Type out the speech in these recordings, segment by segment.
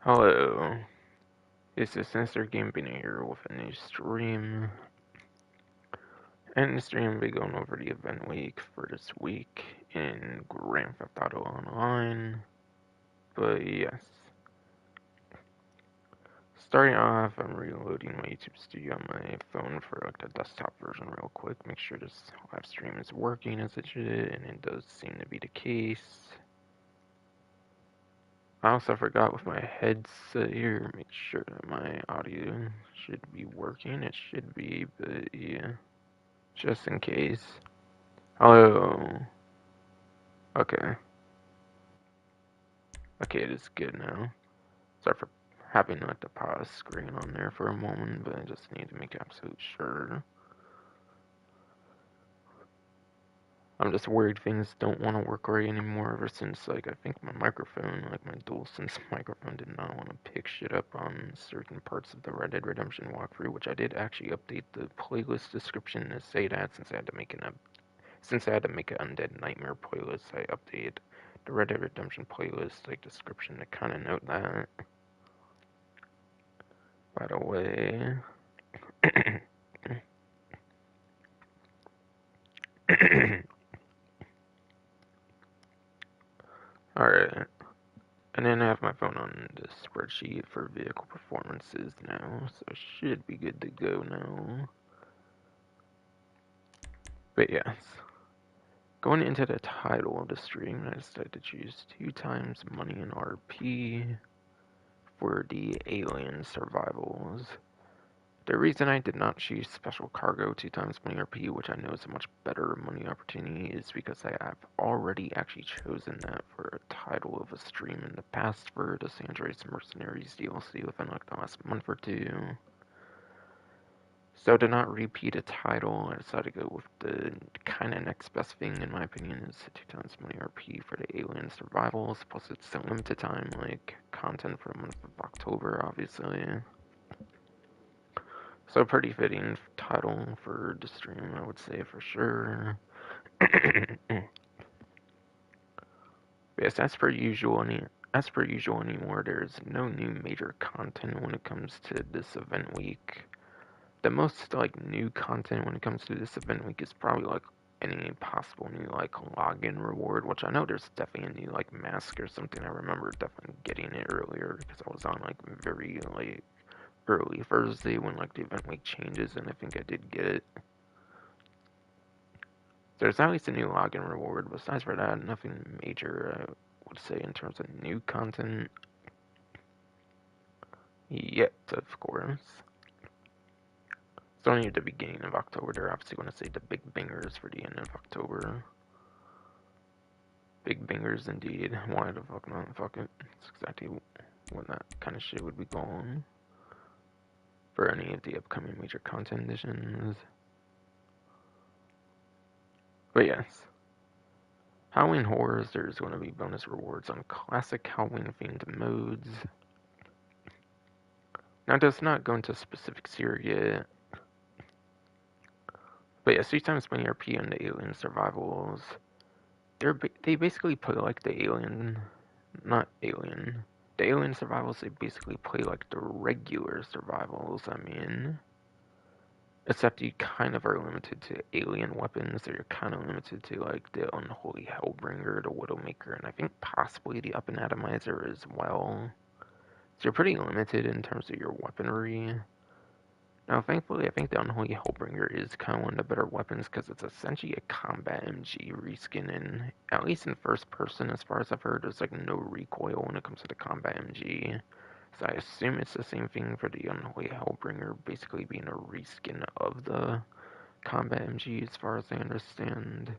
Hello, this is Sinister Gambino here with a new stream. And the stream will be going over the event week for this week in Grand Theft Auto Online. But yes, starting off, I'm reloading my YouTube studio on my phone for like the desktop version real quick. Make sure this live stream is working as it should, and it does seem to be the case. I also forgot with my headset here, make sure that my audio should be working. It should be, but yeah. Just in case. Hello. Okay. Okay, it is good now. Sorry for having like the pause screen on there for a moment, but I just need to make absolute sure. I'm just worried things don't want to work right anymore ever since, like, I think my microphone, like my DualSense microphone, did not want to pick shit up on certain parts of the Red Dead Redemption walkthrough, which I did actually update the playlist description to say that since I had to make an Undead Nightmare playlist. I updated the Red Dead Redemption playlist like description to kind of note that. By the way, all right. And then I have my phone on the spreadsheet for vehicle performances now, so it should be good to go now. But yes, going into the title of the stream, I decided to choose 2 times money in RP for the alien survivals. The reason I did not choose special cargo 2 times money RP, which I know is a much better money opportunity, is because I have already actually chosen that for a title of a stream in the past for the Andreas Mercenaries DLC within like the last month or two. So to not repeat a title, I decided to go with the kind of next best thing, in my opinion, is 2 times money RP for the alien survivals, plus it's a limited time, like, content for the month of October, obviously. So pretty fitting title for the stream, I would say for sure. Yes, as per usual anymore, there's no new major content when it comes to this event week. The most like new content when it comes to this event week is probably like any possible new like login reward, which I know there's definitely a new like mask or something. I remember definitely getting it earlier because I was on like very like early Thursday when like the event week changes, and I think I did get it. There's at least a new login reward. Besides for that, nothing major, I would say, in terms of new content yet, of course. It's only at the beginning of October. They're obviously going to say the big bangers for the end of October. Big bangers indeed. Why the fuck not? Fuck it. It's exactly when that kind of shit would be going for any of the upcoming major content editions. But yes. Halloween Horrors, there's going to be bonus rewards on classic Halloween themed modes. Now, it does not go into specifics here yet. But yeah, 3 times money RP on the alien survivals. They basically play like the alien, not alien. The alien survivals, they basically play like the regular survivals, I mean. Except you kind of are limited to alien weapons, or you're kind of limited to like the Unholy Hellbringer, the Widowmaker, and I think possibly the Up and Atomizer as well. So you're pretty limited in terms of your weaponry. Now, thankfully, I think the Unholy Hellbringer is kind of one of the better weapons because it's essentially a combat MG reskin, and at least in first person, as far as I've heard, there's like no recoil when it comes to the combat MG. So I assume it's the same thing for the Unholy Hellbringer, basically being a reskin of the combat MG, as far as I understand.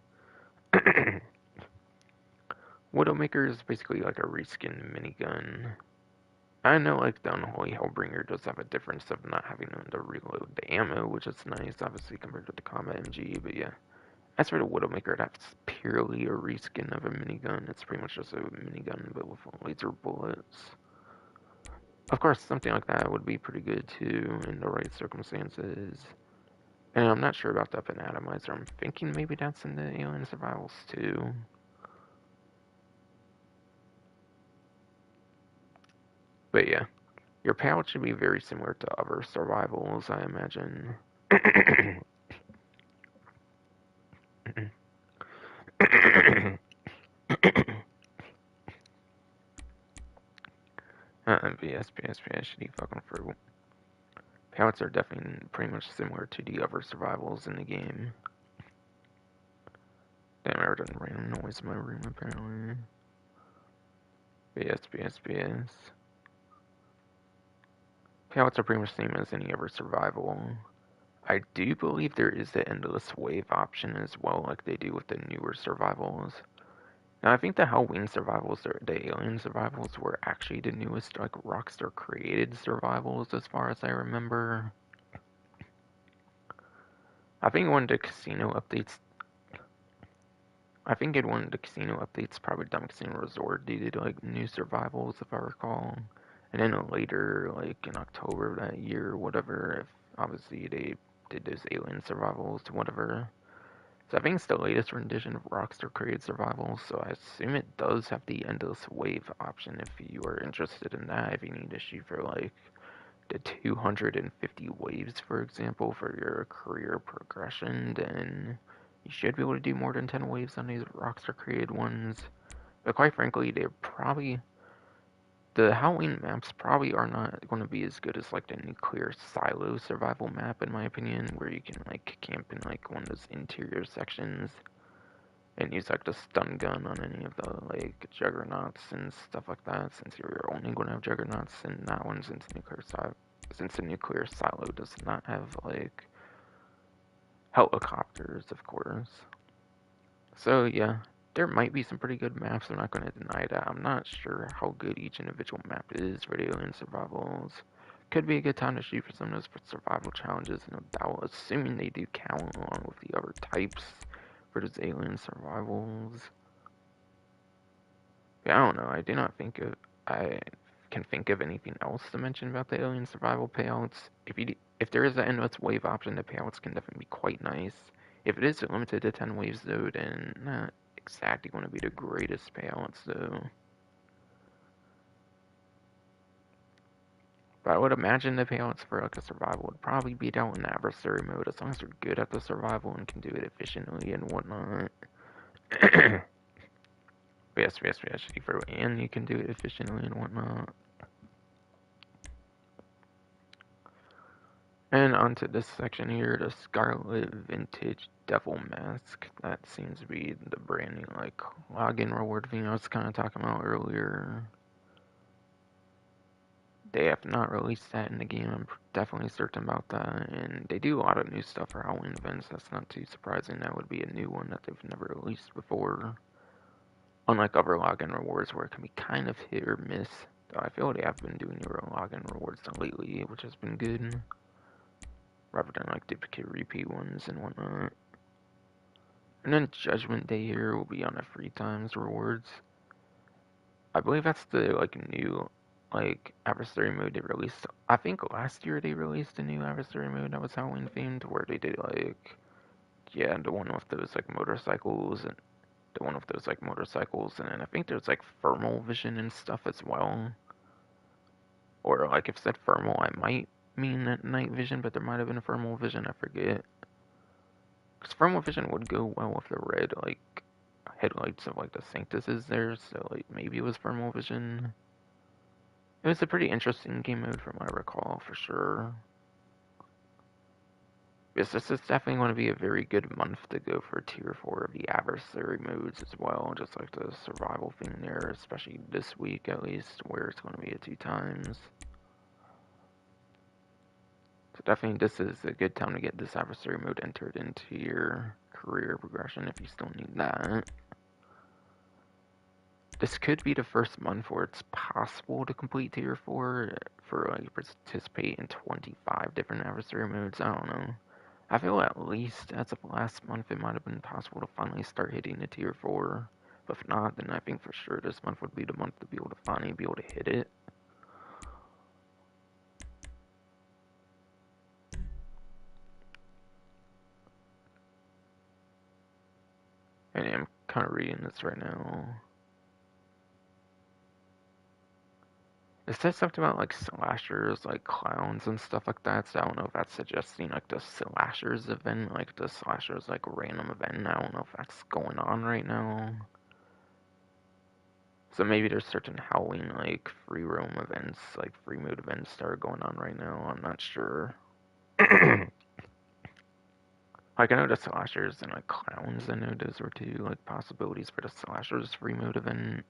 Widowmaker is basically like a reskin minigun. I know, like, the Unholy Hellbringer does have a difference of not having to reload the ammo, which is nice, obviously, compared to the Combat MG, but yeah. As for the Widowmaker, that's purely a reskin of a minigun. It's pretty much just a minigun, but with laser bullets. Of course, something like that would be pretty good, too, in the right circumstances. And I'm not sure about the Up and Atomizer. I'm thinking maybe that's in the Alien Survivals, too. But yeah, your payout should be very similar to other survivals, I imagine. BS, should eat fucking fruit. Payouts are definitely pretty much similar to the other survivals in the game. Damn, I heard a random noise in my room apparently. BS. Payouts are pretty much the same as any other survival. I do believe there is the endless wave option as well, like they do with the newer survivals. Now, I think the Halloween survivals, or the Alien survivals, were actually the newest, like, Rockstar created survivals, as far as I remember. I think one of the casino updates, probably Dumb Casino Resort, they did, like, new survivals, if I recall. And then later, like, in October of that year, whatever, if obviously they did those Alien survivals, whatever. So I think it's the latest rendition of Rockstar created survival, so I assume it does have the endless wave option if you are interested in that. If you need to shoot for like the 250 waves, for example, for your career progression, then you should be able to do more than 10 waves on these Rockstar created ones. But quite frankly, the Halloween maps probably are not going to be as good as like the nuclear silo survival map, in my opinion, where you can like camp in like one of those interior sections and use like the stun gun on any of the like juggernauts and stuff like that, since you're only going to have juggernauts in that one, since the nuclear silo does not have like helicopters, of course. So yeah, there might be some pretty good maps. I'm not going to deny that. I'm not sure how good each individual map is for the alien survivals. Could be a good time to shoot for some of those survival challenges, no doubt, assuming they do count along with the other types for those alien survivals. Yeah, I don't know. I can think of anything else to mention about the alien survival payouts. If there is an endless wave option, the payouts can definitely be quite nice. If it is limited to 10 waves though, then not exactly going to be the greatest payouts though. But I would imagine the payouts for like a survival would probably be down in adversary mode, as long as they're good at the survival and can do it efficiently and whatnot. yes, and you can do it efficiently and whatnot. And onto this section here, the Scarlet Vintage Devil Mask. That seems to be the brand new, like, login reward thing I was kind of talking about earlier. They have not released that in the game, I'm definitely certain about that. And they do a lot of new stuff for Halloween events, that's not too surprising. That would be a new one that they've never released before. Unlike other login rewards where it can be kind of hit or miss. Though I feel they have been doing newer login rewards lately, which has been good. Rather than like duplicate repeat ones and whatnot. And then Judgment Day here will be on the free times rewards. I believe that's the like new like adversary mode they released. I think last year they released a new adversary mode that was Halloween themed, where they did like the one with those like motorcycles and then I think there's like thermal vision and stuff as well. Or like if it said thermal, I might mean that night vision, but there might have been a thermal vision. I forget. Because thermal vision would go well with the red like headlights of like the Sanctus is there, so like maybe it was thermal vision. It was a pretty interesting game mode from what I recall for sure. Because this is definitely going to be a very good month to go for tier 4 of the adversary modes as well, just like the survival thing there, especially this week at least, where it's going to be at 2 times. So definitely this is a good time to get this adversary mode entered into your career progression if you still need that. This could be the first month where it's possible to complete tier 4 for like participate in 25 different adversary modes. I don't know. I feel at least as of last month it might have been possible to finally start hitting the tier 4. But if not, then I think for sure this month would be the month to be able to finally be able to hit it. And I'm kind of reading this right now. It says something about like slashers, like clowns and stuff like that. So I don't know if that's suggesting like the slashers event, like the slashers like random event. I don't know if that's going on right now. So maybe there's certain Halloween like free roam events, like free mood events that are going on right now. I'm not sure. Like I know the slashers and like clowns. I know those were two like possibilities for the slashers free mode event.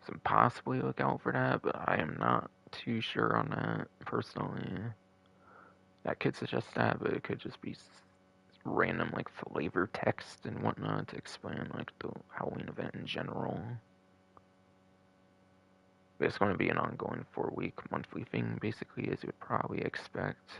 So possibly look out for that, but I am not too sure on that personally. That could suggest that, but it could just be random like flavor text and whatnot to explain like the Halloween event in general. But it's going to be an ongoing 4-week monthly thing, basically, as you would probably expect.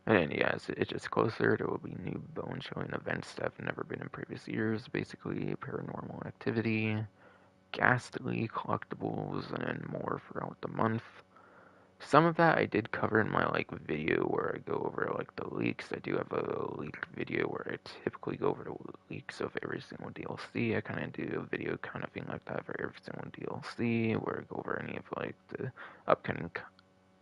And then, yeah, as it gets closer, there will be new bone showing events that have never been in previous years, basically paranormal activity, ghastly collectibles, and then more throughout the month. Some of that I did cover in my like video where I go over like the leaks. I do have a leak video where I typically go over the leaks of every single DLC. I kind of do a video kind of thing like that for every single DLC where I go over any of like the upcoming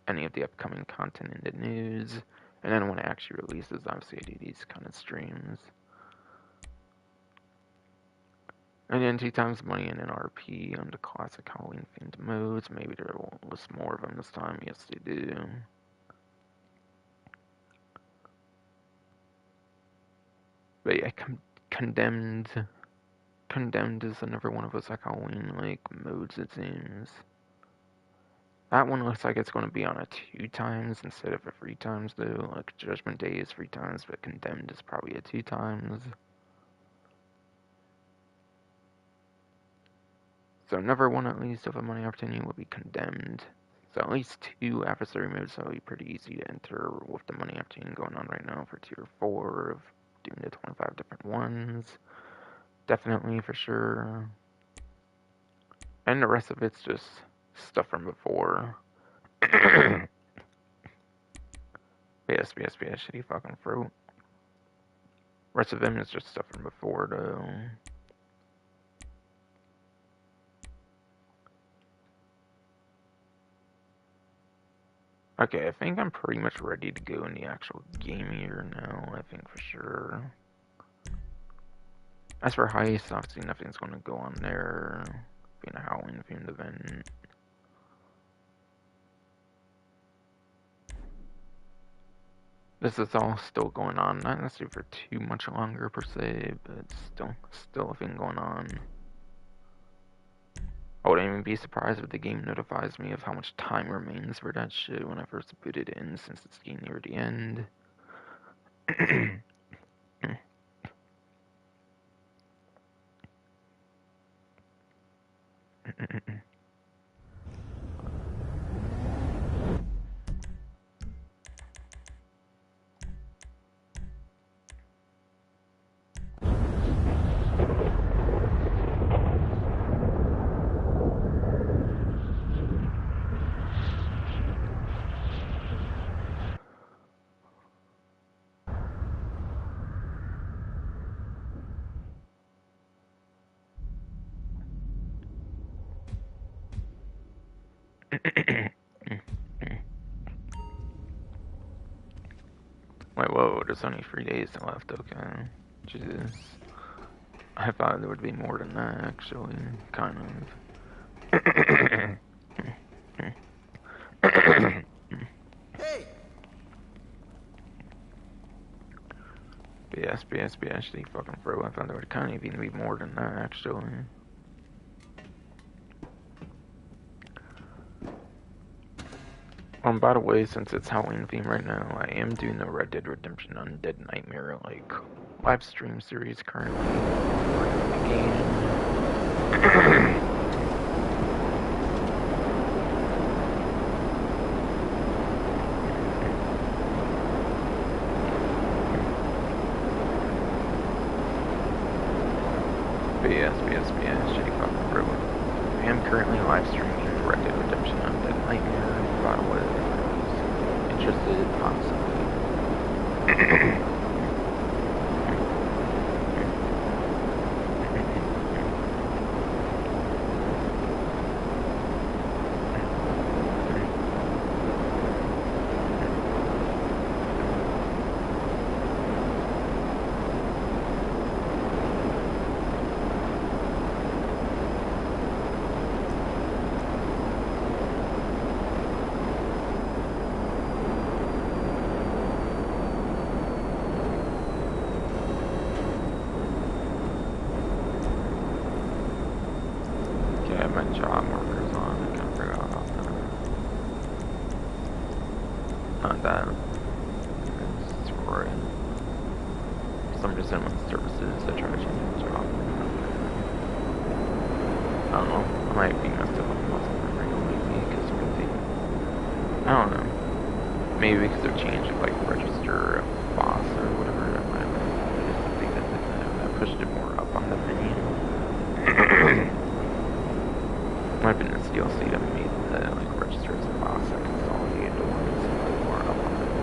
any of the upcoming content in the news. And then when it actually releases, obviously I do these kind of streams. And then 2 times money in an RP on the classic Halloween themed modes. Maybe there will list more of them this time. Yes, they do. But yeah, condemned is another one of those like Halloween like modes it seems. That one looks like it's going to be on a 2 times instead of a 3 times though. Like Judgment Day is 3 times, but Condemned is probably a 2 times. So number one at least of a money opportunity will be Condemned. So at least 2 adversary modes, so it'll be pretty easy to enter with the money opportunity going on right now for tier 4 of doing the 25 different ones. Definitely for sure. And the rest of it's just stuff from before. BS, shitty fucking fruit. Rest of them is just stuff from before, though. Okay, I think I'm pretty much ready to go in the actual game here now, I think for sure. As for heist, obviously nothing's going to go on there. Being a Halloween themed event. This is all still going on, not necessarily for too much longer per se, but it's still a thing going on. I wouldn't even be surprised if the game notifies me of how much time remains for that shit when I first boot it in, since it's getting near the end. Wait, whoa, there's only 3 days left, okay. Jesus. I thought there would be more than that, actually. Kind of. Hey! BS, they fucking throw. I thought there would kind of even be more than that, actually. By the way, since it's Halloween theme right now, I am doing the Red Dead Redemption Undead Nightmare, like, live stream series currently in the game. BS, shitty fucking bro. I am currently live streaming Red Dead Redemption Undead Nightmare, by the way, if I was interested, possibly. Alright. So I'm just in my services. I try to change the job. I don't know. I might be messed up on the muscle memory lately because I don't know. Maybe because they're changing like register boss or whatever. I might have something that pushed it more up on the menu. Might have been this DLC that made the like register as a boss that consolidated the ones more up on the menu.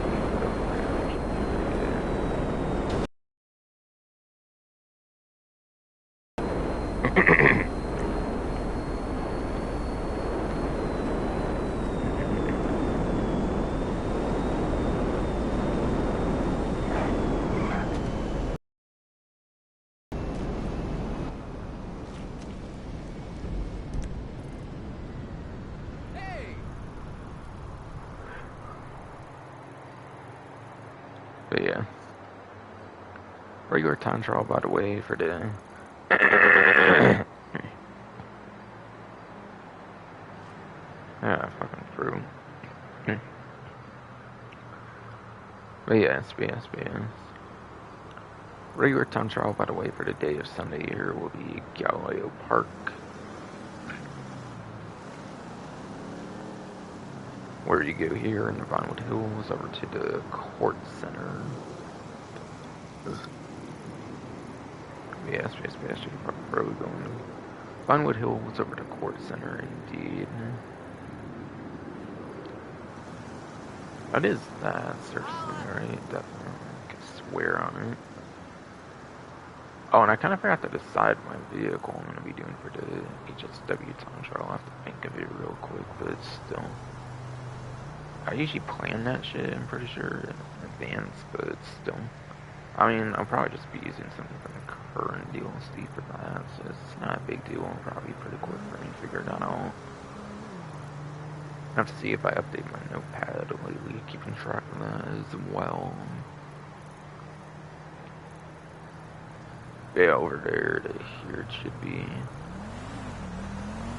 But yeah. Regular time trial, by the way, for the fucking fruit. But yes. Regular time trial, by the way, for the day of Sunday here will be Galileo Park. Where you go here in the Vinewood Hills over to the Court Center. Yes, you can probably go in Vinewood Hills over to Court Center, indeed. That is that search thing, right? Definitely. I can swear on it. Oh, and I kind of forgot to decide my vehicle I'm going to be doing for the HSW time trial. I'll have to think of it real quick, but still. I usually plan that shit, I'm pretty sure, in advance, but still. I mean, I'll probably just be using something from the current DLC for that, so it's not a big deal. It'll probably be pretty quick for me to figure that out. I have to see if I update my notepad lately, keeping track of that as well. Yeah, over there to here it should be.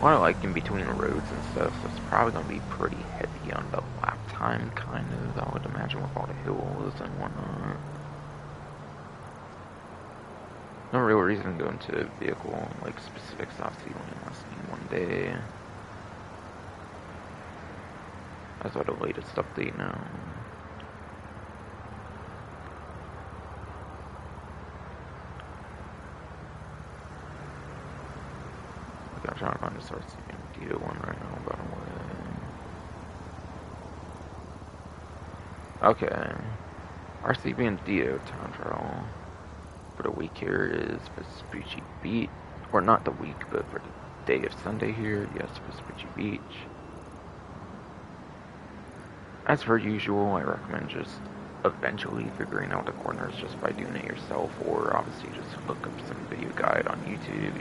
Well, like in between roads and stuff, so it's probably going to be pretty heavy on the lap time, kind of, I would imagine, with all the hills and whatnot. No real reason to go into vehicle, like, specifics, obviously, only lasting one day. That's what the latest update now. Okay, I'm trying to find the source data one right now, by the way. Okay. RC Bandito time trial for the week here is Vespucci Beach. Or not the week, but for the day of Sunday here, yes, Vespucci Beach. As per usual, I recommend just eventually figuring out the corners just by doing it yourself, or obviously just look up some video guide on YouTube.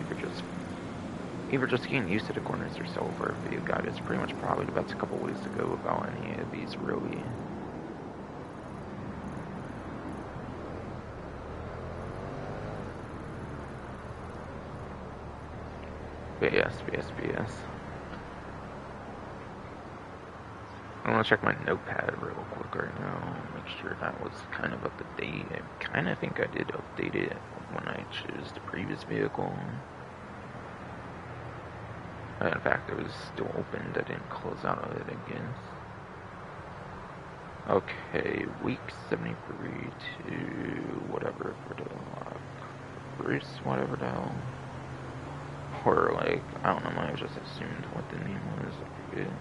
Either just getting used to the corners yourself, or a video guide is pretty much probably the best couple ways to go about any of these, really. But yes. I'm gonna check my notepad real quick right now, make sure that was kind of up to date. I kind of think I did update it when I chose the previous vehicle. In fact, it was still opened, I didn't close out of it again. Okay, week 73 to whatever for the Bruce, whatever the hell. Or like, I don't know, I might have just assumed what the name was, I forget.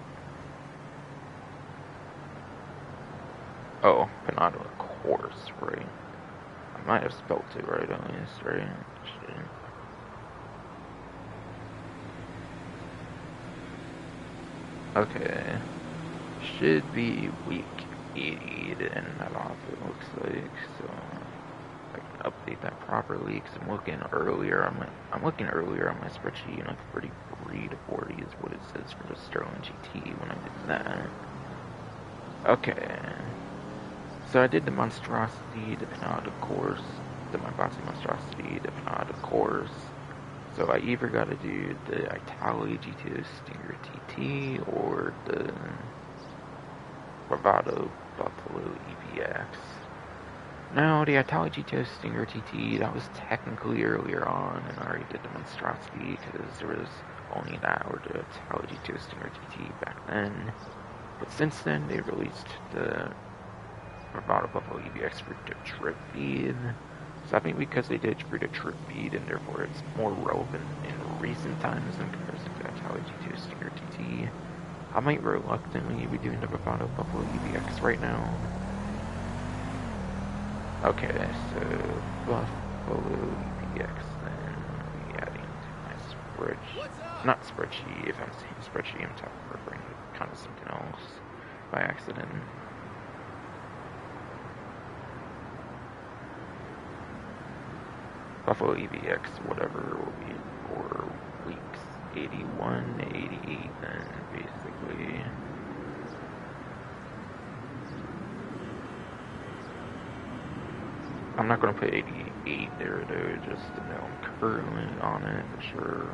Oh, Panada Course, right? I might have spelled it right at least, right? Shit. Okay. Should be week 80 and that off, it looks like, so I can update that properly, because I'm looking earlier on my spreadsheet, and like 33 to 40 is what it says for the Sterling GT when I did that. Okay. So I did the Monstrosity, the Panada course, the Monbasi Monstrosity, the Panada course. So I either got to do the Italy GTO Stinger TT or the Bravado Buffalo EPX. No, the Italy GTO Stinger TT, that was technically earlier on, and I already did the monstrosity, because there was only that, or the Italy GTO Stinger TT back then. But since then, they released the Bravado Buffalo EVX for the trip feed. So I think because they did for the trip feed, and therefore it's more relevant in recent times in comparison to the Italy GTO Stinger TT, I might reluctantly be doing the Bravado Buffalo EVX right now. Okay, so Buffalo EVX, then I'll be adding to my spreadsheet. Not spreadsheet, if I'm saying spreadsheet, I'm talking kind of something else by accident. Buffalo EVX, whatever, will be for weeks 81, 88, then basically. I'm not going to put 88 there though, just to know I'm currently on it for sure.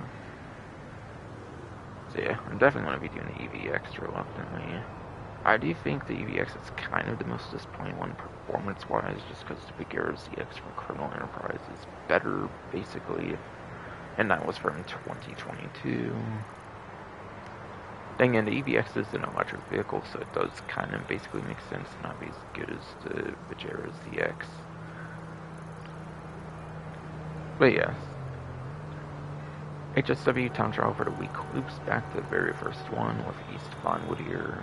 So yeah, I'm definitely going to be doing the EVX reluctantly. I do think the EVX is kind of the most disappointing one performance-wise, just because the Bigero ZX from Criminal Enterprise is better, basically, and that was from 2022. Then again, the EVX is an electric vehicle, so it does kind of basically make sense to not be as good as the Bigero ZX. But yeah, HSW time trial for the week loops back to the very first one with East Von Whittier.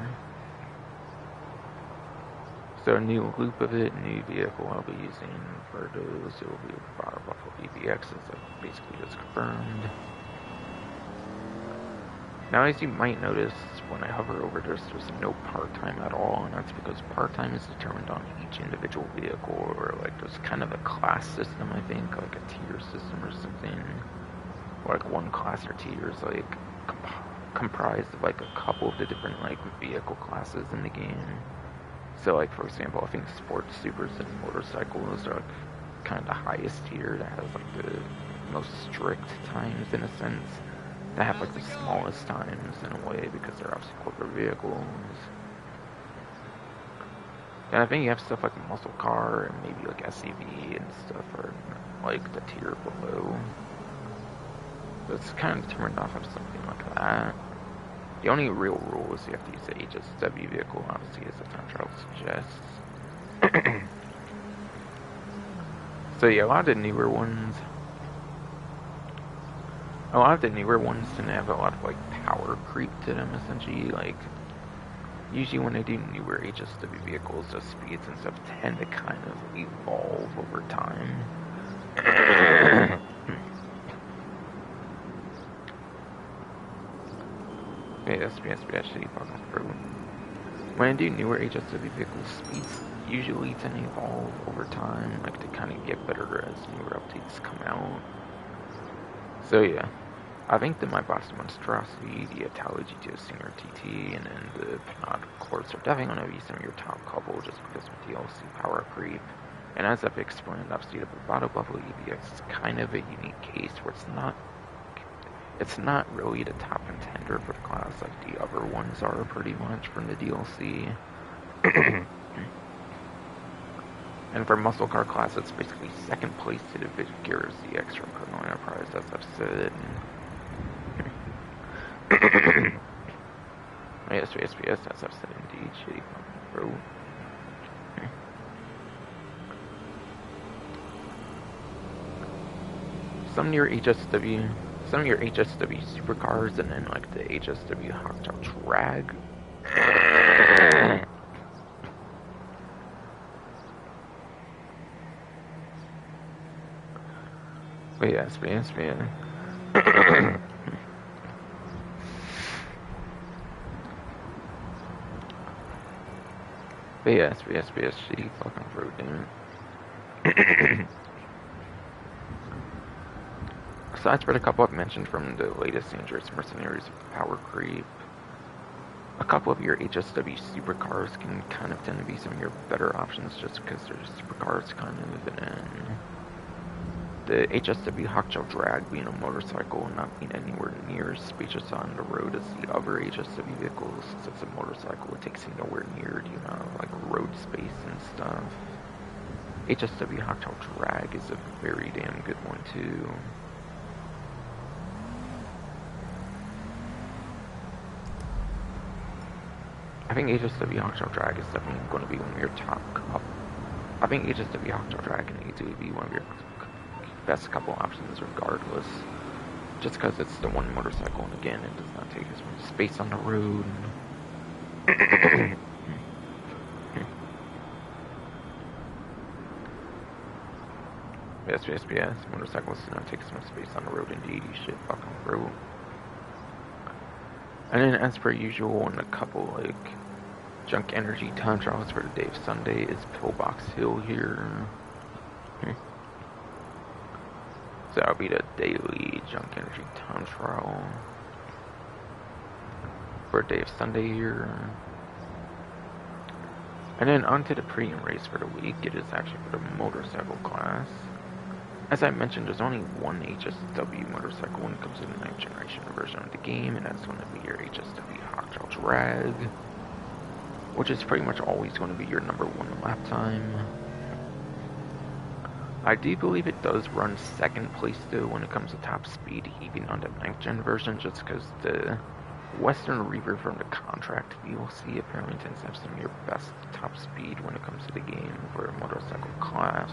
So a new loop of it, new vehicle I'll be using for those. It will be a Buffalo EVX, as I basically just confirmed. Now, as you might notice, when I hover over this, there's no part-time at all, and that's because part-time is determined on each individual vehicle, or like there's kind of a class system, I think, like a tier system or something. Like one class or tier is like comprised of like a couple of the different like vehicle classes in the game. So like for example, I think sports supers and motorcycles are like kind of the highest tier that has like the most strict times in a sense. They have like the smallest times in a way because they're obviously corporate vehicles. And I think you have stuff like muscle car and maybe like SUV and stuff are like the tier below. So it's kind of determined off of something like that. The only real rule is you have to use the HSW vehicle, obviously, as the time trial suggests. So yeah, a lot of the newer ones tend to have a lot of like power creep to them, essentially. Like usually when they do newer HSW vehicles, the speeds and stuff tend to kind of evolve over time. Actually fucking through. When I do newer HSW vehicles, speeds usually tend to evolve over time, like to kind of get better as newer updates come out. So yeah, I think that my Boss Monstrosity, the Italy GTO Stinger TT, and then the Panad Course are definitely going to be some of your top couple just because of DLC power creep. And as I've explained, obviously the Bravado Buffalo EVX is kind of a unique case where it's not really the top contender for the class like the other ones are pretty much from the DLC. And for muscle car class, it's basically second place to the Bigero ZX from Criminal Enterprise, as I've said. Yes, as I've said indeed, shitty fucking bro. Some of your HSW supercars, and then like the HSW Hotshot Drag. But yes, man. But yes, she fucking wrote down. Aside from a couple I've mentioned from the latest Andreas Mercenaries power creep, a couple of your HSW supercars can kind of tend to be some of your better options just because they're supercars kind of, and then the HSW Hotshot Drag being a motorcycle and not being anywhere near as spacious on the road as the other HSW vehicles. Since it's a motorcycle, it takes you nowhere near the amount of like road space and stuff. HSW Hottail Drag is a very damn good one too. I think HSW Hottail Drag is definitely going to be one of your top couple. I think HSW Hottail Drag can easily be one of your best couple options regardless. Just because it's the one motorcycle, and again, it does not take as much space on the road. yes, motorcycles do not take as much space on the road, indeed, you shit fucking road. And then, as per usual, in a couple, like, Junk Energy time trials for the day of Sunday is Pillbox Hill here. So that'll be the daily Junk Energy time trial for a day of Sunday here. And then onto the premium race for the week. It is actually for the motorcycle class. As I mentioned, there's only one HSW motorcycle when it comes to the 9th generation version of the game, and that's going to be your HSW Hottail Drag, which is pretty much always going to be your number one lap time. I do believe it does run second place though when it comes to top speed, even on the 9th gen version, just because the Western Reaver from the contract DLC apparently tends to have some of your best top speed when it comes to the game for a motorcycle class.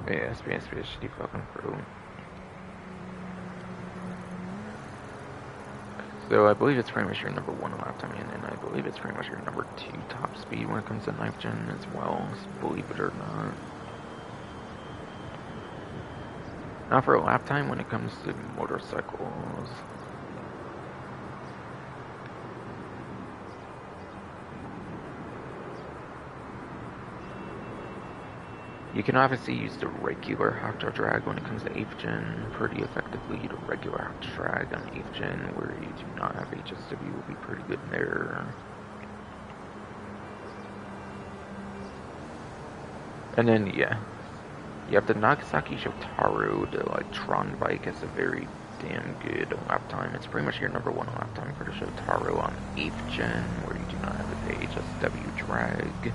yes, she fucking through. So I believe it's pretty much your number one lap time, and I believe it's pretty much your number two top speed when it comes to 9th gen as well, believe it or not. Now for a lap time when it comes to motorcycles. You can obviously use the regular Hottail Drag when it comes to 8th gen pretty effectively. The regular Hottail Drag on 8th gen where you do not have HSW will be pretty good there. And then, yeah, you have the Nagasaki Shotaro, the like Tron bike has a very damn good lap time. It's pretty much your number one lap time for the Shotaro on 8th gen where you do not have the HSW Drag.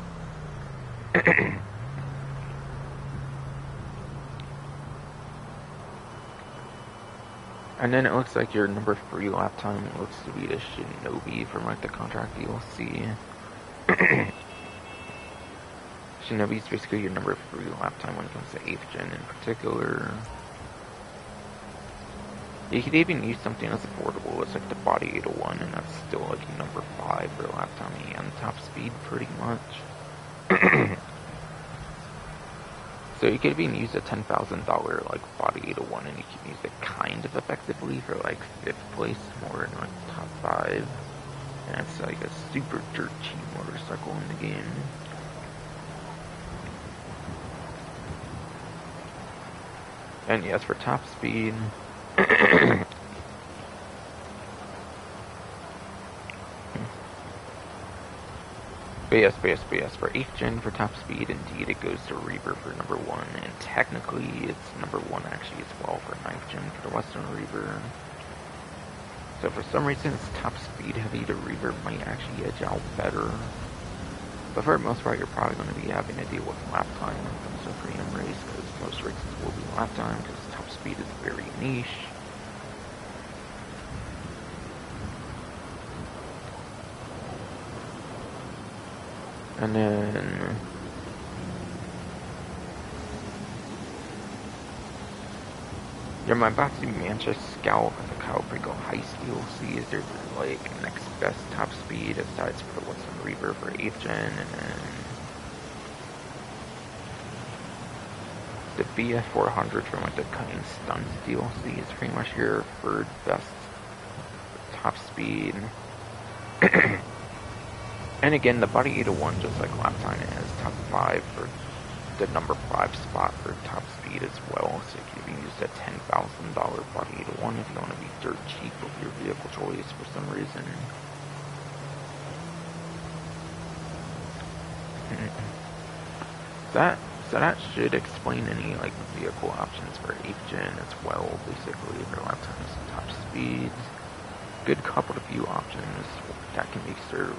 And then it looks like your number 3 lap time looks to be the Shinobi from like the contract DLC. Shinobi is basically your number 3 lap time when it comes to 8th gen in particular. You could even use something as affordable as like the Body 801, and that's still like number 5 for lap time and top speed pretty much. So you could even use a $10,000 like Body 801, and you can use it kind of effectively for like 5th place, more in like top 5. And it's like a super dirt cheap motorcycle in the game. And yes, for top speed. But yes, for 8th gen for top speed, indeed it goes to Reaver for number 1, and technically it's number 1 actually as well for 9th gen for the Western Reaver. So for some reason it's top speed heavy, the Reaver might actually edge out better. But for the most part you're probably going to be having to deal with lap time when it comes to a premium race, because most races will be lap time, because top speed is very niche. And then your Mabatsu Mancha Scout and the Calbrigo Heist DLC is their like next best top speed aside for the Western Reaver for 8th gen, and then the BF400 from like the Cutting Stunts DLC is pretty much your 3rd best top speed. And again, the Body 801, just like lap time, it has top 5 for the number 5 spot for top speed as well. So you can use that $10,000 Body 801 if you want to be dirt cheap with your vehicle choice for some reason. So that should explain any like vehicle options for 8th gen as well, basically. Their lap times, top speeds, good couple of few options that can make sure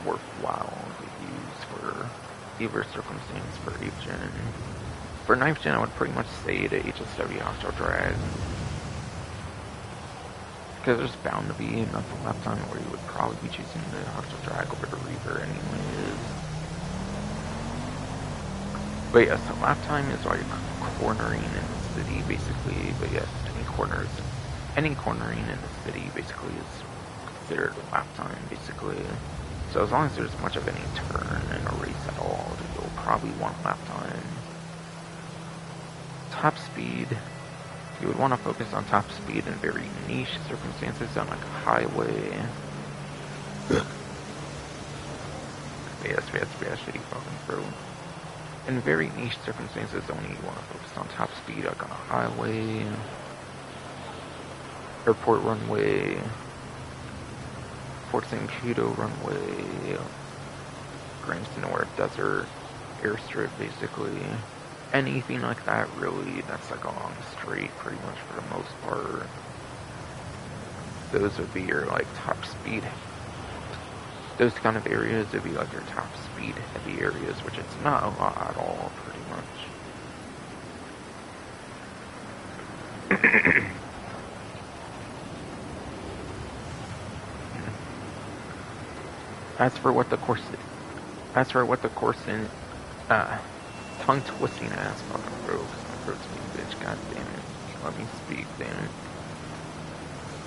worthwhile to use for either circumstance for 8th gen. For 9th gen, I would pretty much say the HSW hostile drag, because there's bound to be enough lap time where you would probably be choosing the hostile drag over the Reaver anyways. But yes, lap time is like cornering in the city basically, but yes, any cornering in the city basically is considered lap time basically. So as long as there's much of any turn in a race at all, you'll probably want lap time. Top speed, you would want to focus on top speed in very niche circumstances on like a highway. Yes, shitty fucking through. In very niche circumstances, only you want to focus on top speed, like on a highway, airport runway, Fort St. Cudo runway, Grand Sonora Desert, airstrip, basically. Anything like that, really, that's like along the straight, pretty much for the most part. Those would be your, like, top speed. Those kind of areas would be like your top speed heavy areas, which it's not a lot at all, pretty much. As for what the course in, tongue twisting ass fucking rogue, bitch, god damn it. Let me speak, damn it.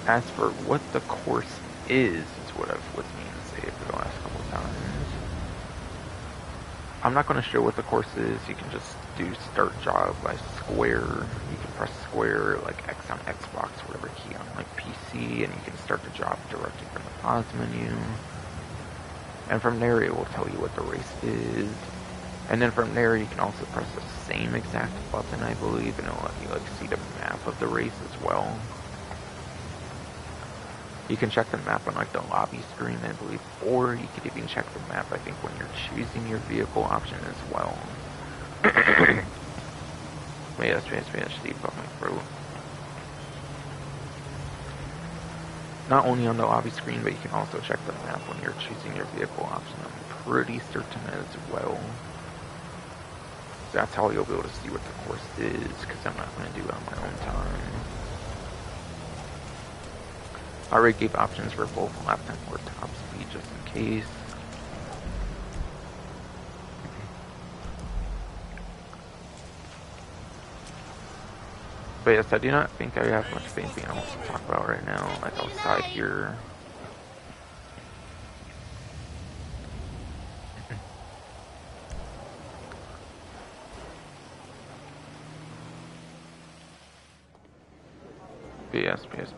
As for what the course is what I've listened to say for the last couple of times. I'm not going to show what the course is. You can just do start job by square. You can press square, like X on Xbox, whatever key on like PC, and you can start the job directly from the pause menu. And from there, it will tell you what the race is. And then from there, you can also press the same exact button, I believe, and it'll let you like see the map of the race as well. You can check the map on like the lobby screen, I believe, or you could even check the map, I think, when you're choosing your vehicle option as well. Wait, that's the fucking throat. Not only on the lobby screen, but you can also check the map when you're choosing your vehicle option. I'm pretty certain as well. So that's how you'll be able to see what the course is, because I'm not going to do it on my own time. I already gave options for both lap time or top speed, just in case. But yes, I do not think I have much of anything else to talk about right now, like outside here.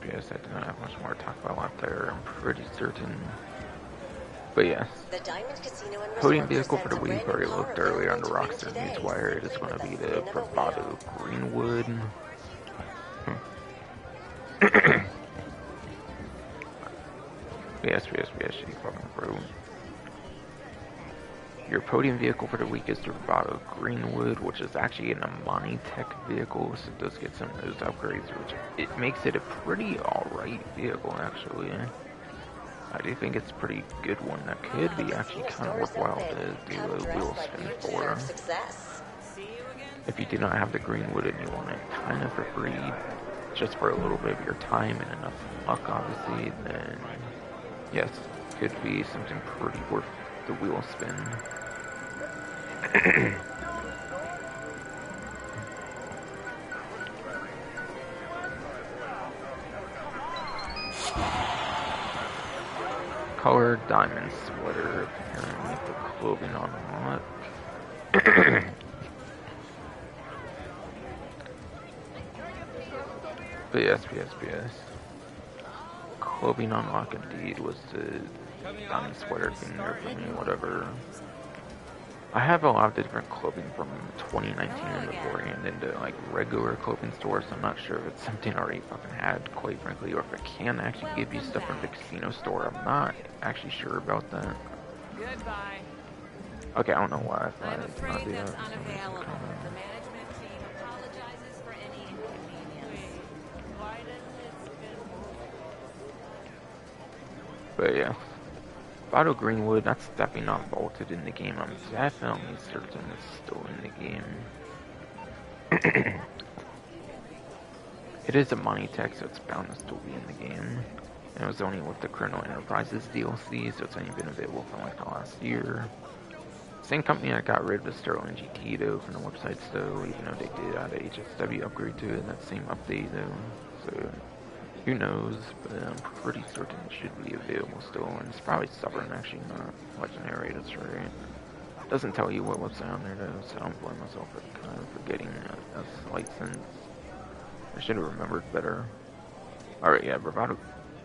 Yes, I do not have much more to talk about out there, I'm pretty certain. But yes, podium vehicle for the week, already looked earlier on the Rockstar Newswire, it is going to be the Bravado Greenwood. Yes, you fucking bro. Your podium vehicle for the week is the Bravado Greenwood, which is actually an Amani Tech vehicle, so it does get some of those upgrades, which it makes it a pretty alright vehicle, actually. I do think it's a pretty good one that could be actually kind of worthwhile to do a wheel spin for. If you do not have the Greenwood and you want it kind of for free, just for a little bit of your time and enough luck, obviously, then yes, could be something pretty worth the wheel spin. Colored diamond sweater, apparently for clothing on lot. But yes. Clothing unlock indeed was the diamond sweater thing there for me, whatever. I have a lot of different clothing from 2019 and beforehand into like regular clothing stores, so I'm not sure if it's something I already fucking had, quite frankly, or if it can actually give you stuff from the casino store. I'm not actually sure about that. Goodbye. Okay, I don't know why I thought it's not do that. But yeah, Bottle Greenwood, that's definitely not vaulted in the game. I'm definitely certain it's still in the game. It is a money tech, so it's bound to still be in the game. And it was only with the Colonel Enterprises DLC, so it's only been available for like the last year. Same company that got rid of the Sterling GT though from the website still, even though they did add a HSW upgrade to it in that same update though. So who knows, but I'm pretty certain it should be available still, and it's probably stubborn actually, not legendary, that's right. Doesn't tell you what website on there though, so I don't blame myself for kind of forgetting a slight sense. I should have remembered better. Alright, yeah, Bravado,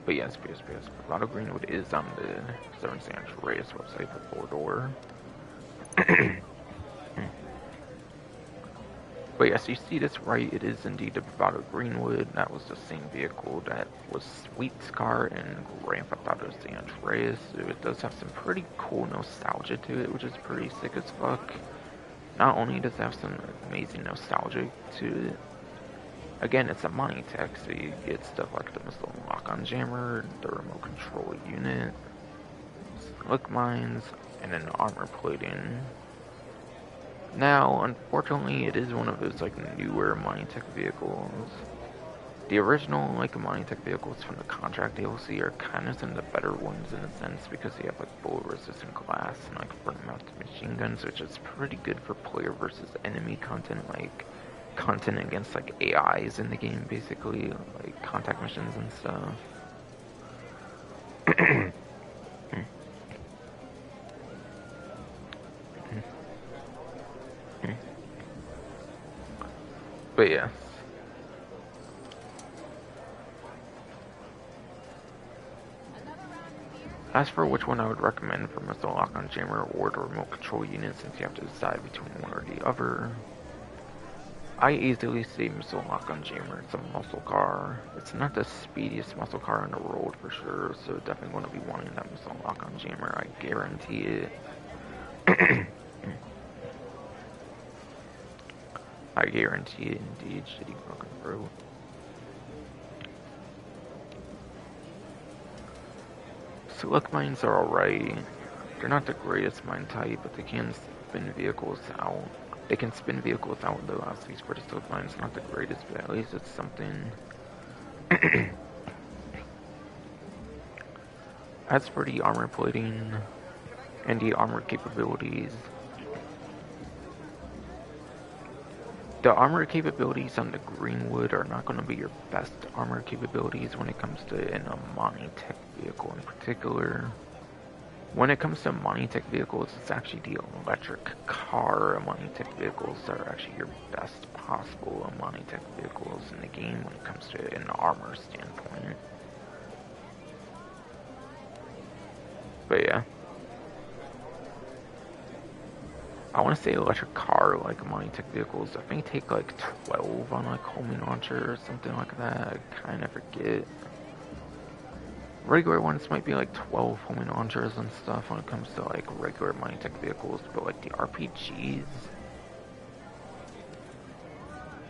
but yes, Bravado Greenwood is on the Southern San Andreas website for 4-door. But yes, you see this right, it is indeed the Bravado Greenwood. That was the same vehicle that was Sweet's car in Grand Theft Auto San Andreas. So it does have some pretty cool nostalgia to it, which is pretty sick as fuck. Not only does it have some amazing nostalgia to it, again, it's a money tech, so you get stuff like the missile lock-on jammer, the remote control unit, slick mines, and an armor plating. Now, unfortunately, it is one of those like newer money tech vehicles. The original like money tech vehicles from the contract DLC are kind of some of the better ones in a sense because they have like bullet resistant glass and like front mounted machine guns, which is pretty good for player versus enemy content, like content against like AIs in the game, basically like contact missions and stuff. But yeah. As for which one I would recommend for missile lock-on jammer or the remote control unit, since you have to decide between one or the other, I easily say missile lock-on jammer. It's a muscle car. It's not the speediest muscle car in the world for sure, so definitely going to be wanting that missile lock-on jammer. I guarantee it. I guarantee it indeed, shitty fucking bro. Select mines are alright. They're not the greatest mine type, but they can spin vehicles out. They can spin vehicles out though, at least for the select mines. Not the greatest, but at least it's something. As for the armor plating and the armor capabilities, the armor capabilities on the Greenwood are not going to be your best armor capabilities when it comes to an Amani Tech vehicle in particular. When it comes to Amani Tech vehicles, it's actually the electric car Amani Tech vehicles that are actually your best possible Amani Tech vehicles in the game when it comes to an armor standpoint. But yeah. I want to say electric car, like Amani Tech vehicles, I think take like 12 on like homing launcher or something like that. I kind of forget. Regular ones might be like 12 homing launchers and stuff when it comes to like regular Amani Tech vehicles, but like the RPGs,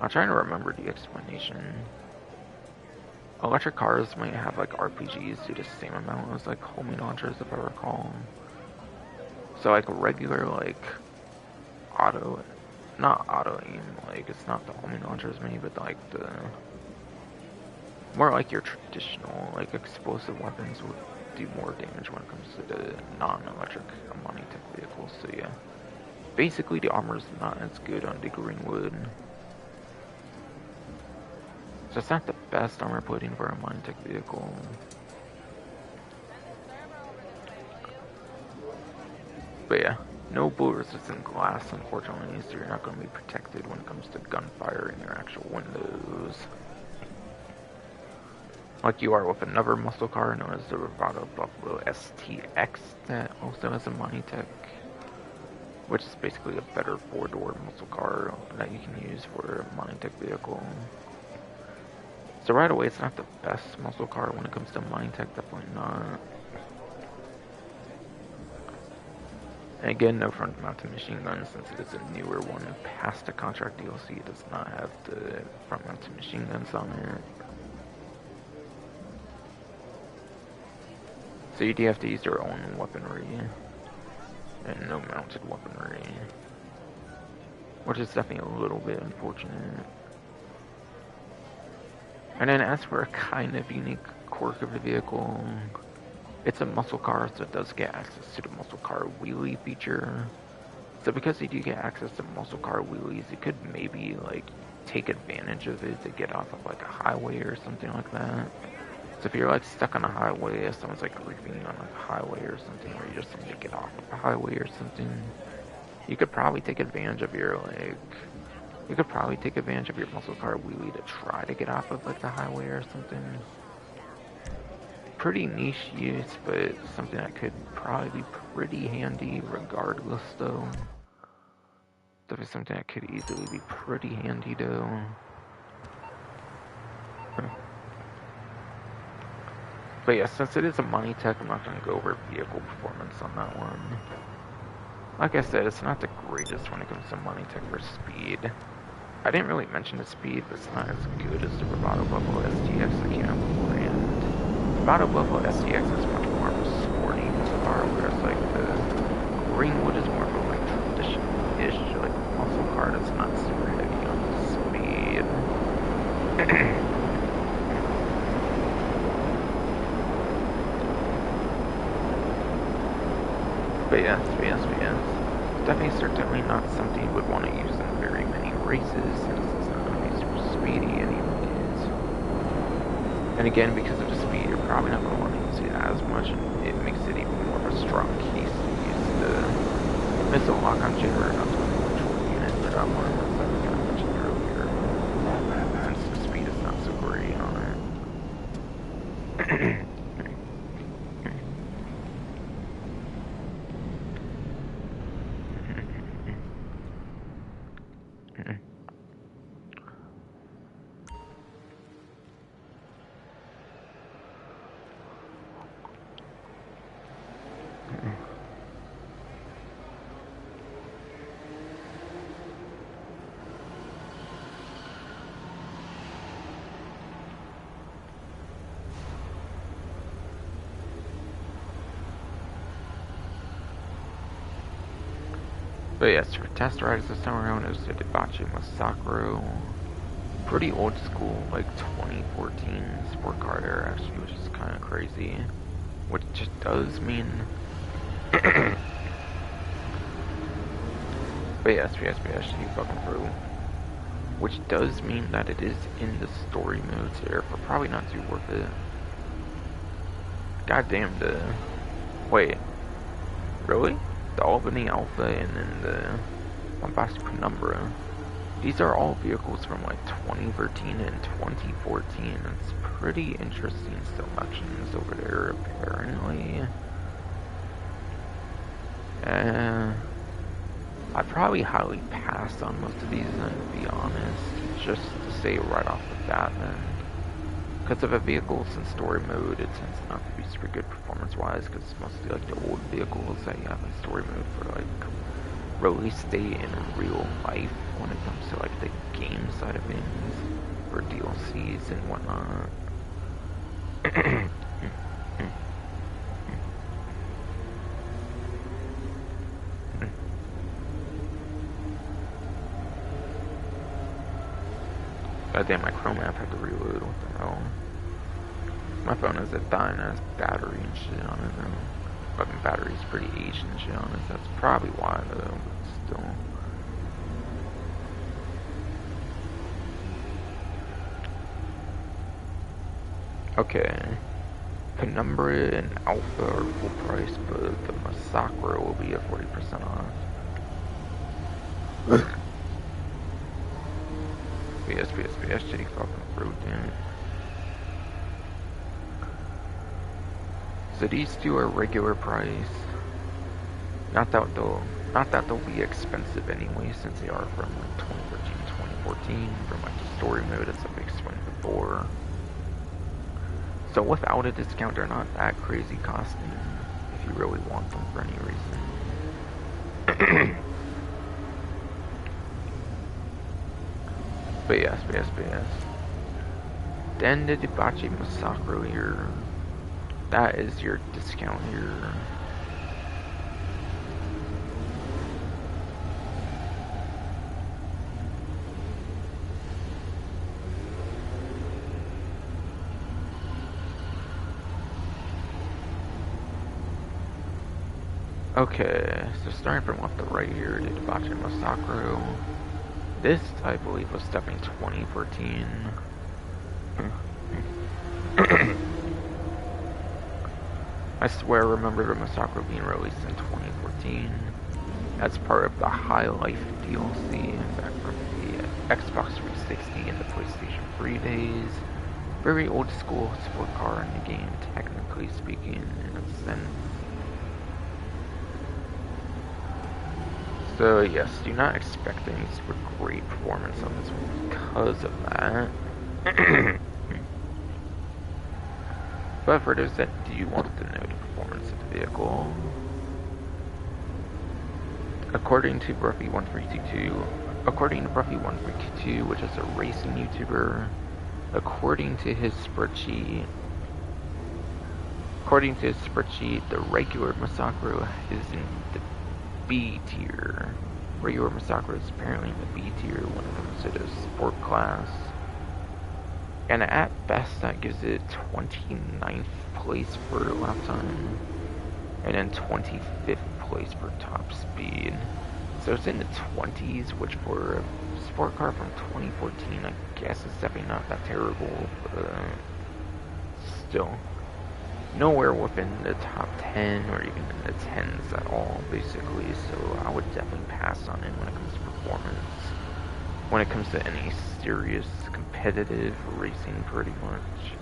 I'm trying to remember the explanation. Electric cars might have like RPGs do the same amount as like homing launchers if I recall. So like regular like auto, not auto aim, like it's not the homing launcher as many, but like the more like your traditional like explosive weapons would do more damage when it comes to the non-electric Amani Tech vehicles. So yeah, basically the armor is not as good on the Greenwood. So it's not the best armor plating for a Amani Tech vehicle. But yeah, no bullet resistant glass unfortunately, so you're not going to be protected when it comes to gunfire in your actual windows. Like you are with another muscle car known as the Bravado Buffalo STX that also has a Amani Tech, which is basically a better 4-door muscle car that you can use for a Amani Tech vehicle. So right away, it's not the best muscle car when it comes to Amani Tech, definitely not. And again, no front mounted machine gun since it is a newer one past the contract DLC. It does not have the front mounted machine guns on it. So you do have to use your own weaponry, and no mounted weaponry, which is definitely a little bit unfortunate. And then as for a kind of unique quirk of the vehicle, it's a muscle car, so it does get access to the muscle car wheelie feature. So because you do get access to muscle car wheelies, you could maybe like take advantage of it to get off of like a highway or something like that. So if you're like stuck on a highway, if someone's like griefing on like a highway or something, or you just need to get off of a highway or something, you could probably take advantage of your muscle car wheelie to try to get off of like the highway or something. Pretty niche use, but something that could probably be pretty handy regardless though. Definitely something that could easily be pretty handy though. But yeah, since it is a money tech, I'm not going to go over vehicle performance on that one. Like I said, it's not the greatest when it comes to money tech for speed. I didn't really mention the speed, but it's not as good as the Bravado Buffalo STX that came out beforehand. Bravado Buffalo STX is much more of a sporty car, whereas like the Greenwood is more of a like traditional-ish like muscle car that's not super heavy on the speed. But yes. Definitely certainly not something you would want to use in very many races, since it's not going to be super speedy anyways. And again, because of the speed, you're probably not going to want to use it as much, and it makes it even more of a strong case to use the missile lock-on generator, not the control unit, but that one, as I was going to mention earlier, since the speed is not so great on it. But yes, for test rides this time around, it was the Debauche Massacro. Pretty old school, like 2014 sport car era, actually, which is kind of crazy. Which just does mean... but yes, you fucking through. Which does mean that it is in the story modes here, but probably not too worth it. Goddamn, wait. Really? The Albany Alpha and then the Bombastic Penumbra. These are all vehicles from like 2013 and 2014. It's pretty interesting selections over there, apparently. I'd probably highly pass on most of these, and to be honest, just to say right off the bat, then. Because if a vehicle's in story mode, it tends not to be super good performance-wise, because it's mostly like the old vehicles that you have in story mode for like release date in real life when it comes to like the game side of things, for DLCs and whatnot. Goddamn, my Chrome app had to reload, what the hell? My phone has a dying ass battery and shit on it now. Fucking battery's pretty aged and shit on it, so that's probably why though, but still. Okay. Penumbra and Alpha are full price, but the Massacro will be at 40% off. BS, shitty fucking fruit, damn it. So these two are regular price. Not that they'll be expensive anyway, since they are from like 2013, 2014, from like the story mode, as I've explained before. So without a discount, they're not that crazy costing if you really want them for any reason. But yes. Then the Debauche Massacro here. that is your discount here. Okay, so starting from left to right here, the Debauched Massacro. This, I believe, was definitely 2014. I swear I remember the Massacro being released in 2014 as part of the High Life DLC back from the Xbox 360 and the PlayStation 3 days. Very old school sport car in the game, technically speaking, in a sense. So yes, do not expect any super great performance on this one because of that. But for those that do want to know the performance of the vehicle, according to Bruffy1322, which is a racing YouTuber, according to his spreadsheet, the regular Massacro is in the B tier. Regular Massacro is apparently in the B tier when it comes to the sport class. And at best, that gives it 29th place for lap time, and then 25th place for top speed. So it's in the 20s, which for a sport car from 2014, I guess is definitely not that terrible, but still nowhere within the top 10 or even in the 10s at all, basically. So I would definitely pass on it when it comes to performance. When it comes to any serious competitive racing, pretty much.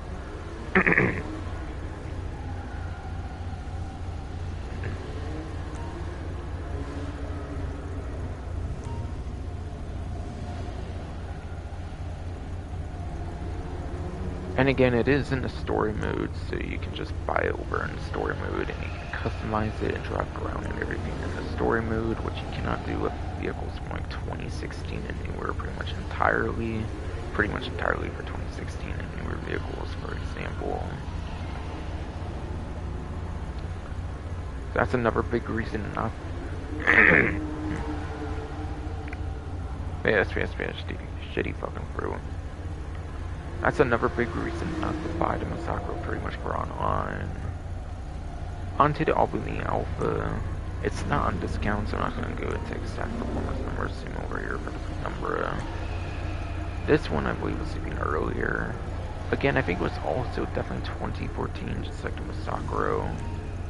And again, it is in the story mode, so you can just buy it over in the story mode and you can customize it and drive around and everything in the story mode, which you cannot do with vehicles from like 2016 and newer, pretty much entirely for 2016 and newer vehicles, for example. That's another big reason not. Yes, shitty fucking fruit. That's another big reason not to buy the Massacro pretty much for online. Onto the Albany Alpha. It's not on discount, so I'm not going to go into exact performance numbers over here for the number. This one I believe was even earlier. Again, I think it was also definitely 2014, just like the Massacro.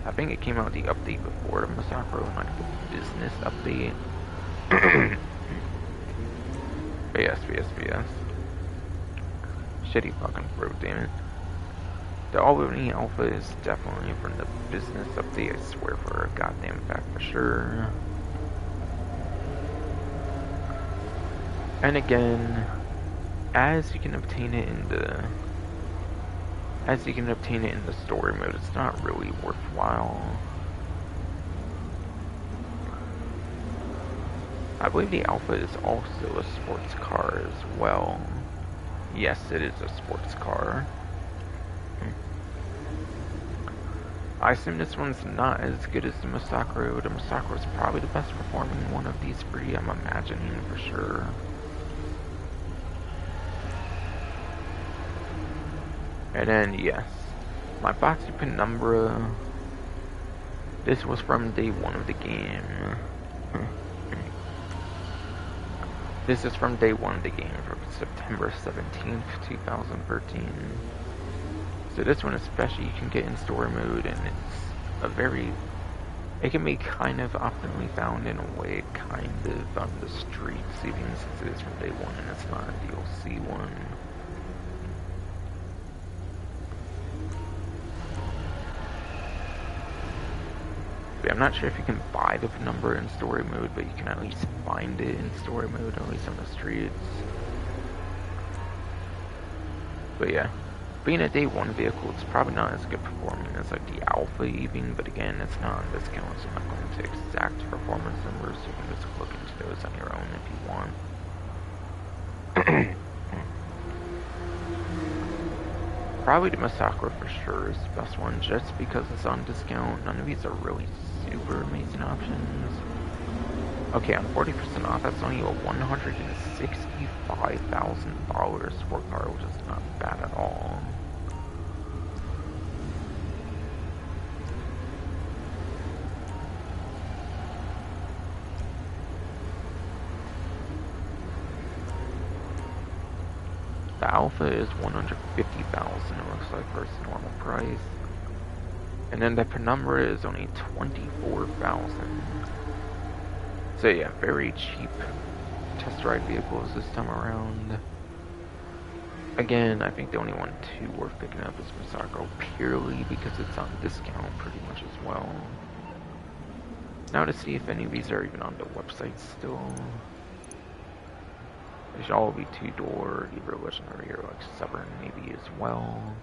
I think it came out the update before the Massacro, like the business update. But yes. Shitty fucking fruit, damn it. The Albany Alpha is definitely from the business update, I swear for a goddamn fact for sure. And again, as you can obtain it in the story mode, it's not really worthwhile. I believe the Alpha is also a sports car as well. Yes, it is a sports car. I assume this one's not as good as the Massacro. The Massacro is probably the best performing one of these three, I'm imagining for sure. And then, yes, my Bozzi Penumbra. This was from day one of the game. This is from day one of the game, from September 17th, 2013. So this one especially you can get in story mode, and it can be kind of optimally found in a way, kind of on the streets, even since it is from day one and it's not a DLC one. But I'm not sure if you can buy the number in story mode, but you can at least find it in story mode, at least on the streets. But yeah. Being a day one vehicle, it's probably not as good performing as like the Alpha even, but again, it's not on discount, so I'm not going to exact performance numbers. You can just look into those on your own if you want. Probably the Massacre for sure is the best one, just because it's on discount. None of these are really super amazing options. Okay, on 40% off, that's only a $165,000 sport car, which is not bad at all. The Alpha is $150,000, it looks like, for its normal price. And then the Penumbra is only $24,000. So yeah, very cheap test ride vehicles this time around. Again, I think the only one too worth picking up is Massacre, purely because it's on discount pretty much as well. Now to see if any of these are even on the website still. They should all be 2-door, either Legendary or like Stubborn maybe as well.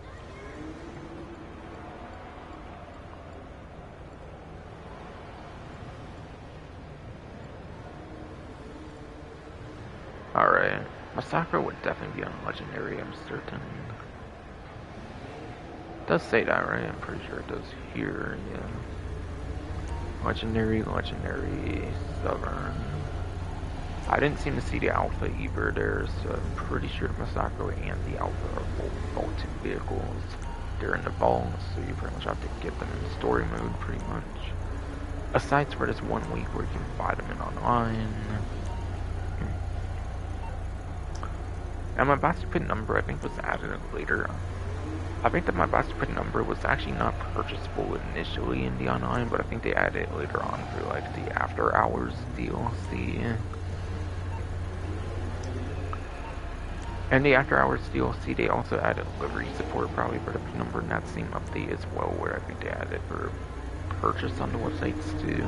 Alright, Massacre would definitely be on Legendary, I'm certain. It does say that, right? I'm pretty sure it does here, yeah. Legendary, Stubborn. I didn't seem to see the Alpha either there, so I'm pretty sure the Massacre and the Alpha are both vaulted vehicles. They're in the vault, so you pretty much have to get them in story mode, pretty much. Aside for this 1 week where you can buy them in online. And my Bastard Pit number, I think, was added later. I think that my Bastard Pit number was actually not purchasable initially in the online, but I think they added it later on through like the After Hours DLC. And the After Hours DLC, they also added livery support probably for the Pit number in that same update as well, where I think they added for purchase on the websites too.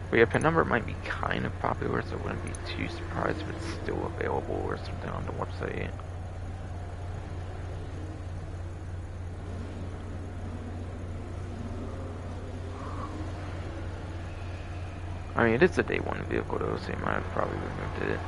But yeah, Pit number might be kind of popular, so I wouldn't be too surprised if it's still available or something on the website. I mean, it is a day one vehicle though, so you might have probably removed it.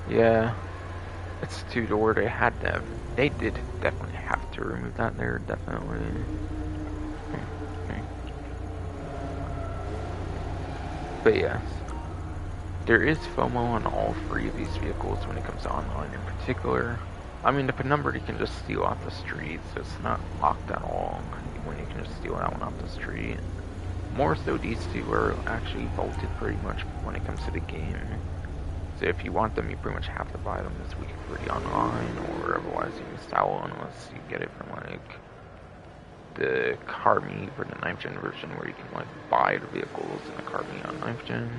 Yeah, it's 2-door. They did definitely have to remove that there, definitely. But yes, there is FOMO on all 3 of these vehicles when it comes to online in particular. I mean, the Penumbra you can just steal off the street, so it's not locked at all when you can just steal that one off the street. More so, these 2 are actually vaulted pretty much when it comes to the game. So if you want them, you pretty much have to buy them this week for the online, or otherwise you miss out unless you get it from like the car meet for the 9th gen version, where you can like buy the vehicles in the car meet on 9th gen.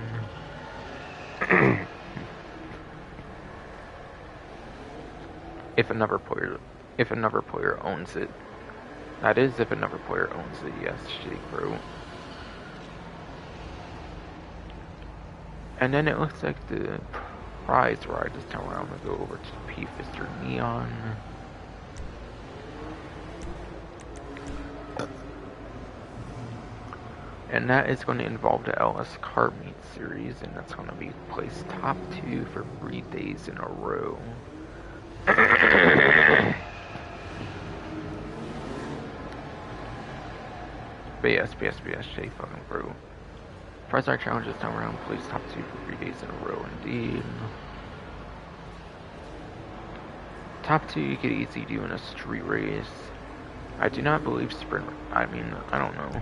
If another player owns it. That is, if another player owns it, yes, Shake Bro. And then it looks like the prize ride this time around will go over to the P-Fister Neon. And that is going to involve the LS Car Meet series, and that's going to be placed top 2 for 3 days in a row. BS, J fucking bro. Prize Ride Challenge this time around, place top 2 for 3 days in a row, indeed. Top 2 you could easily do in a street race. I do not believe I don't know.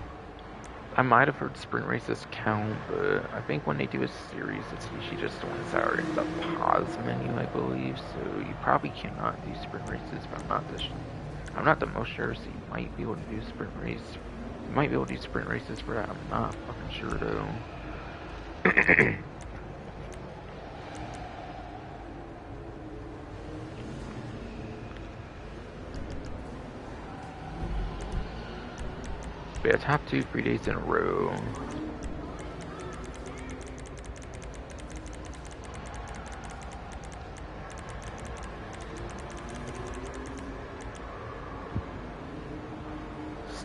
I might have heard sprint races count, but I think when they do a series, it's usually just the ones that are in the pause menu, I believe. So you probably cannot do sprint races, but I'm not the most sure, so you might be able to do sprint race. You might be able to do sprint races for that. I'm not fucking sure though. But yeah, top 2 3 days in a row.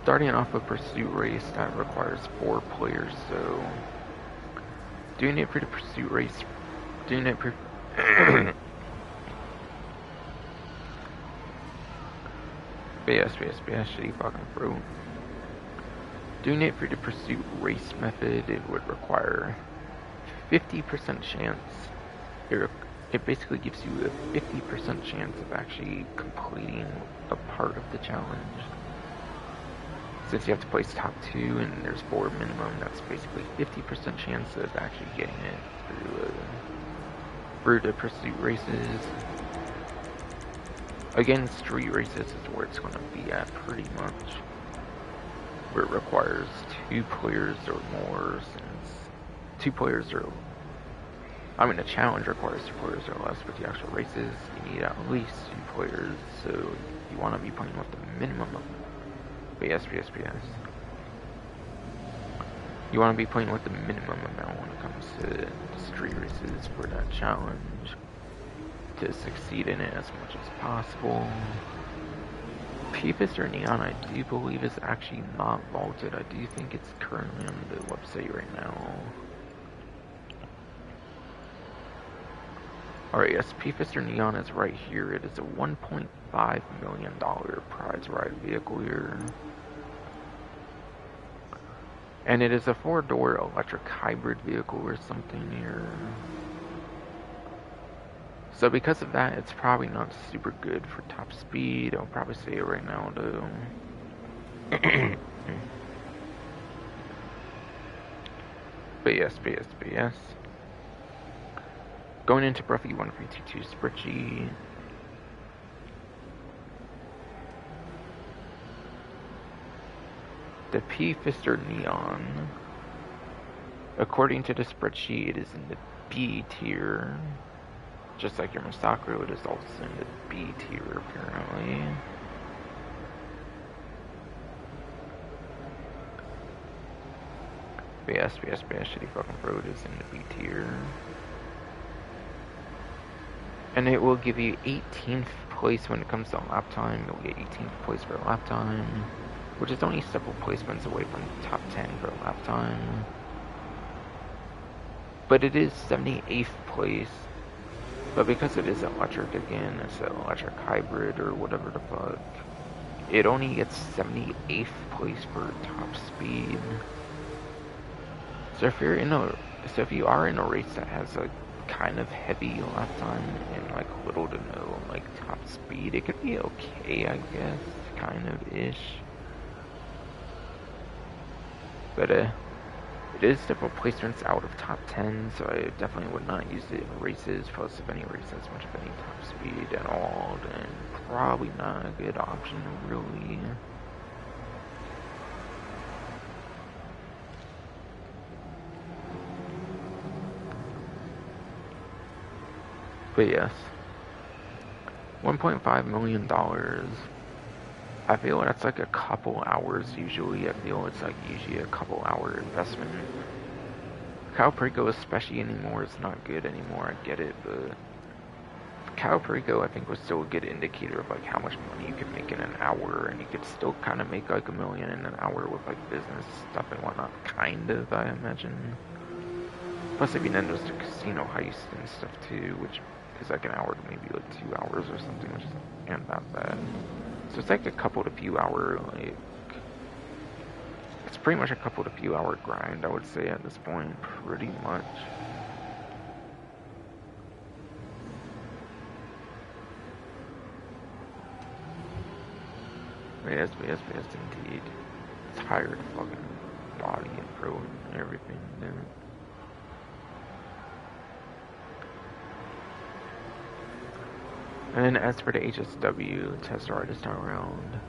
starting off a pursuit race that requires 4 players, so doing it for the pursuit race, doing it for shitty fucking throat. Doing it for the pursuit race method, it would require 50% chance. It basically gives you a 50% chance of actually completing a part of the challenge. Since you have to place top 2 and there's 4 minimum, that's basically 50% chance of actually getting it through the pursuit races. Again, street races is where it's going to be at pretty much. Where it requires 2 players or more, since 2 players or... I mean, the challenge requires 2 players or less, but the actual races, you need at least 2 players, so you want to be playing with the minimum of... Yes. You want to be playing with the minimum amount when it comes to street races for that challenge, to succeed in it as much as possible. P-Fist or Neon, I do believe, is actually not vaulted. I do think it's currently on the website right now. Alright, yes, P-Fist or Neon is right here. It is a $1.5 million prize ride vehicle here. And it is a 4-door electric hybrid vehicle or something here. So because of that, it's probably not super good for top speed. I'll probably say it right now, though. But yes. Going into Bruffy 1322 spreadsheet. The P-Fister Neon, according to the spreadsheet, it is in the B tier. Just like your Masakura, it is also in the B tier, apparently. But yes, Shitty Fucking Road is in the B tier. And it will give you 18th place when it comes to lap time. You'll get 18th place for lap time, which is only several placements away from the top 10 for lap time. But it is 78th place. But because it is electric again, it's an electric hybrid or whatever the fuck, it only gets 78th place for top speed. So if you are in a race that has a kind of heavy lap time and like little to no like top speed, it could be okay, I guess, kind of ish. But it is several placements out of top 10, so I definitely would not use it in races. Plus, if any race has much of any top speed at all, then probably not a good option, really. But yes, $1.5 million. I feel that's like a couple hours usually. I feel it's like usually a couple hour investment. Cow Perico especially anymore is not good anymore, I get it, but Cow Perico I think was still a good indicator of like how much money you can make in an hour, and you could still kind of make like $1 million in an hour with like business stuff and whatnot, kind of, I imagine. Plus if you then there's the casino heist and stuff too, which is like an hour to maybe like 2 hours or something, which isn't that bad. So it's like a couple to few hour, like, it's pretty much a couple to few hour grind, I would say at this point, pretty much. Yes, indeed. Tired fucking body and throat and everything, dude. And then as for the HSW test artist round,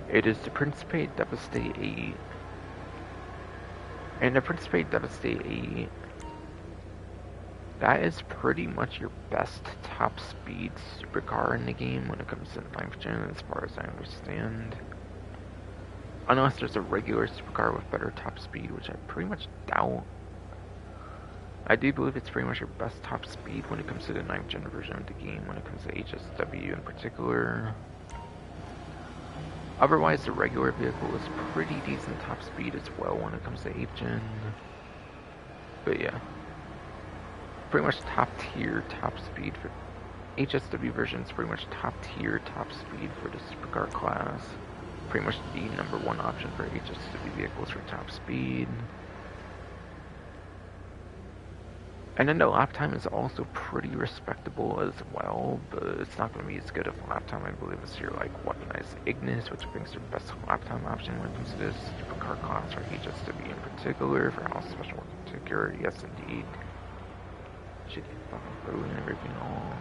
it is the Principe Devastate 8. And the Principe Devastate 8, that is pretty much your best top speed supercar in the game when it comes to 9th gen, as far as I understand. Unless there's a regular supercar with better top speed, which I pretty much doubt. I do believe it's pretty much your best top speed when it comes to the 9th gen version of the game, when it comes to HSW in particular. Otherwise, the regular vehicle is pretty decent top speed as well when it comes to 8th gen. But yeah, pretty much top tier top speed for HSW version is pretty much top tier top speed for the supercar class. Pretty much the number one option for HSW vehicles for top speed. And then the lap time is also pretty respectable as well, but it's not going to be as good of a lap time, I believe, as your like weaponized Ignis, which brings the best lap time option when it comes to this supercar class for HSW in particular, for House Special Work in particular. Yes, indeed. Should get fucking through and everything all.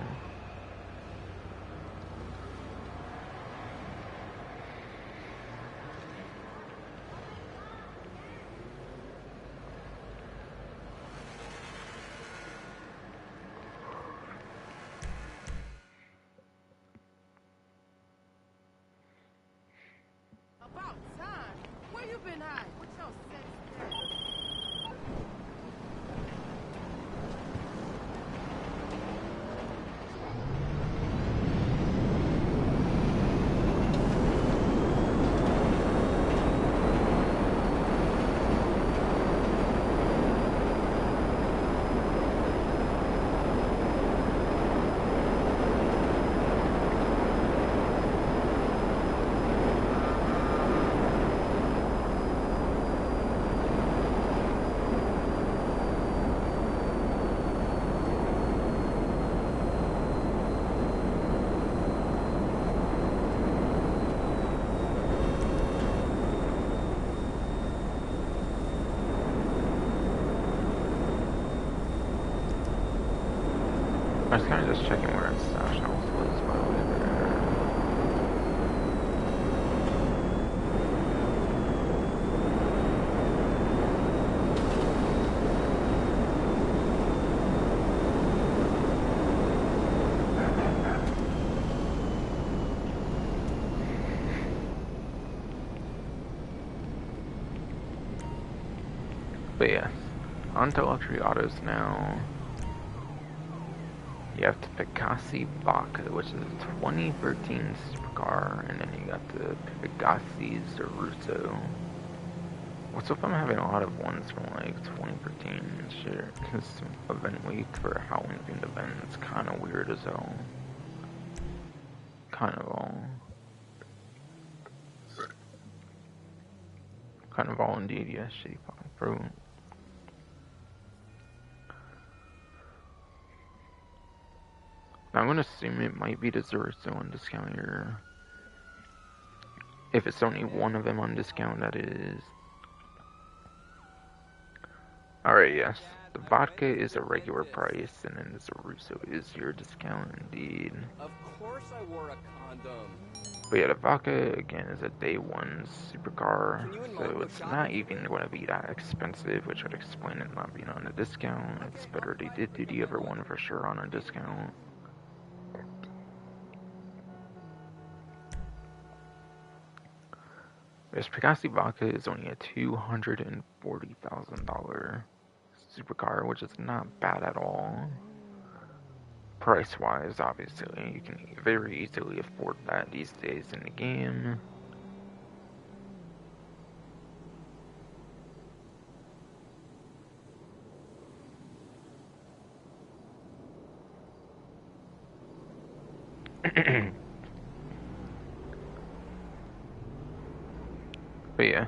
I was kind of just checking where its stash house was, by the way, there. But yeah, on to luxury autos now. You have the Pegasi Vodka, which is a 2013 supercar, and then you got the Pegasi Zeruso. What's up? I'm having a lot of ones from like 2013 and shit, because event week for a Halloween themed event, it's kind of weird as hell. Kind of all indeed, yes, shitty fucking fruit. I'm gonna assume it might be the Zeruso on discount here. If it's only one of them on discount, that is. Alright, yes. The vodka is a regular price, and then the Zeruso is your discount indeed. Of course I wore a condom. But yeah, the vodka, again, is a day one supercar, so it's not even going to be that expensive, which would explain it not being on a discount. It's better they did do the other one for sure on a discount. This Pegasi Vodka is only a $240,000 supercar, which is not bad at all. Price-wise, obviously, you can very easily afford that these days in the game. But yeah,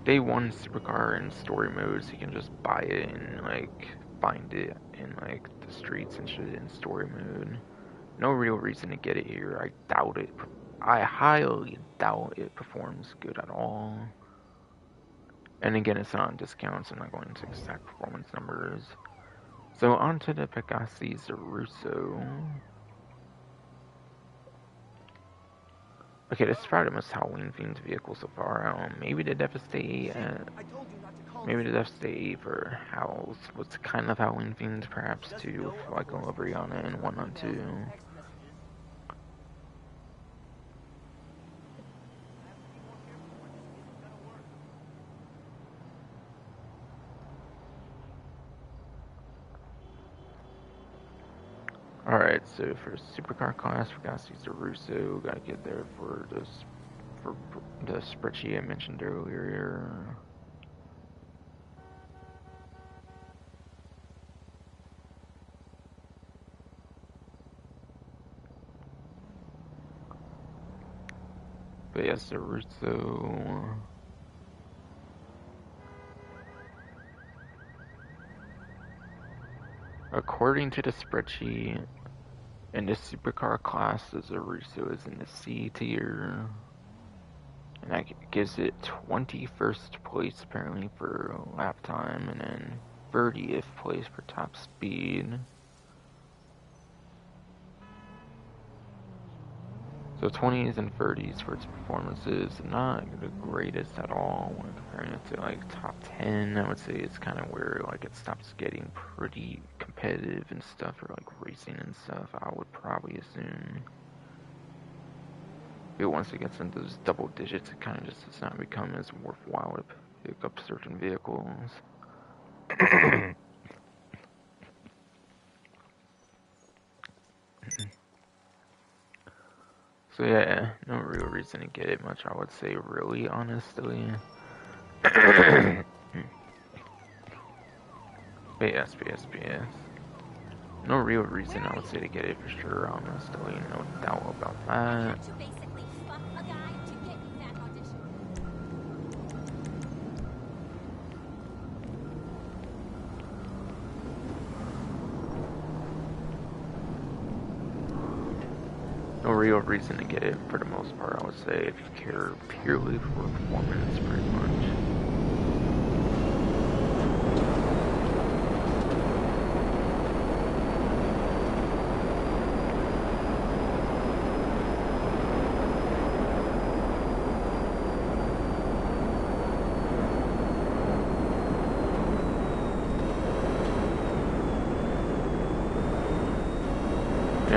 day one supercar in story mode, so you can just buy it and like find it in like the streets and shit in story mode. No real reason to get it here. I doubt it. I highly doubt it performs good at all. And again, it's not on discount, so I'm not going into exact performance numbers. So on to the Pegasi Zeruso. Okay, this is probably the most Halloween-themed vehicle so far. I don't know, maybe the Devastate, maybe the Devastate for House was kind of Halloween-themed, perhaps too, with like a livery on it and whatnot too. Alright, so for supercar class, we gotta see Zeruso, gotta get there for this for the spreadsheet I mentioned earlier. But yes, the Russo. According to the spreadsheet, in the supercar class, the Russo is in the C tier. And that gives it 21st place apparently for lap time, and then 30th place for top speed. So 20s and 30s for its performances, not the greatest at all when comparing it to like top 10. I would say it's kind of where like it stops getting pretty competitive and stuff, or like racing and stuff. I would probably assume. But once it gets into those double digits, it kind of just does not become as worthwhile to pick up certain vehicles. So yeah, no real reason to get it much, I would say, really, honestly. But yes, BS. No real reason, I would say, to get it for sure, honestly. No doubt about that. No real reason to get it for the most part, I would say, if you care purely for performance, pretty much.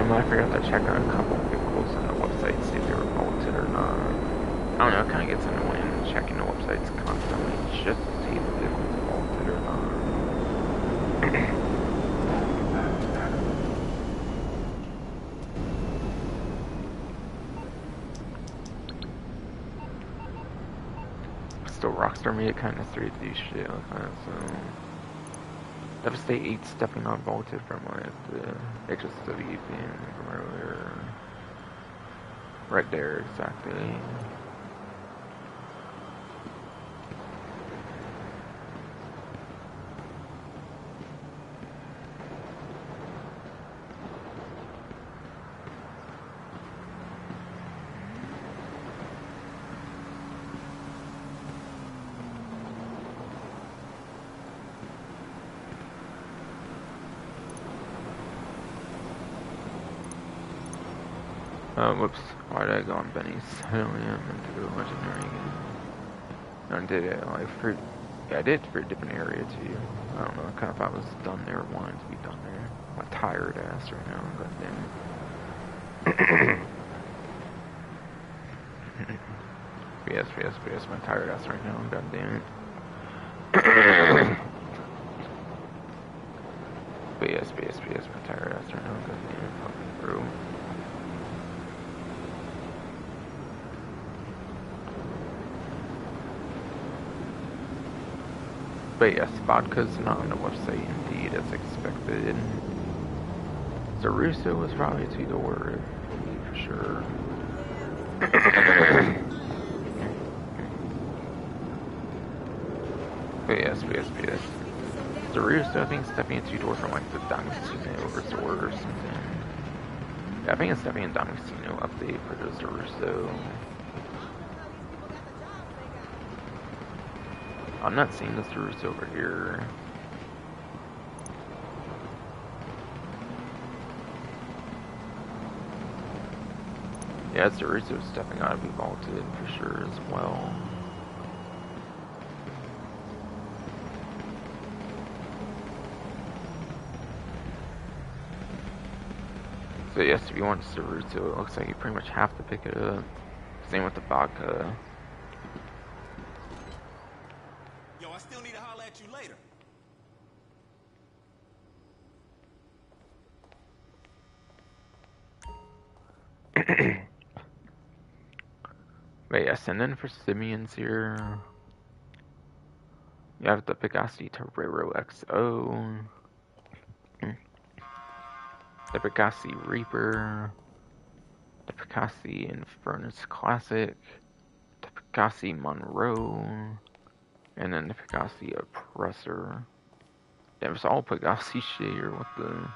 I forgot to check on a couple vehicles on the website, see if they were bolted or not. I don't know, it kind of gets annoying checking the websites constantly just to see if the vehicle's bolted or not. Still, Rockstar made it kind of necessary to do shit like that, so... Devastate 8's definitely not bolted from like the HSW thing from earlier. Right there, exactly. Whoops. Why did I go on Benny's? I only am into the legendary again. No, I did it like for... Yeah, I did it for a different area too. I don't know, I kind of thought it was done there, wanted to be done there. My tired ass right now, god damn it. BS, my tired ass right now, god damn it. BS, my tired ass right now, god damn it, fucking bro. But yes, vodka's not on the website indeed, as expected. Zaruso was probably a two-door for sure. But yes. Zaruso, I think it's definitely a two-door from like the D'Agostino Resort or something. Yeah, I think it's definitely a D'Agostino update for the Zaruso. I'm not seeing the Zaruso over here. Yeah, Zaruso's definitely gotta be vaulted for sure as well. So yes, if you want Zaruso, it looks like you pretty much have to pick it up. Same with the vodka. Yo, I still need to holler at you later. But yes, and then for Simians here, you have the Pegasi Torero XO, the Pegasi Reaper, the Pegasi Infernus Classic, the Pegasi Monroe, and then the Pegasi Oppressor. Damn, it's all Pegasi shit here. What the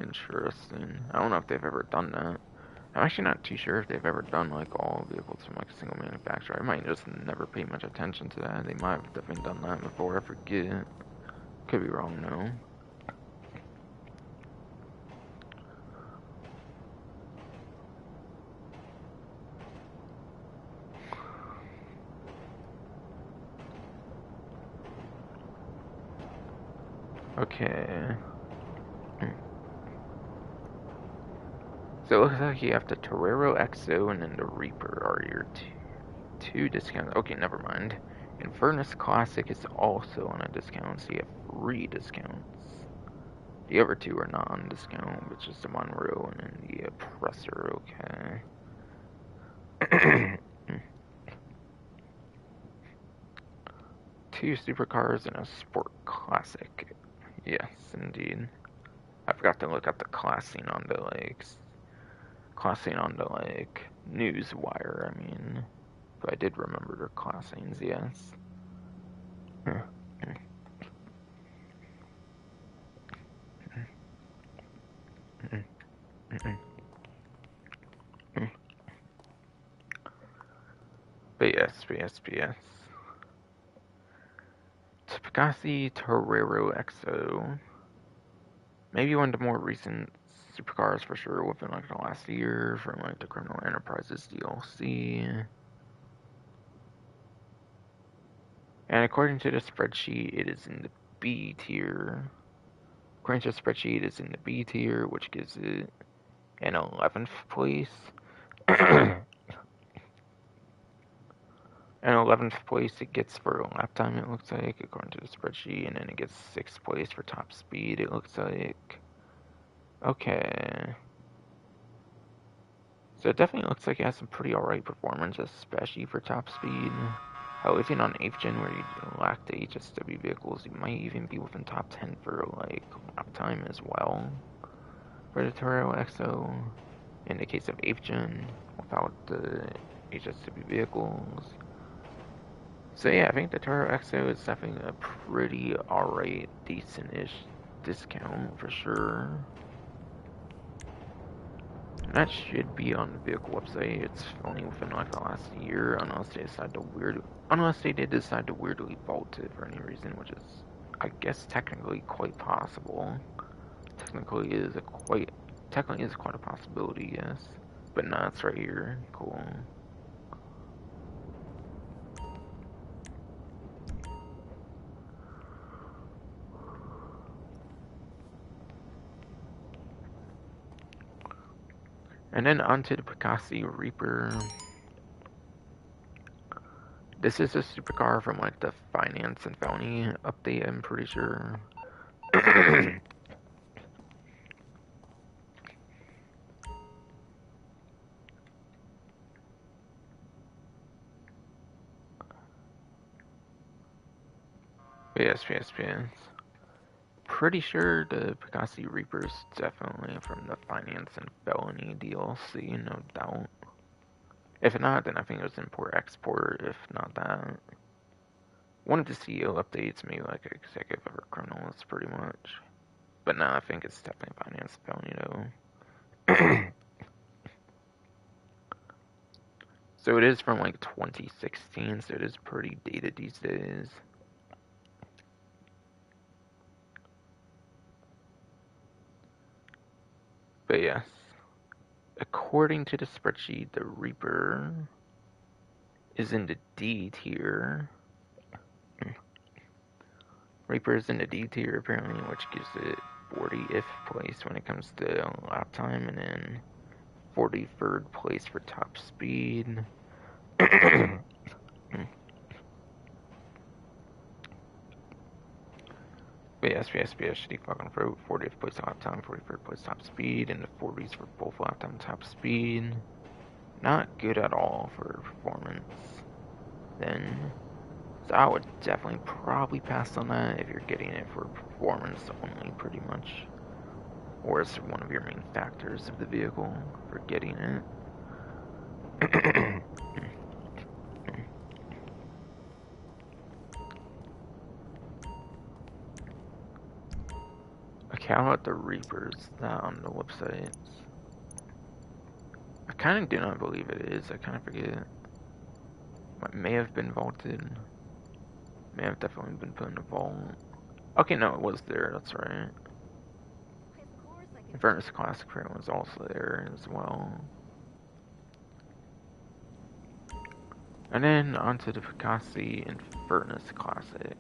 interesting. I don't know if they've ever done that. I'm actually not too sure if they've ever done like all vehicles from like a single manufacturer. I might just never pay much attention to that. They might have definitely done that before. I forget. Could be wrong though. Okay. So it looks like you have the Torero XO and then the Reaper are your two discounts. Okay, never mind. Infernus Classic is also on a discount, so you have 3 discounts. The other 2 are not on discount, which is the Monroe and then the Oppressor, okay. 2 supercars and a Sport Classic. Yes, indeed. I forgot to look at the classing on the news wire, I mean. But I did remember their classings, yes. BS. Pegasi Torero XO. Maybe one of the more recent supercars for sure within like the last year from like the Criminal Enterprises DLC. And according to the spreadsheet, it is in the B tier. According to the spreadsheet, it's in the B tier, which gives it an 11th place. An 11th place it gets for lap time, it looks like, according to the spreadsheet, and then it gets 6th place for top speed, it looks like. Okay. So it definitely looks like it has some pretty alright performance, especially for top speed. Hell, even on 8th gen where you lack the HSW vehicles, you might even be within top 10 for like lap time as well. For the Toro XO, in the case of 8th gen, without the HSW vehicles. So yeah, I think the Toro XO is definitely a pretty alright, decent-ish discount for sure. And that should be on the vehicle website. It's only within like the last year, unless they did decide to weirdly vault it for any reason, which is, I guess, technically quite possible. Technically is quite a possibility, yes. But nah, it's right here. Cool. And then onto the Pegasi Reaper. This is a supercar from like the Finance and Felony update, I'm pretty sure. yes. Pretty sure the Pegasi Reaper is definitely from the Finance and Felony DLC, no doubt. If not, then I think it was import-export, if not that. One of the CEO updates, maybe like Executive or Criminals, pretty much. But no, I think it's definitely Finance and Felony, though. So it is from like 2016, so it is pretty dated these days. But yes, according to the spreadsheet, the Reaper is in the D tier. Reaper is in the D tier apparently, which gives it 40th place when it comes to lap time, and then 43rd place for top speed. But yes, shitty fucking fruit. 40th place lap time, 43rd place top speed, and the 40s for both lap time and top speed. not good at all for performance. Then, so I would definitely probably pass on that if you're getting it for performance only, pretty much. Or it's one of your main factors of the vehicle for getting it. Okay, how about the Reapers? That on the website. I kind of do not believe it is. I kind of forget. It may have been vaulted. May have definitely been put in a vault. Okay, no, it was there. That's right. Inverness Classic Fair was also there as well. And then onto the Picasso Inverness Classic.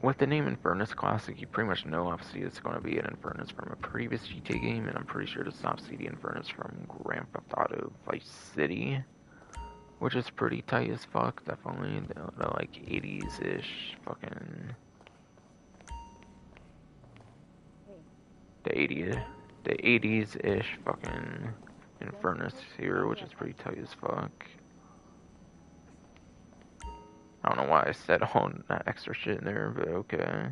With the name Inverness Classic, you pretty much know obviously it's going to be an Inverness from a previous GTA game, and I'm pretty sure it's obviously the Inverness from Grand Theft Auto Vice City, which is pretty tight as fuck. Definitely the like 80s-ish fucking the 80s-ish fucking Inverness here, which is pretty tight as fuck. I don't know why I said all that extra shit in there, but okay.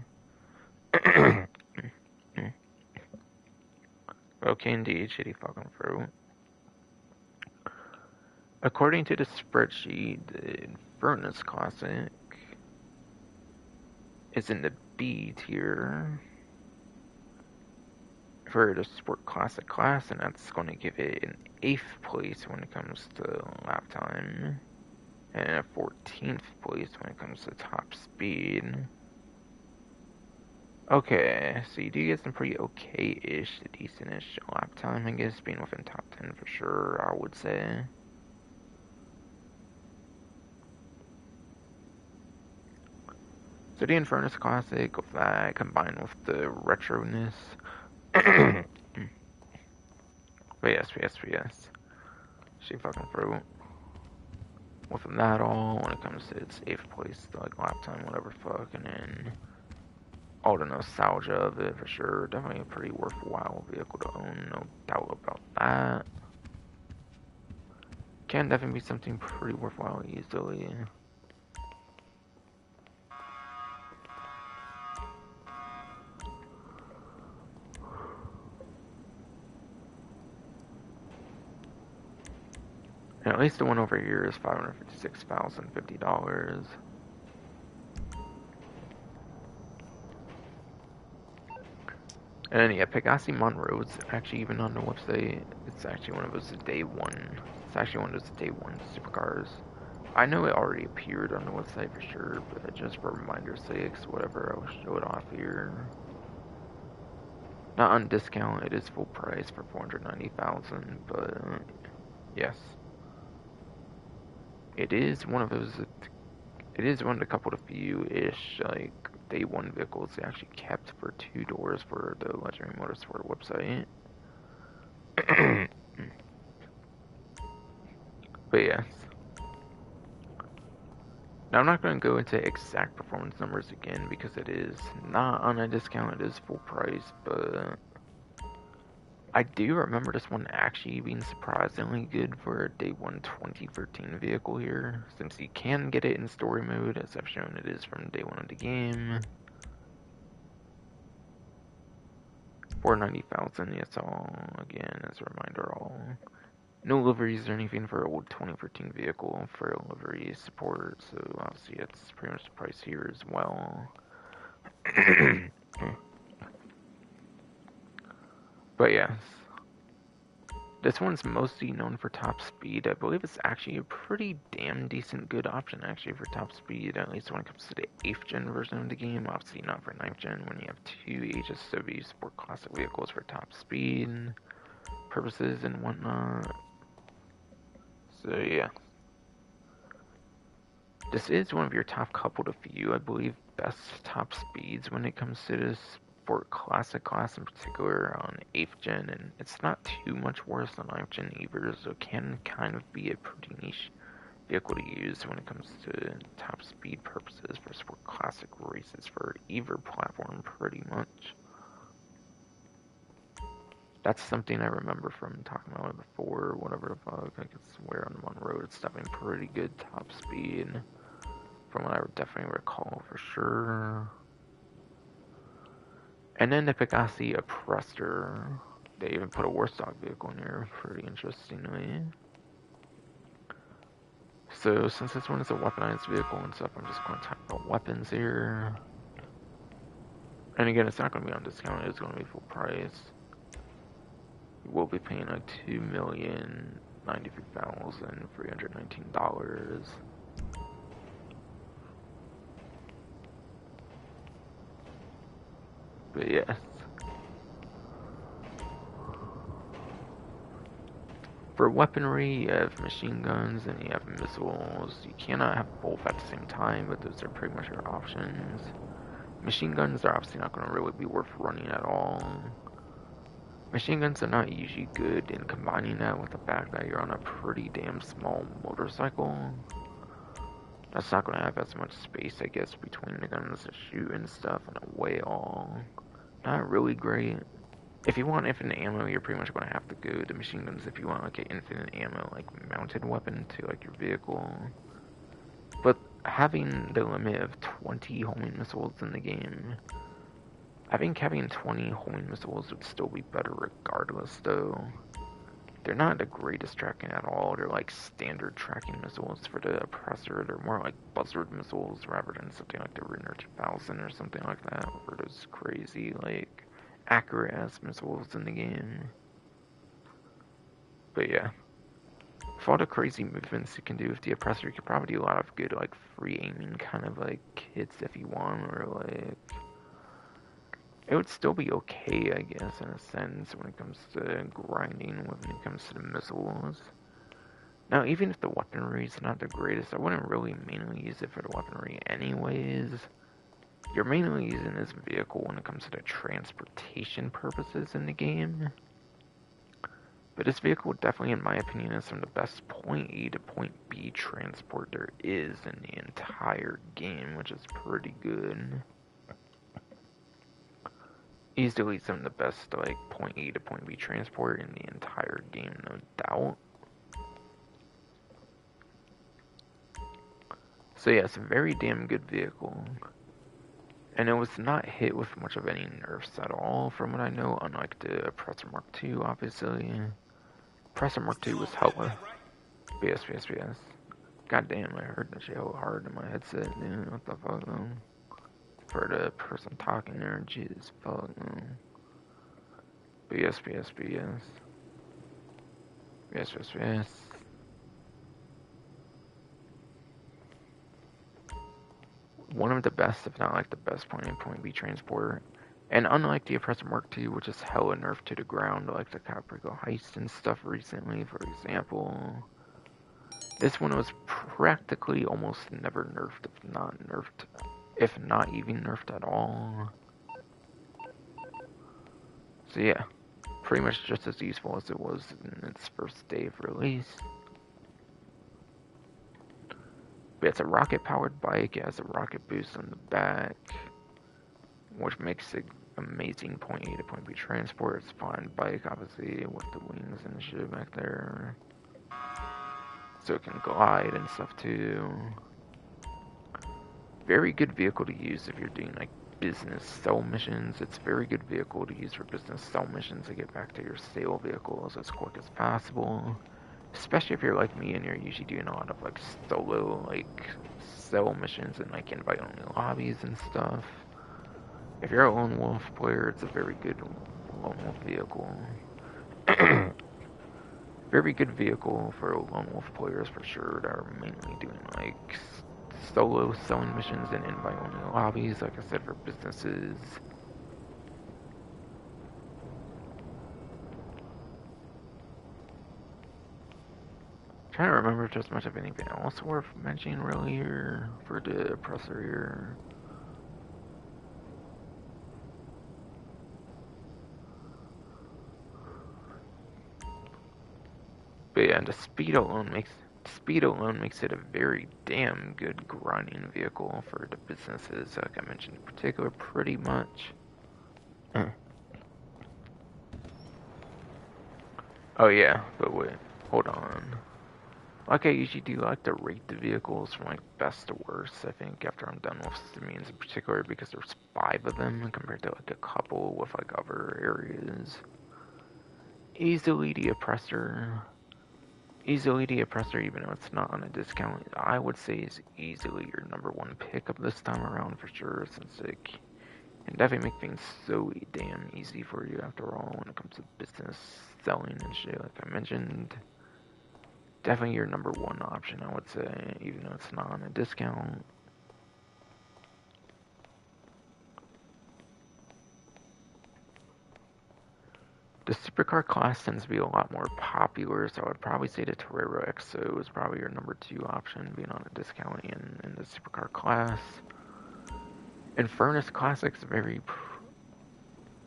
Okay, indeed, shitty fucking fruit. According to the spreadsheet, the Inverness Classic is in the B tier for the Sport Classic class, and that's going to give it an 8th place when it comes to lap time, and a 14th place when it comes to top speed. Okay, so you do get some pretty okay-ish, decent-ish lap time, I guess, being within top 10 for sure, I would say. So the Infernus Classic, with that, combined with the retroness. But yes. She fucking fruit. With that all, when it comes to its 8th place, like lap time, whatever fuck, and then all the nostalgia of it for sure. Definitely a pretty worthwhile vehicle to own, no doubt about that. Can definitely be something pretty worthwhile easily. And at least the one over here is $556,050. And then, yeah, Pegasi Monroe's actually even on the website. It's actually one of those day one. It's actually one of those day one supercars. I know it already appeared on the website for sure, but just for reminder's sake, whatever, I'll show it off here. Not on discount, it is full price for $490,000, but yes. It is one of those, it is one of the couple of few-ish, like, day one vehicles they actually kept for 2 doors for the Legendary Motorsport website. But yes. Now I'm not going to go into exact performance numbers again because it is not on a discount, it is full price, but I do remember this one actually being surprisingly good for a day one 2013 vehicle here, since you can get it in story mode, as I've shown it is from day one of the game. 490,000, yes, all, again, as a reminder, all. No liveries or anything for old 2013 vehicle for livery support, so obviously that's pretty much the price here as well. But yes. This one's mostly known for top speed. I believe it's actually a pretty damn decent good option actually for top speed, at least when it comes to the 8th gen version of the game. Obviously not for 9th gen when you have 2 HSW Sport Classic vehicles for top speed purposes and whatnot. So yeah. This is one of your top couple to few, I believe, best top speeds when it comes to this Sport Classic class in particular on 8th gen, and it's not too much worse than 9th gen either, so it can kind of be a pretty niche vehicle to use when it comes to top speed purposes for Sport Classic races for either platform pretty much. That's something I remember from talking about it before, whatever the fuck. I could swear on one road it's definitely pretty good top speed. From what I would definitely recall for sure. And then the Pegasi Oppressor. They even put a Warstock vehicle in there, pretty interestingly. So since this one is a weaponized vehicle and stuff, I'm just going to talk about weapons here. And again, it's not going to be on discount, it's going to be full price. You will be paying like $2,093,319. But yes. For weaponry, you have machine guns and you have missiles. You cannot have both at the same time, but those are pretty much your options. Machine guns are obviously not going to really be worth running at all. Machine guns are not usually good in combining that with the fact that you're on a pretty damn small motorcycle. That's not going to have as much space, I guess, between the guns to shoot and stuff, and a way all. Not really great. If you want infinite ammo, you're pretty much going to have to go to machine guns if you want like an infinite ammo, like mounted weapon to like your vehicle. But having the limit of 20 homing missiles in the game, I think having 20 homing missiles would still be better regardless, though. They're not the greatest tracking at all. They're like standard tracking missiles for the Oppressor. They're more like buzzard missiles rather than something like the Renner 2000 or something like that, or those crazy, like, accurate ass missiles in the game. But yeah. For all the crazy movements you can do with the Oppressor, you could probably do a lot of good, like, free aiming kind of, like, hits if you want, or, like, it would still be okay, I guess, in a sense, when it comes to grinding, when it comes to the missiles. Now, even if the weaponry is not the greatest, I wouldn't really mainly use it for the weaponry anyways. You're mainly using this vehicle when it comes to the transportation purposes in the game. But this vehicle definitely, in my opinion, is some of the best point A to point B transport there is in the entire game, which is pretty good. Easily some of the best, like, point A to point B transport in the entire game, no doubt. So yeah, it's a very damn good vehicle. And it was not hit with much of any nerfs at all, from what I know, unlike the Oppressor Mark II, obviously. Oppressor Mark II was hella. BS. God damn, I heard that shit hard in my headset, dude. What the fuck, though? For the person talking there, Jesus fuck, man. BS. One of the best, if not like the best point A point B transport. And unlike the Oppressor Mark II, which is hella nerfed to the ground, like the Caprico heist and stuff recently, for example, this one was practically almost never nerfed, if not even nerfed at all. So yeah, pretty much just as useful as it was in its first day of release. But it's a rocket-powered bike, it has a rocket boost on the back, which makes it amazing point A to point B transport. It's a fine bike, obviously, with the wings and shit back there. So it can glide and stuff too. Very good vehicle to use if you're doing like business sell missions. It's a very good vehicle to use for business sell missions to get back to your sale vehicles as quick as possible. Especially if you're like me and you're usually doing a lot of like solo like sell missions and like invite only lobbies and stuff. If you're a lone wolf player, it's a very good lone wolf vehicle. Very good vehicle for lone wolf players for sure that are mainly doing like solo selling missions and invite only lobbies, like I said, for businesses. Trying to remember if there's much of anything else worth mentioning really here for the Oppressor here. But yeah, the speed alone makes it a very damn good grinding vehicle for the businesses, like I mentioned in particular, pretty much. Oh yeah, but wait, hold on. Like I usually do, I like to rate the vehicles from like best to worst, I think, after I'm done with the means in particular, because there's 5 of them compared to like a couple with like other areas. Easily the oppressor. Easily the oppressor, even though it's not on a discount, I would say is easily your #1 pick of this time around for sure, since it can definitely make things so damn easy for you after all when it comes to business, selling and shit, like I mentioned. Definitely your #1 option, I would say, even though it's not on a discount. The supercar class tends to be a lot more popular, so I would probably say the Torero XO is probably your #2 option, being on a discount in the supercar class. Infernus Classic's very...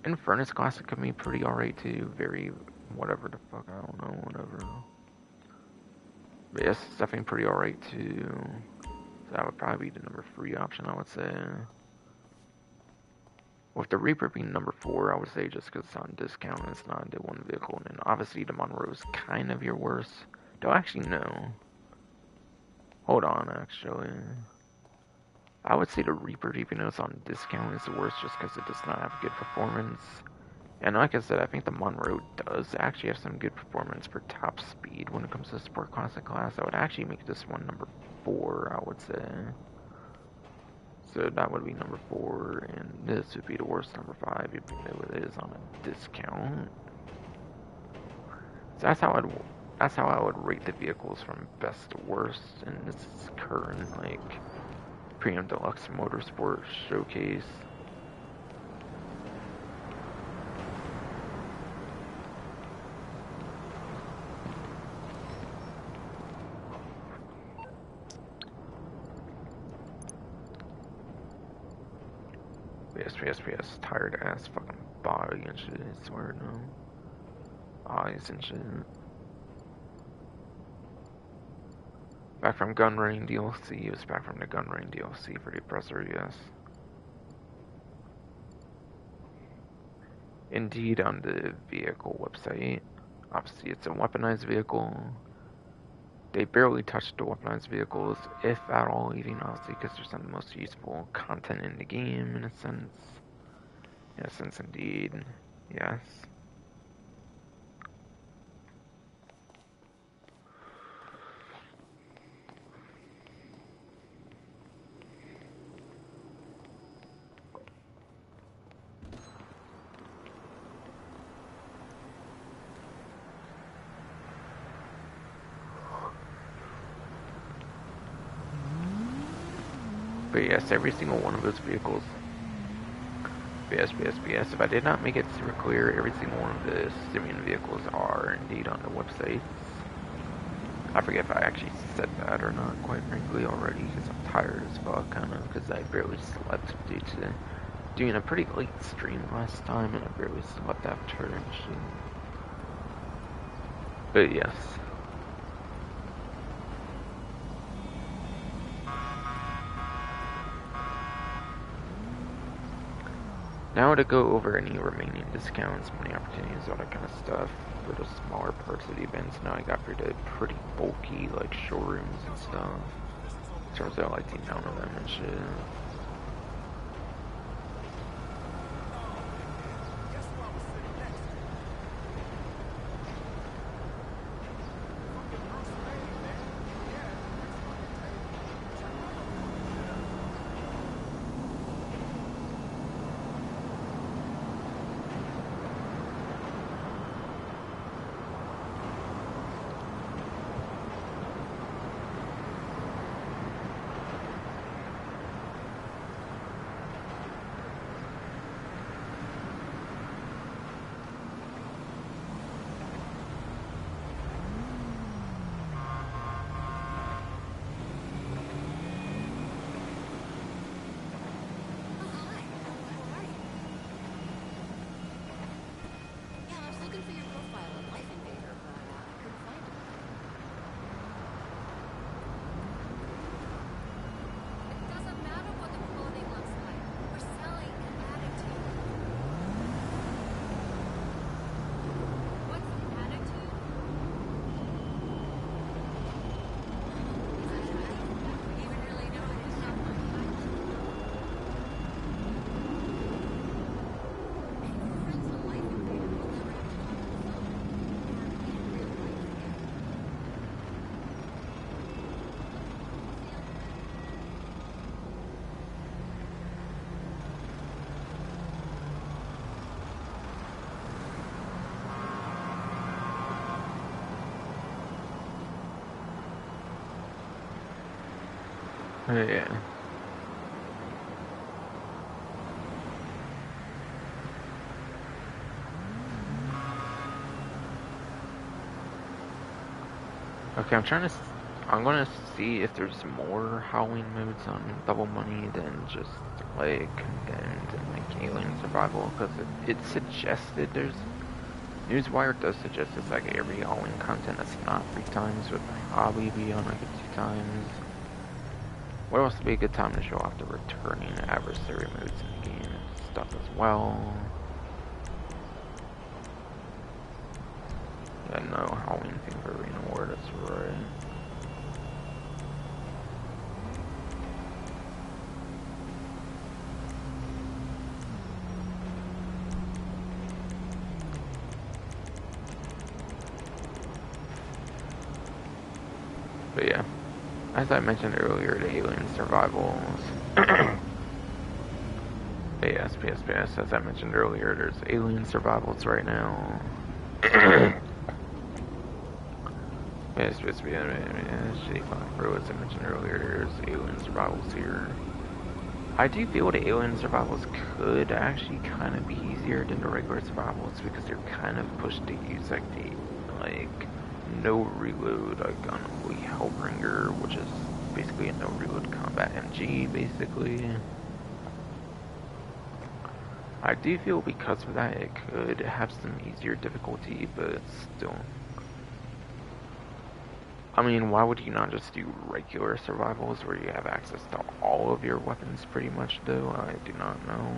Infernus Classic can be pretty alright too, very... whatever the fuck, I don't know, whatever. But yes, it's definitely pretty alright too. So that would probably be the #3 option, I would say. With the Reaper being #4, I would say just because it's on discount and it's not a one vehicle. And then obviously the Monroe's kind of your worst. Don't actually know. Hold on, actually. I would say the Reaper, even though it's on discount, is the worst just because it does not have good performance. And like I said, I think the Monroe does actually have some good performance for top speed when it comes to Sport Classic class. I would actually make this one #4, I would say. So that would be #4, and this would be the worst #5, even though it is on a discount. So that's how I would rate the vehicles from best to worst in this current like Premium Deluxe Motorsport showcase. PS, tired ass fucking body and shit, I swear no. Eyes and shit. Back from Gun Rain DLC, it was back from the Gun Rain DLC for the Oppressor, yes. Indeed, on the vehicle website. Obviously, it's a weaponized vehicle. They barely touched the weaponized vehicles, if at all, even honestly, because they're some of the most useful content in the game, in a sense. In a sense, indeed. Yes. But yes, every single one of those vehicles. If I did not make it super clear, every single one of the Simeon vehicles are indeed on the website. I forget if I actually said that or not, quite frankly, already, because I'm tired as fuck, kind of, because I barely slept due to doing a pretty late stream last time, and I barely slept after and shit. But yes. Now to go over any remaining discounts, money opportunities, all that kind of stuff for the smaller parts of the events. Now I got rid of pretty bulky like showrooms and stuff. In terms of like the amount of them and shit. Yeah. Okay, I'm gonna see if there's more Halloween modes on Double Money than just like Condemned and like Alien Survival, because it suggested there's Newswire does suggest it's like every Halloween content that's not 3 times would probably be on like 2 times. What else would be a good time to show off the returning adversary modes in the game and stuff as well? Yeah, no Halloween thing for Arena War, that's right. But yeah, as I mentioned earlier, the Alien Survivals. yes, as I mentioned earlier, there's Alien Survivals right now. yes, shitty fucking bro, as I mentioned earlier, there's Alien Survivals here. I do feel the Alien Survivals could actually kind of be easier than the regular Survivals because they're kind of pushed to use like the no reload like Unholy Hellbringer, which is basically a no reload combat MG basically. I do feel because of that it could have some easier difficulty, but still. I mean, why would you not just do regular survivals where you have access to all of your weapons pretty much though? I do not know.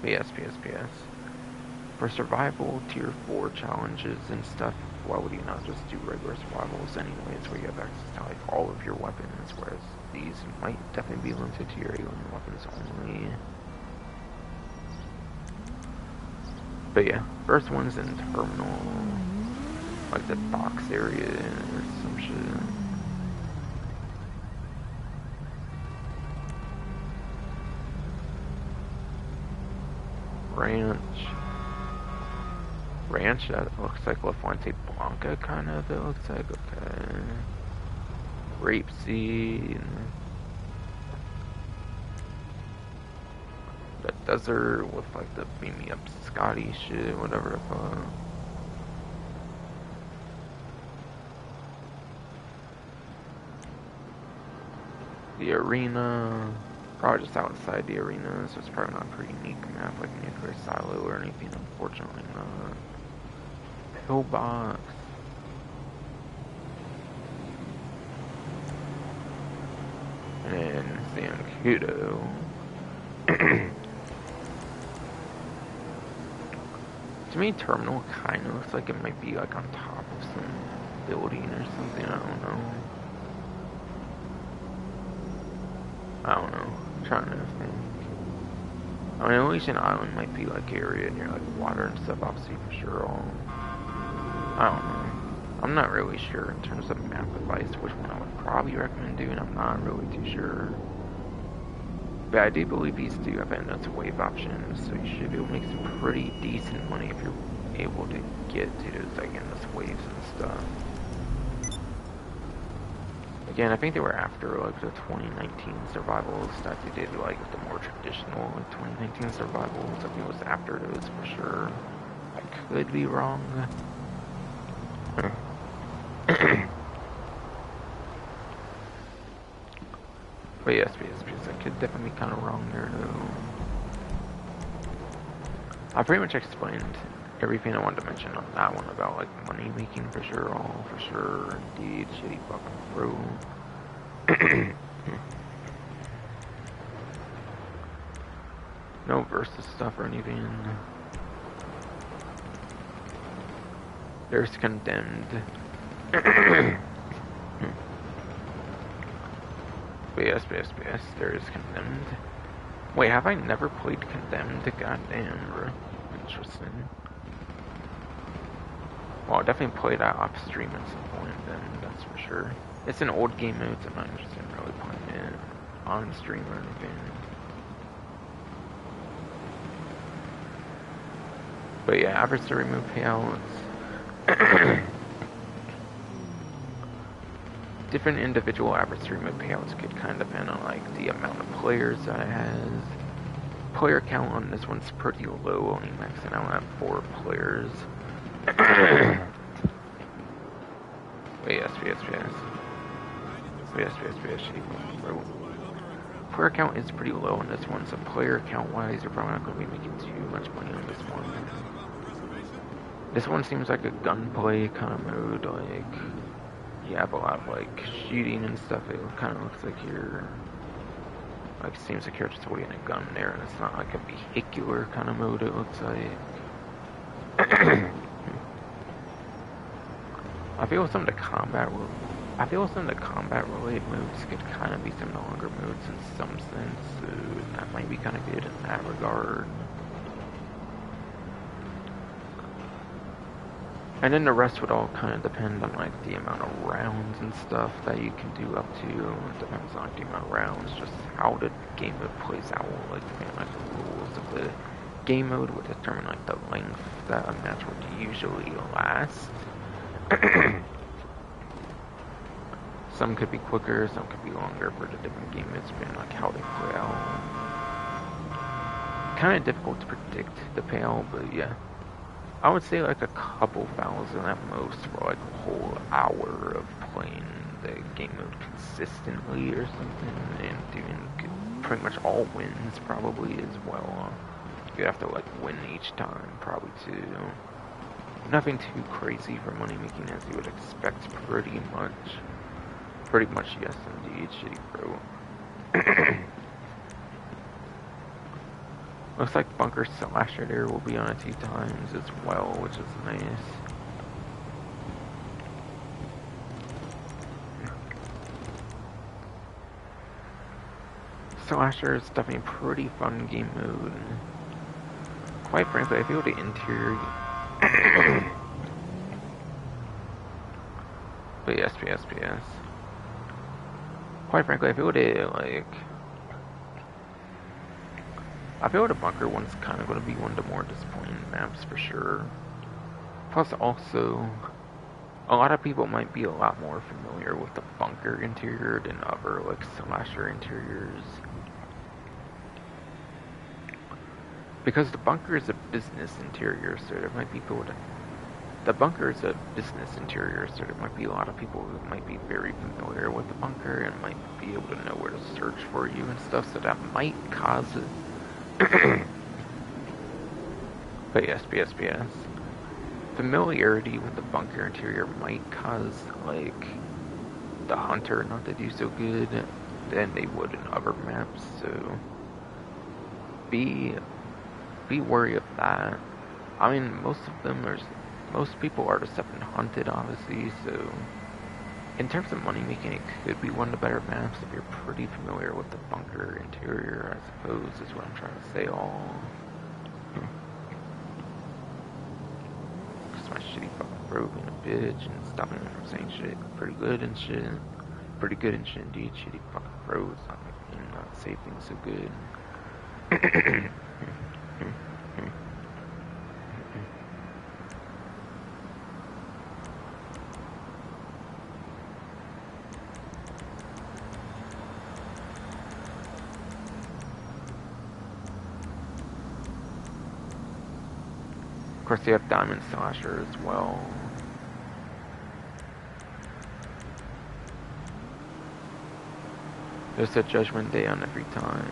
But yes. For survival tier 4 challenges and stuff, why would you not just do regular survivals anyways where you have access to like all of your weapons, whereas these might definitely be limited to your alien weapons only. But yeah, first one's in terminal, like the docks area or some shit. Ranch, that looks like La Fuente Blanca kind of, it looks like, okay. Rapeseed. The desert with like the beam me up Scotty shit, whatever the fuck. The arena, probably just outside the arena, so it's probably not a pretty unique map like Nuclear Silo or anything, unfortunately not. Pillbox. And Zancudo. To me, Terminal kind of looks like it might be like on top of some building or something, I don't know. I'm trying to think. I mean, Elysian Island might be like area near like water and stuff, obviously for sure. I don't know. I'm not really sure in terms of map advice which one I would probably recommend doing. I'm not really too sure. But I do believe these do have endless wave options, so you should be able to make some pretty decent money if you're able to get to those like endless waves and stuff. Again, I think they were after like the 2019 survivals that they did like the more traditional like 2019 survivals. I think it was after those for sure. I could be wrong. But yes, I could definitely be kind of wrong there though. I pretty much explained everything I wanted to mention on that one about like money making for sure, all for sure, indeed, shitty fucking bro. No versus stuff or anything. There's Condemned. But yes, there is Condemned. Wait, have I never played Condemned? Goddamn, bro. Interesting. Well, I definitely played that off stream at some point, then, that's for sure. It's an old game mode, so I'm not interested in really playing it on stream or anything. But yeah, adversary move payouts. different individual adversary mode payouts could kind of depend on like the amount of players that it has. Player count on this one's pretty low, only maxing out at 4 players. Player count is pretty low on this one, so player count wise, you're probably not going to be making too much money on this one. This one seems like a gunplay kind of mode, like you have a lot of like shooting and stuff. It kind of looks like you're like, seems like you're just holding a gun there, and it's not like a vehicular kind of mode. It looks like. I feel some of the combat related modes could kind of be some longer modes in some sense, so that might be kind of good in that regard. And then the rest would all kind of depend on like the amount of rounds and stuff that you can do up to. It depends on like, the amount of rounds, just how the game mode plays out, like depending on like, the rules of the game mode would determine like the length that a match would usually last. Some could be quicker, some could be longer for the different game modes, depending on like how they play out. Kind of difficult to predict the payout, but yeah. I would say like a couple thousand at most for like a whole hour of playing the game mode consistently or something, and doing pretty much all wins probably as well. You'd have to like win each time probably too. Nothing too crazy for money making as you would expect pretty much. Pretty much, yes indeed, Shitty Bro. Looks like Bunker Slasher there will be on it 2 times as well, which is nice. Slasher is definitely a pretty fun game mode. Quite frankly, I feel the interior... but yes. Quite frankly, I feel the, like... I feel the bunker one's kind of going to be one of the more disappointing maps for sure. Plus also, a lot of people might be a lot more familiar with the bunker interior than other like slasher interiors. Because the bunker is a business interior, so there might be people that... The bunker is a business interior, so there might be a lot of people who might be very familiar with the bunker and might be able to know where to search for you and stuff, so that might cause it. But yes. Familiarity with the bunker interior might cause, like, the hunter not to do so good than they would in other maps, so be wary of that. I mean, most people are just up and hunted, obviously, so in terms of money making, it could be one of the better maps if you're pretty familiar with the bunker interior, I suppose, is what I'm trying to say all. Just my shitty fucking bro being a bitch and stopping me from saying shit. Pretty good and shit indeed. Shitty fucking bro. It's not making me not say things so good. Of course, you have Diamond Slasher as well. There's a Judgment Day on every time.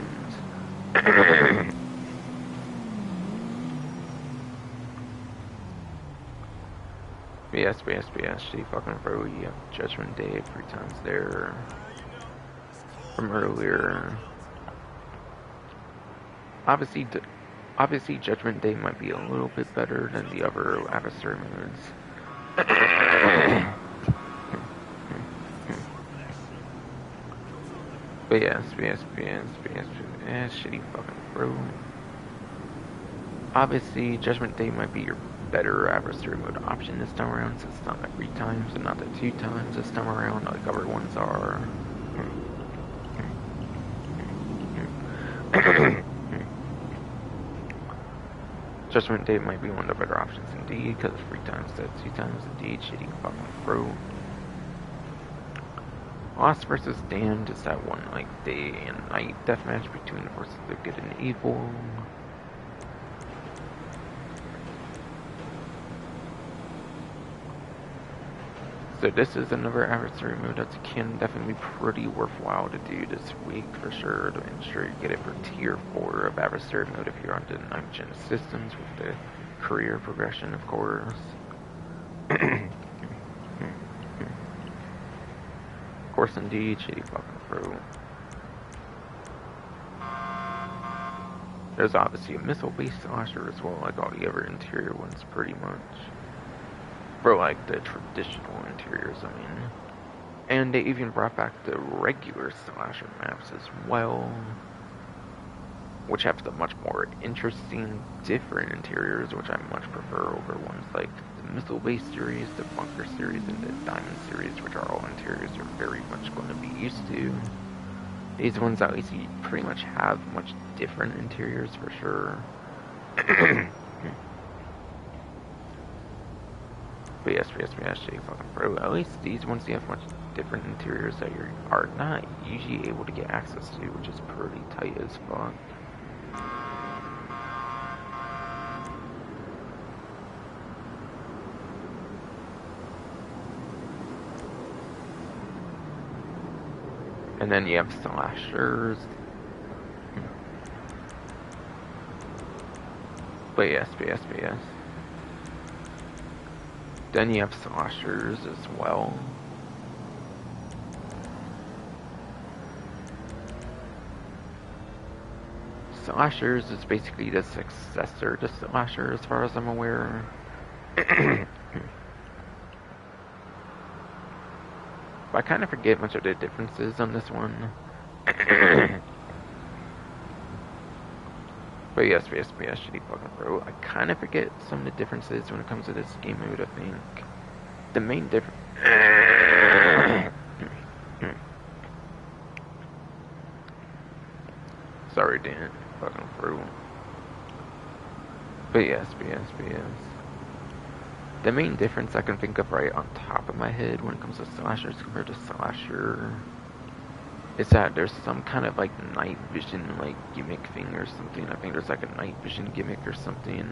Yes, she fucking bro, you have Judgment Day 3 times there from earlier. Obviously, Judgment Day might be a little bit better than the other adversary modes. But yes, shitty fucking bro. Obviously, Judgment Day might be your better adversary mode option this time around, since it's not like 3 times and not the 2 times this time around like other ones are. Judgment Day might be one of the better options indeed, because 3 times to 2 times indeed, shitty fucking bro. Lost versus Damned is that one like day and night deathmatch between the forces of good and evil. So this is another adversary mode that's definitely pretty worthwhile to do this week for sure, to ensure you get it for tier 4 of adversary mode if you're on the 9th gen systems with the career progression, of course. Of course, indeed, shady fucking pro. There's obviously a missile-based slasher as well, like all the other interior ones, pretty much. For like the traditional interiors, I mean. And they even brought back the regular slasher maps as well, which have the much more interesting, different interiors, which I much prefer over ones like the missile-based series, the bunker series, and the diamond series, which are all interiors you're very much going to be used to. These ones, at least, you pretty much have much different interiors for sure. But yes, shady fucking pro. At least these ones you have much different interiors that you are not usually able to get access to, which is pretty tight as fuck. And then you have slashers. But yes. Then you have slashers as well. Slashers is basically the successor to Slasher as far as I'm aware. But I kind of forget much of the differences on this one. But yes, shitty fucking bro. I kind of forget some of the differences when it comes to this game mode, I think. The main difference... Sorry, Dan. Fucking bro. But yes. The main difference I can think of right on top of my head when it comes to slashers compared to slasher is that there's some kind of like night vision like gimmick thing or something. I think there's like a night vision gimmick or something.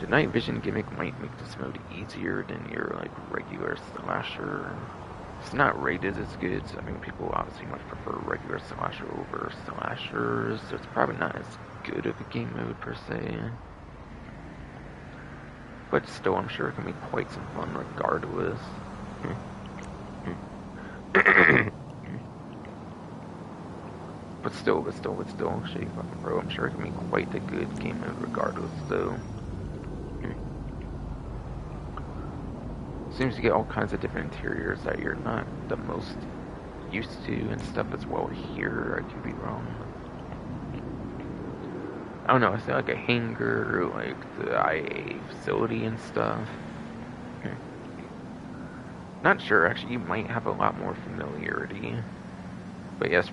The night vision gimmick might make this mode easier than your like regular slasher. It's not rated as good, so I mean people obviously much prefer regular slasher over slashers, so it's probably not as good of a game mode per se. But still, I'm sure it can be quite some fun regardless. But still, shady fucking bro, I'm sure it can be quite a good game mode regardless, though. Seems to get all kinds of different interiors that you're not the most used to and stuff as well here, I could be wrong. I don't know, I say like a hangar, like the IA facility and stuff. Not sure, actually, you might have a lot more familiarity. But yes.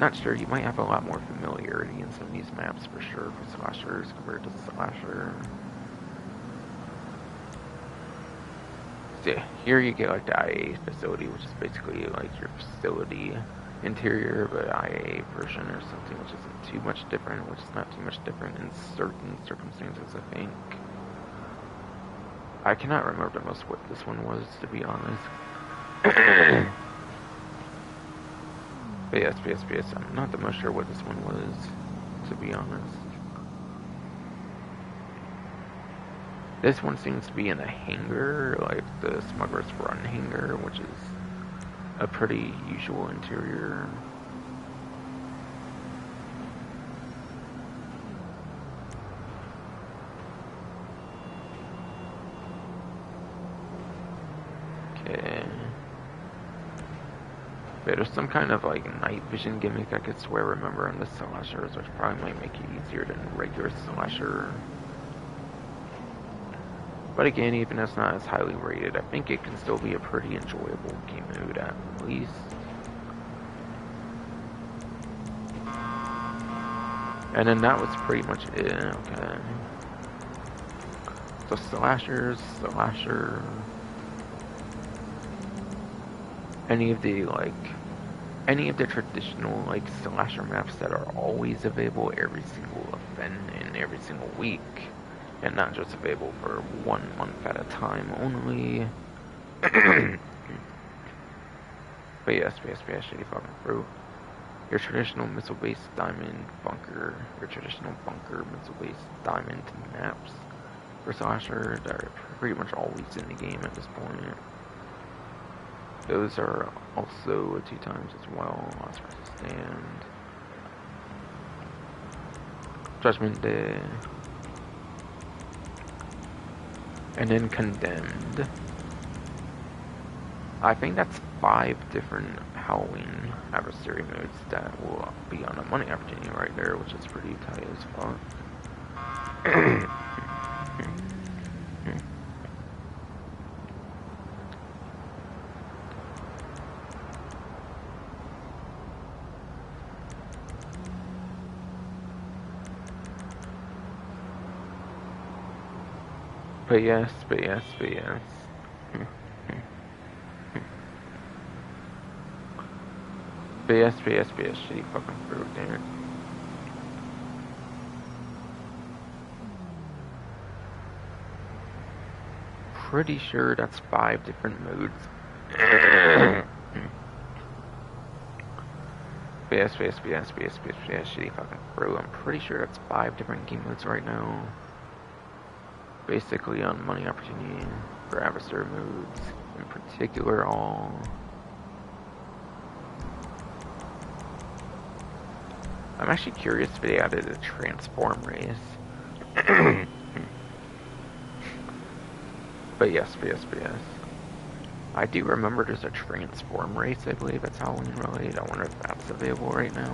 Not sure, you might have a lot more familiarity in some of these maps for sure for slashers compared to slasher. So yeah, here you get like the IA facility, which is basically like your facility interior, but IA version or something, which isn't too much different, which is not too much different in certain circumstances, I think. I cannot remember most what this one was, to be honest. But yes, I'm not the most sure what this one was, to be honest. This one seems to be in a hangar, like the Smuggler's Run hangar, which is a pretty usual interior. Okay. Yeah, there's some kind of like night vision gimmick I could swear remember on the slashers, which probably might make it easier than regular slasher. But again, even if it's not as highly rated, I think it can still be a pretty enjoyable game mode at least. And then that was pretty much it, okay. So slasher. any of the any of the traditional like slasher maps that are always available every single event and every single week, and not just available for 1 month at a time only. But yes, shitty fucking fruit. Your traditional missile-based diamond bunker, your traditional bunker missile-based diamond maps for slasher that are pretty much always in the game at this point. Those are also 2 times as well. Last versus stand. Judgment Day. And then Condemned. I think that's 5 different Halloween adversary modes that will be on a money opportunity right there, which is pretty tight as fuck. But yes. Shitty fucking fruit, damn. Pretty sure that's 5 different modes. Shitty fucking fruit. I'm pretty sure that's 5 different game modes right now. Basically on money opportunity for adversary modes, in particular all. I'm actually curious if they added a transform race. But yes. I do remember there's a transform race, I believe it's Halloween related. I wonder if that's available right now.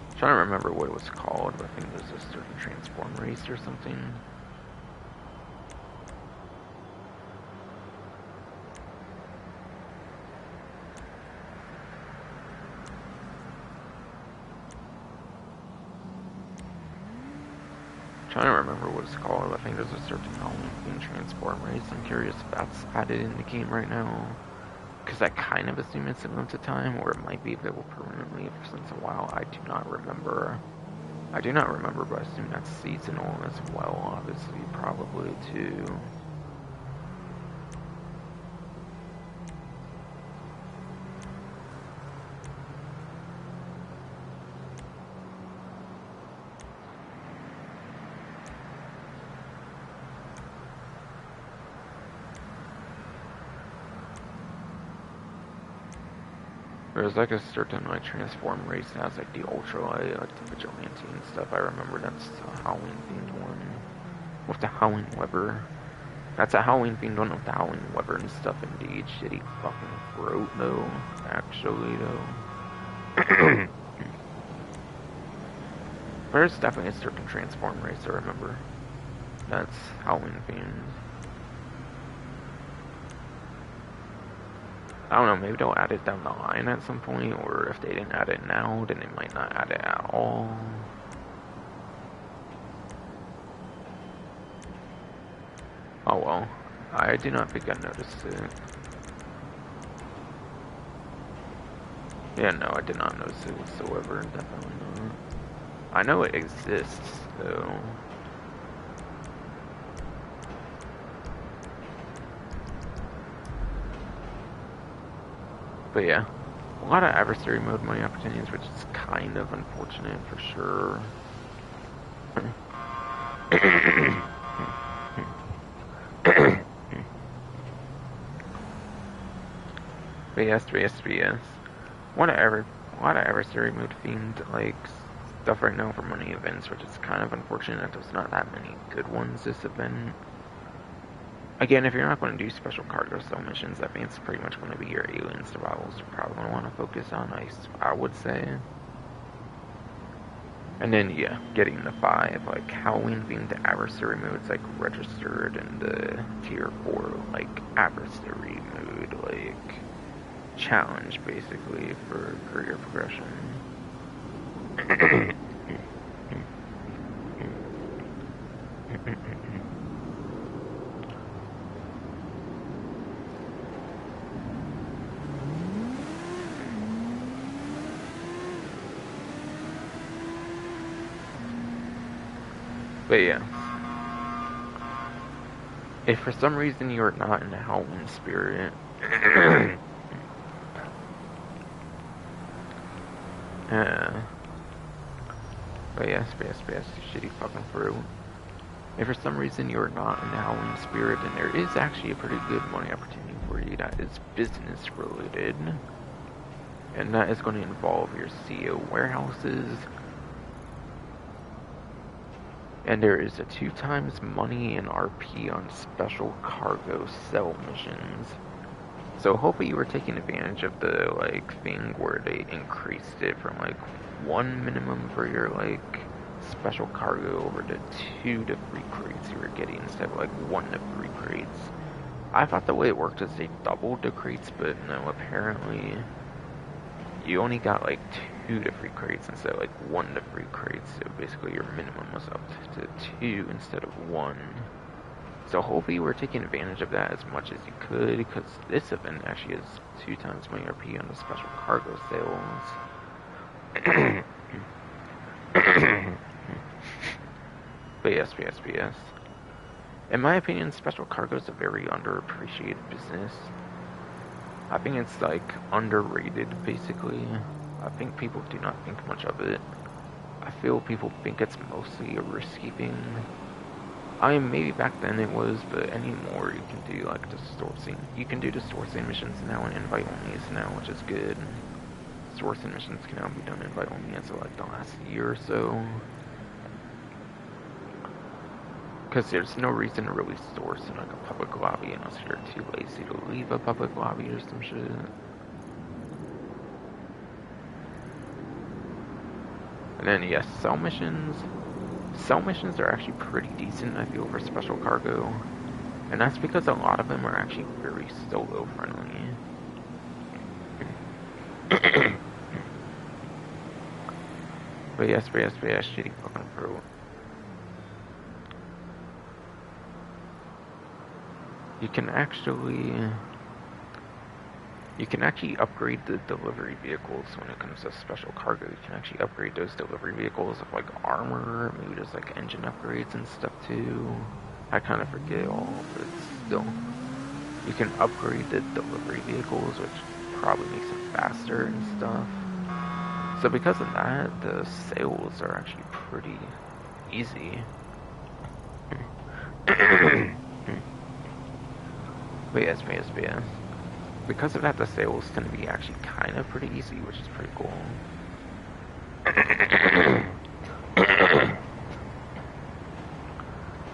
I'm trying to remember what it was called, but I think there's a certain transform race or something. Trying to remember what it's called. I think there's a certain Halloween transform race. I'm curious if that's added in the game right now, because I kind of assume it's a limited time, or it might be available permanently since a while. I do not remember, but I assume that's seasonal as well, obviously, probably too. There's like a certain like transform race that has like the ultralight, like the vigilante and stuff. I remember that's a Halloween themed one with the Howling Weber. That's a Halloween themed one with the Howling Weber and stuff. Indeed, shitty fucking throat though. Actually though, there's definitely a certain transform race I remember. That's Halloween themed. I don't know, maybe they'll add it down the line at some point, or if they didn't add it now, then they might not add it at all. Oh well, I do not think I noticed it. Yeah, no, I did not notice it whatsoever, definitely not. I know it exists, though. But yeah, a lot of adversary mode money opportunities, which is kind of unfortunate for sure. But yes. A lot of adversary mode themed like stuff right now for money events, which is kind of unfortunate that there's not that many good ones this event. Again, if you're not going to do special cargo cell missions, I think it's pretty much going to be your alien survivals you're probably going to want to focus on, I would say. And then, yeah, getting the 5, like, Halloween-themed adversary modes, like, registered, and the Tier 4, like, adversary mode, like, challenge, basically, for career progression. But yeah. If for some reason you're not in the Halloween spirit, but yes, shitty fucking fruit. If for some reason you're not in the Halloween spirit, then there is actually a pretty good money opportunity for you that is business related. And that is going to involve your CO warehouses. And there is a 2 times money in RP on special cargo sell missions. So hopefully you were taking advantage of the thing where they increased it from 1 minimum for your special cargo over to 2 to 3 crates you were getting instead of 1 to 3 crates. I thought the way it worked is they doubled the crates, but no, apparently you only got 2 to 3 crates instead of 1 to 3 crates. So basically your minimum was up to 2 instead of 1. So hopefully you were taking advantage of that as much as you could, because this event actually has 2 times money RP on the special cargo sales. But yes. In my opinion, special cargo is a very underappreciated business. I think it's underrated, basically. I think people do not think much of it. I feel people think it's mostly a risky thing. I mean, maybe back then it was, but anymore you can do the sourcing. You can do the sourcing missions now and invite only now, which is good. Sourcing missions can now be done invite only as of the last year or so. Because there's no reason to really source in a public lobby unless you're too lazy to leave a public lobby or some shit. And then yes, sell missions. Sell missions are actually pretty decent, I feel, for special cargo. And that's because a lot of them are actually very solo friendly. But yes, shitty fucking fruit. You can actually upgrade the delivery vehicles when it comes to special cargo. You can actually upgrade those delivery vehicles with armor, maybe just engine upgrades and stuff too. I kind of forget all, but still. You can upgrade the delivery vehicles, which probably makes them faster and stuff. So because of that, the sales are actually pretty easy. But yes. Because of that, the sales tend to be actually kind of pretty easy, which is pretty cool.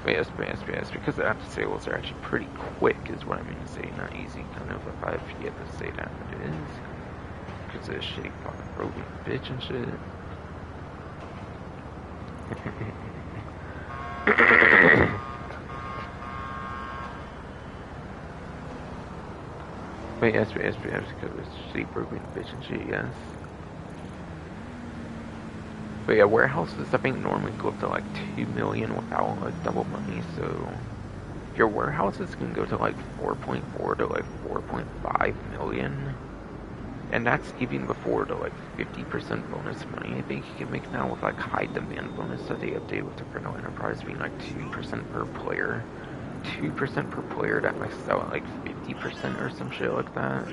But yes. Because of that, the sales are actually pretty quick, is what I mean to say. Not easy, kind of, if I forget to say that, it is. Because of this shitty fucking broken bitch and shit. But yes, because it's shitty broken bitch and shit, yes. But yeah, warehouses I think normally go up to 2 million without double money, so your warehouses can go to 4.4 to 4.5 million. And that's even before the 50% bonus money I think you can make now with high demand bonus that they update with the Inferno Enterprise being 2% per player. 2% per player that makes out 50% or some shit like that.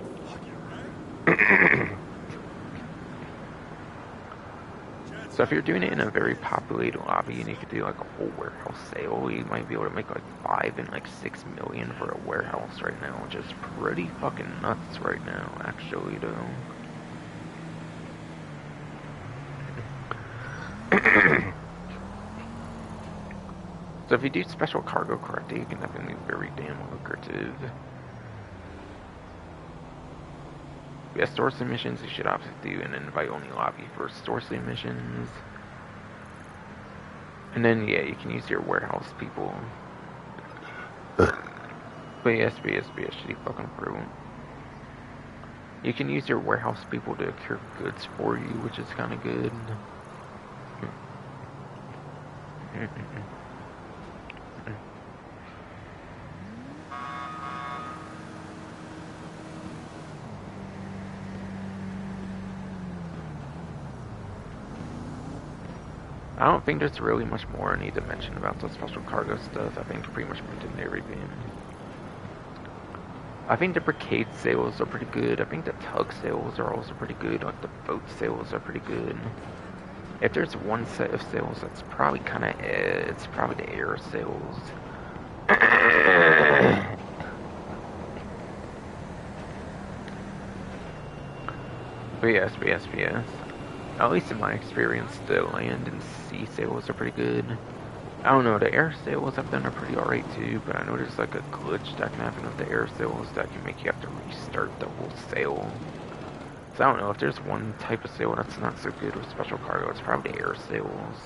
So if you're doing it in a very populated lobby and you could do a whole warehouse sale, you might be able to make 5 and 6 million for a warehouse right now, which is pretty fucking nuts right now, actually, though. So if you do special cargo correctly, you can definitely be very damn lucrative. Yeah, sourcing missions you should obviously do an invite-only lobby for sourcing missions. And then, yeah, you can use your warehouse people. But yes, shitty fucking fruit. You can use your warehouse people to cure goods for you, which is kind of good. I don't think there's really much more I need to mention about the special cargo stuff. I think I pretty much mentioned everything. I think the brigade sails are pretty good. I think the tug sails are also pretty good. Like the boat sails are pretty good. If there's one set of sails that's probably kind of it's probably the air sails. But yes. At least in my experience, the land and sea sails are pretty good. I don't know, the air sails I've done are pretty alright too, but I know there's like a glitch that can happen with the air sails that can make you have to restart the whole sail. So I don't know, if there's one type of sail that's not so good with special cargo, it's probably air sails.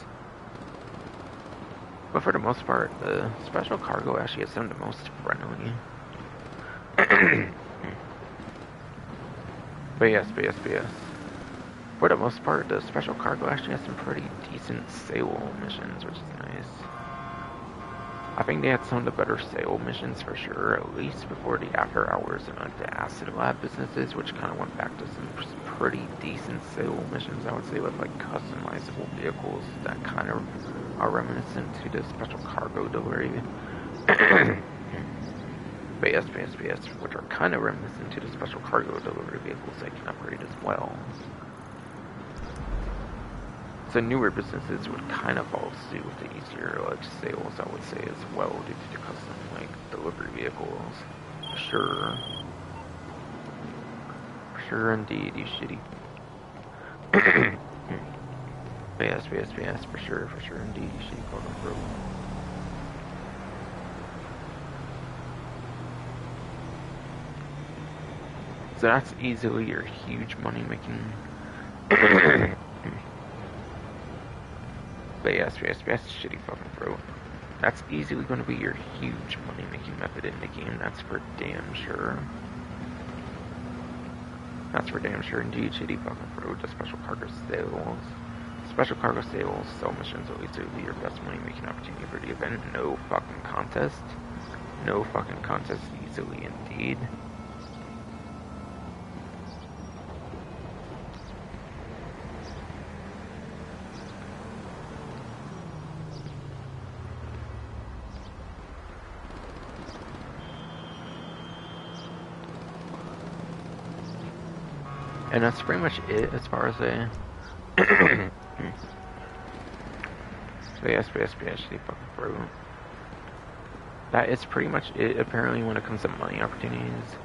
But for the most part, the special cargo actually is some of the most friendly. But yes. For the most part, the special cargo actually has some pretty decent sail missions, which is nice. I think they had some of the better sail missions for sure, at least before the after hours and like the acid lab businesses, which kind of went back to some pretty decent sail missions, I would say, with like customizable vehicles that kind of are reminiscent to the special cargo delivery. But yes, which are kind of reminiscent to the special cargo delivery vehicles they can upgrade as well. So newer businesses would kind of follow suit with the easier like sales, I would say, as well, due to the custom like delivery vehicles. For sure indeed, you shitty. But yes, for sure indeed, you shitty fucking bro. So that's easily your huge money making. But yes, shitty fucking bro. That's easily going to be your huge money-making method in the game, that's for damn sure. That's for damn sure indeed, shitty fucking bro. The special cargo sales. Special cargo sales, sell missions will easily be your best money-making opportunity for the event. No fucking contest. No fucking contest, easily indeed. And that's pretty much it as far as a space, shitty fucking bro. That is pretty much it apparently when it comes to money opportunities.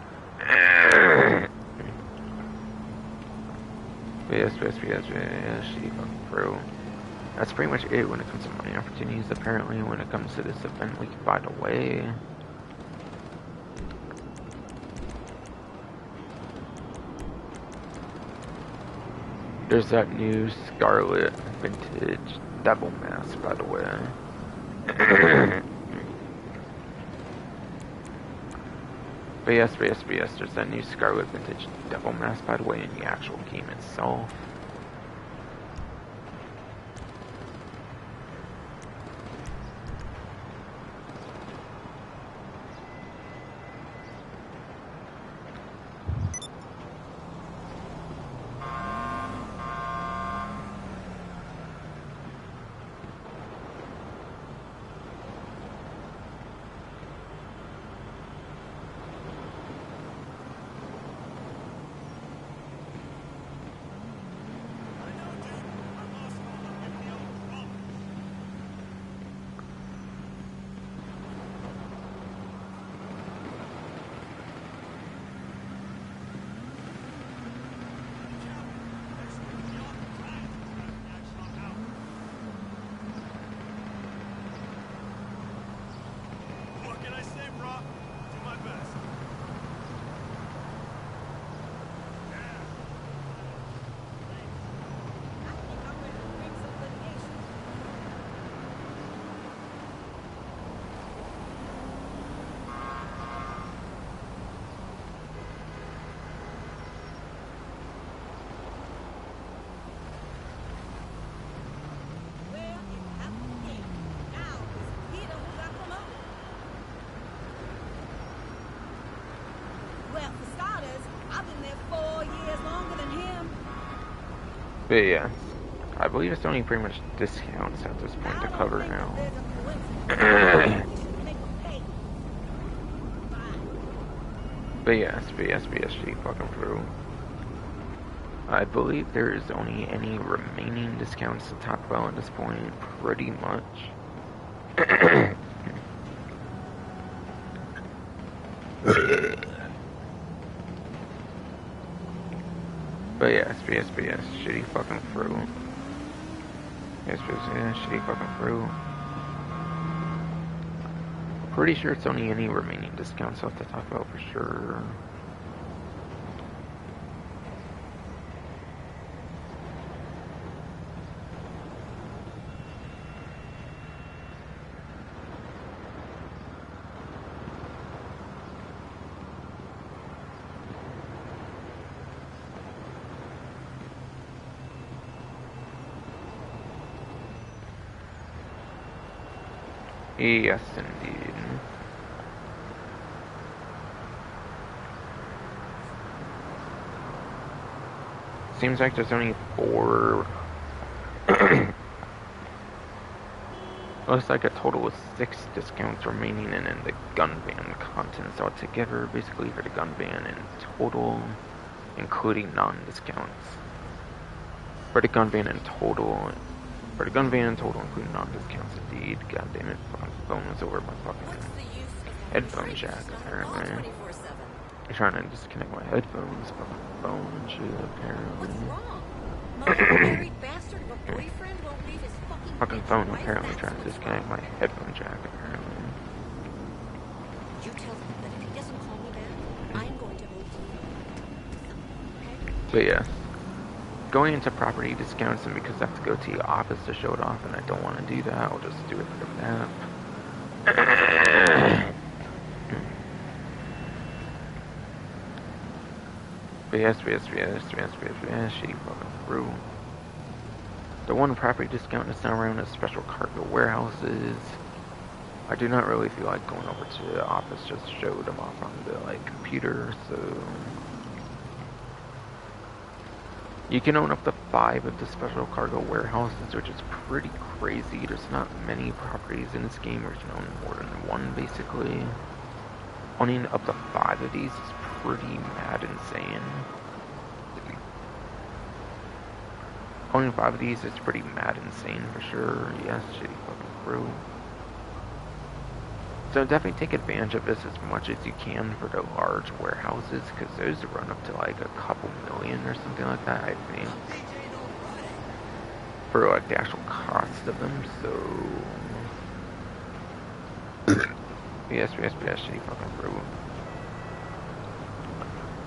Shitty fucking bro. That's pretty much it when it comes to money opportunities apparently when it comes to this event, like, by the way. There's that new Scarlet Vintage Devil Mask, by the way. But yes, there's that new Scarlet Vintage Devil Mask, by the way, in the actual game itself. But yeah, I believe it's only pretty much discounts at this point to cover now. But yes, BSG fucking through. I believe there is only any remaining discounts to talk about at this point, pretty much. But yes, BSBS, shitty fucking through. BSBS, shitty fucking through. Pretty sure it's only any remaining discounts left to talk about for sure. Yes, indeed. Seems like there's only 4. Looks like a total of 6 discounts remaining in the gun ban contents altogether, basically for the gun ban in total, including non-discounts. For the gun ban in total, including non-discounts, indeed. God damn it, fucking phone was over my fucking headphone jack, apparently. I'm trying to disconnect my headphones, fucking phone and shit, apparently. What's wrong? Married bastard of a boyfriend won't leave his fucking phone, apparently trying to disconnect my headphone jack, apparently. You tell him that if he doesn't call me back, I'm going to move to you. Okay? But yeah. Going into property discounts, and because I have to go to the office to show it off, and I don't want to do that, I'll just do it for the map. But yes, shitty fucking through. The one property discount is now around as special cargo warehouses. I do not really feel like going over to the office just to show them off on the computer, so you can own up to 5 of the special cargo warehouses, which is pretty crazy. There's not many properties in this game where you can own more than 1, basically. Owning up to 5 of these is pretty mad insane. Owning 5 of these is pretty mad insane for sure. Yes, shitty fucking crew. So definitely take advantage of this as much as you can for the large warehouses, because those run up to like a couple million or something like that, I think. For like the actual cost of them, so yes, shitty fucking crew.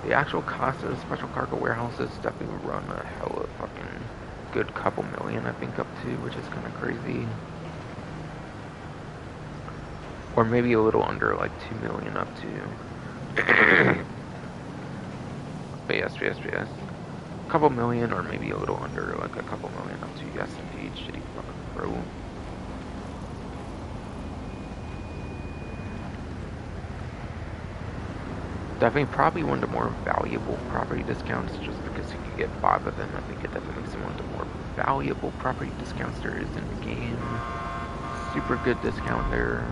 The actual cost of the special cargo warehouses definitely run a hell of a fucking good couple million, I think, up to, which is kind of crazy. Or maybe a little under, like 2 million up to. But yes. A couple million, or maybe a little under, like a couple million up to. Yes, indeed, shitty fucking bro. Definitely, probably one of the more valuable property discounts, just because you can get 5 of them. I think it definitely makes it one of the more valuable property discounts there is in the game. Super good discount there.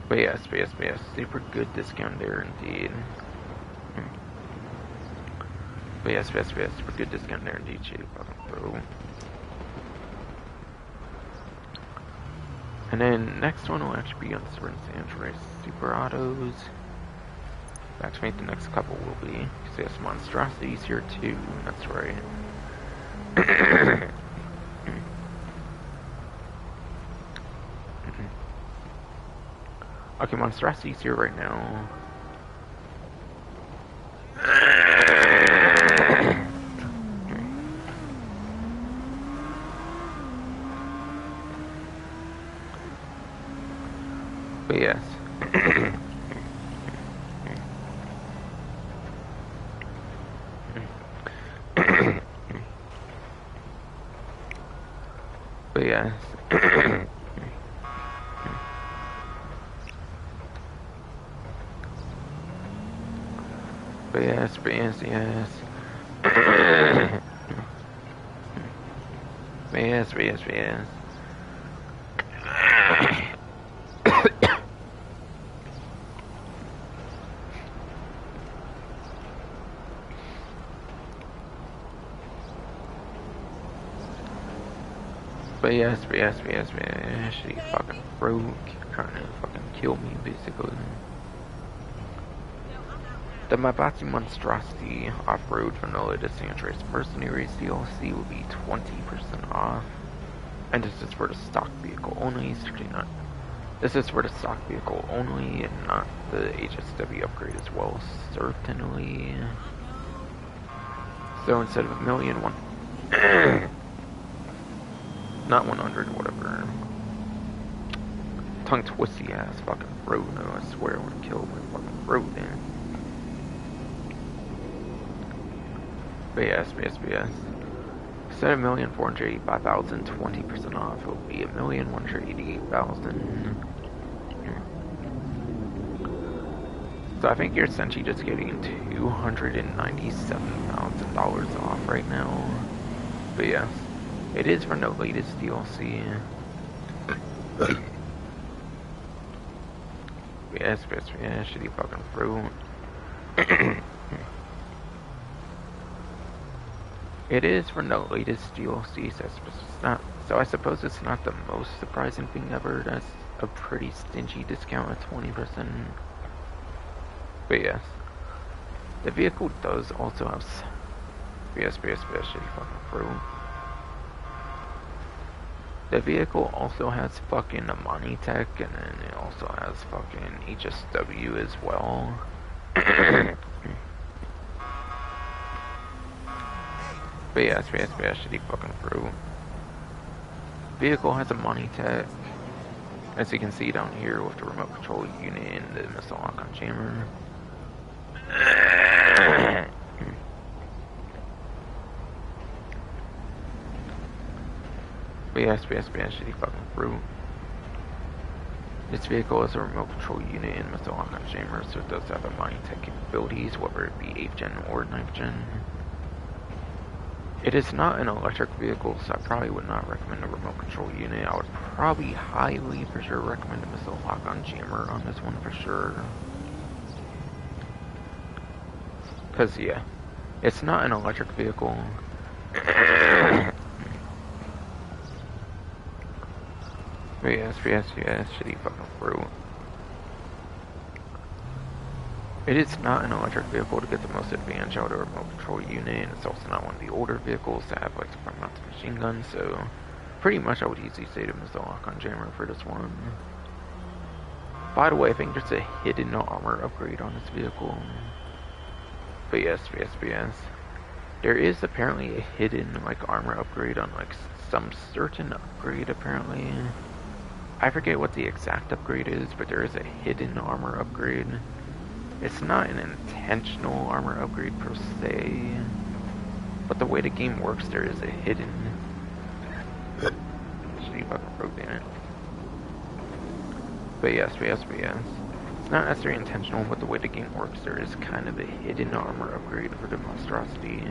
But yes, super good discount there indeed. But yes, super good discount there indeed, shitty fucking bro. And then next one will actually be on Andreas Super Autos. Actually, the next couple will be, because there's Monstrosities here too, that's right. Okay, Monstrosity's here right now. But yes. But yes. But yes. yes, yes, yes. But yes, yes, yes, yes. She fucking broke, trying to fucking kill me, basically. The Mabatsu Monstrosity Off-Road Vanilla to Andreas Mercenaries DLC will be 20% off. And this is for the stock vehicle only, certainly not. This is for the stock vehicle only and not the HSW upgrade as well, certainly. So instead of a million, not 100, whatever. Tongue twisty ass fucking road, no, I swear I would kill my fucking road, man. But yes, instead of 1,485,000, 20% off, it will be 1,188,000. So I think you're essentially just getting $297,000 off right now. But yes, it is for no latest DLC. Yes, shitty fucking fruit. It is for no latest DLC, so it's not. So I suppose it's not the most surprising thing ever. That's a pretty stingy discount at 20%. But yes, the vehicle does also have. Yes, shitty fucking fruit. The vehicle also has fucking Amani Tech, and then it also has fucking HSW as well. But yes, shitty fucking fruit. Vehicle has Amani Tech, as you can see down here with the remote control unit and the missile lock-on jammer. But yes, shitty fucking fruit. This vehicle is a remote control unit and missile lock-on jammer, so it does have Amani Tech capabilities, whether it be 8th gen or 9th gen. It is not an electric vehicle, so I probably would not recommend a remote control unit. I would probably highly for sure recommend a missile lock-on jammer on this one for sure. Because, yeah, it's not an electric vehicle. But yes, shitty fucking fruit. It is not an electric vehicle to get the most advantage out of a remote control unit, and it's also not one of the older vehicles to have like the front mounted machine gun, so pretty much I would easily say to missile lock-on jammer for this one. By the way, I think there's a hidden armor upgrade on this vehicle. But yes. There is apparently a hidden like armor upgrade on like some certain upgrade apparently. I forget what the exact upgrade is, but there is a hidden armor upgrade. It's not an intentional armor upgrade per se, but the way the game works, there is a hidden. Shitty fucking broken it. But yes. It's not necessarily intentional, but the way the game works, there is kind of a hidden armor upgrade for the monstrosity.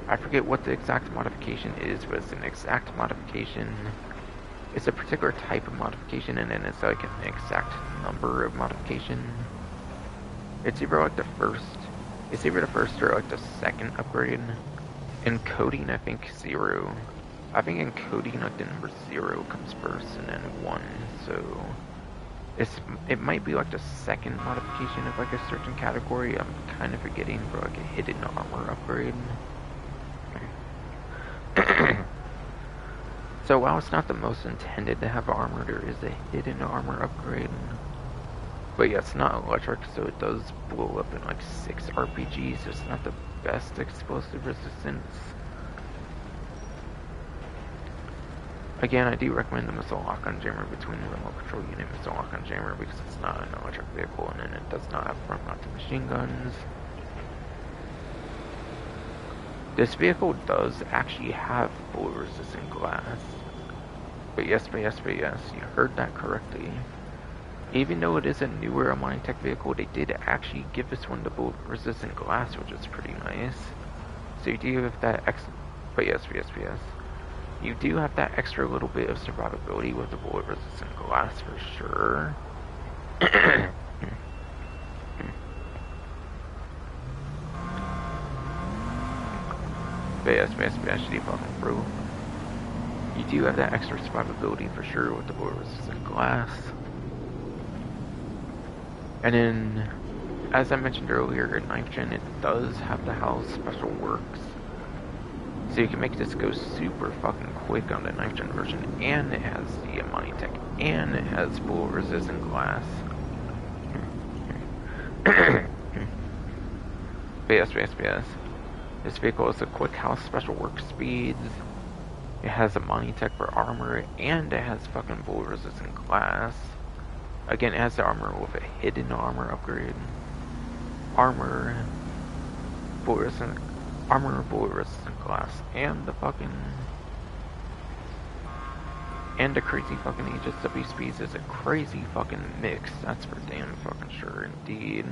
I forget what the exact modification is, but it's an exact modification. It's a particular type of modification, and then it's like an exact number of modification. It's either like the first or like the second upgrade. In coding, I think 0. I think in coding, like the number 0 comes first, and then 1. So it might be like the second modification of like a certain category. I'm kind of forgetting for like a hidden armor upgrade. So while it's not the most intended to have armor, there is a hidden armor upgrade. But yeah, it's not electric, so it does blow up in like 6 RPGs. It's not the best explosive resistance. Again, I do recommend the missile lock-on jammer between the remote control unit and missile lock-on jammer because it's not an electric vehicle and then it does not have front-mounted machine guns. This vehicle does actually have bullet-resistant glass. But yes, you heard that correctly. Even though it is a newer Amani Tech vehicle, they did actually give this one the bullet-resistant glass, which is pretty nice. So you do have that but yes. You do have that extra little bit of survivability with the bullet resistant glass for sure. Basically fucking through. You do have that extra survivability for sure with the bullet resistant glass. And then, as I mentioned earlier, in 9th Gen, it does have the house special works. So you can make this go super fucking quick on the 9th Gen version, and it has the Amani Tech, and it has bullet resistant glass. BS. This vehicle is a quick house special work speeds. It has Amani Tech for armor, and it has fucking bullet resistant glass. Again, it has the armor with a hidden armor upgrade. Bullet resistant glass, and the fucking... And the crazy fucking HSW speeds is a crazy fucking mix. That's for damn fucking sure indeed.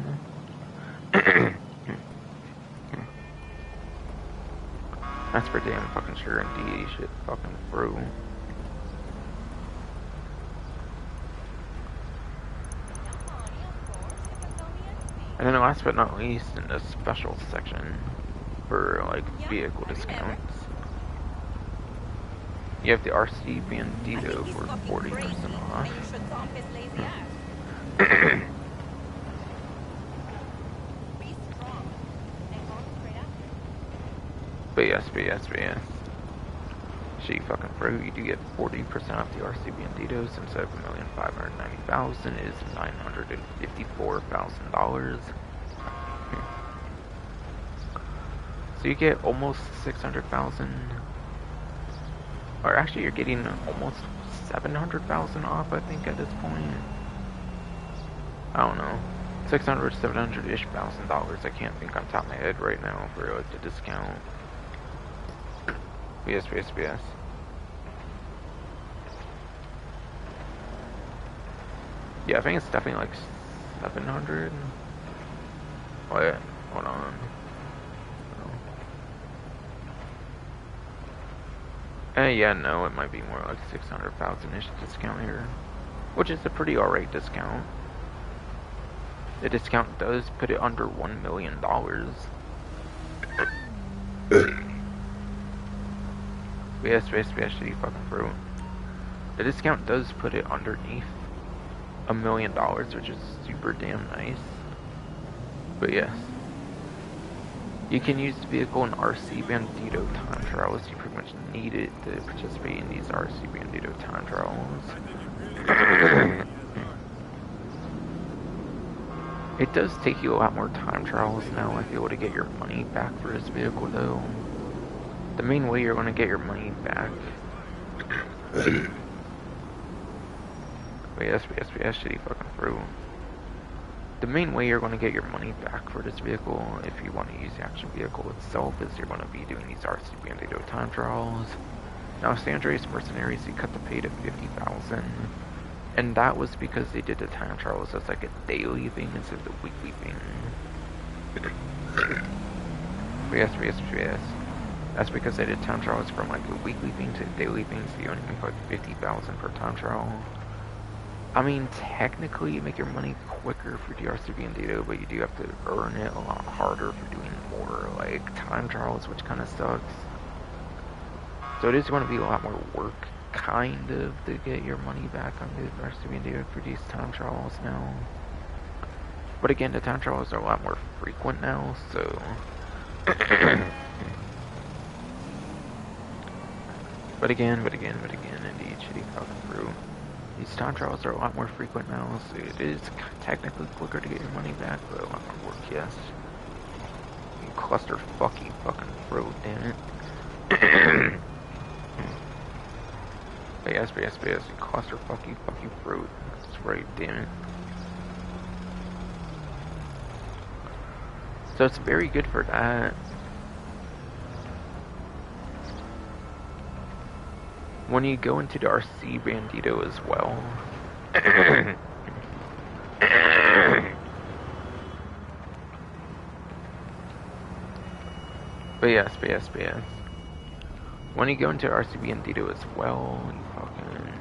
That's for damn fucking sure indeed. Shit fucking through. And then last but not least, in the special section for like vehicle discounts, you have the RC Bandito for 40% off. But yes. She fucking through. You do get 40% off the RC Banditos instead of $1,590,000 is $954,000. So you get almost 600,000, or actually you're getting almost 700,000 off, I think, at this point. I don't know, 600, 700-ish thousand dollars. I can't think on top of my head right now for like the discount. Yes. Yeah, I think it's definitely like 700. Wait, hold on. Yeah, no, it might be more like 600,000-ish discount here, which is a pretty alright discount. The discount does put it under $1 million. Yes, fucking fruit. The discount does put it underneath $1 million, which is super damn nice. But yes, you can use the vehicle in RC Bandito time trials. You pretty much need it to participate in these RC Bandito time trials. It does take you a lot more time trials now, I feel, to get your money back for this vehicle, though. The main way you're going to get your money back... yes, shitty fucking through. The main way you're going to get your money back for this vehicle, if you want to use the action vehicle itself, is you're going to be doing these RC Bandito time trials. Now, with Andreas Mercenaries, they cut the pay to $50,000. And that was because they did the time trials as like a daily thing instead of the weekly thing. Yes. That's because they did time trials from like a weekly thing to a daily thing, so you only make like $50,000 per time trial. I mean, technically you make your money quicker for DRC Bandito, but you do have to earn it a lot harder for doing more like time trials, which kind of sucks. So it is going to be a lot more work, kind of, to get your money back on the DRC Bandito for these time trials now. But again, the time trials are a lot more frequent now, so... But again, indeed, shitty fucking through. These time trials are a lot more frequent now, so it is technically quicker to get your money back, but a lot more work, yes. You cluster fucking throat, damn it. But yes, you cluster fucking throat. That's right, damn it. So it's very good for that. When you go into the RC Bandito as well. But yes. When you go into RC Bandito as well, you fucking...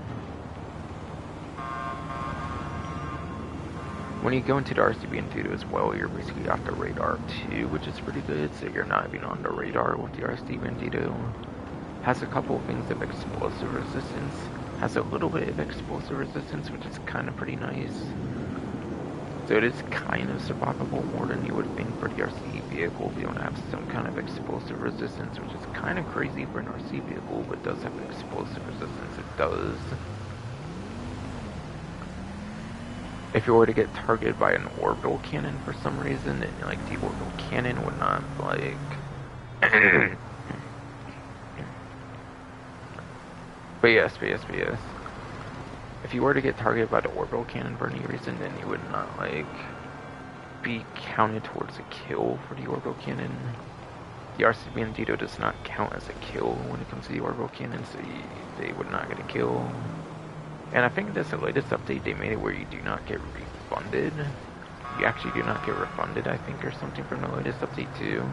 When you go into the RC Bandito as well, you're basically off the radar too, which is pretty good, so you're not even on the radar with the RC Bandito. Has a couple of things of explosive resistance, has a little bit of explosive resistance, which is kind of pretty nice. So it is kind of survivable more than you would think for the RC vehicle if you don't have some kind of explosive resistance, which is kind of crazy for an RC vehicle, but does have explosive resistance, it does. If you were to get targeted by an orbital cannon for some reason, and like the orbital cannon would not like but yes. If you were to get targeted by the orbital cannon for any reason, then you would not like be counted towards a kill for the orbital cannon. The RC Bandito does not count as a kill when it comes to the orbital cannon, so they would not get a kill. And I think that's the latest update. They made it where you do not get refunded. You actually do not get refunded, I think, or something from the latest update too.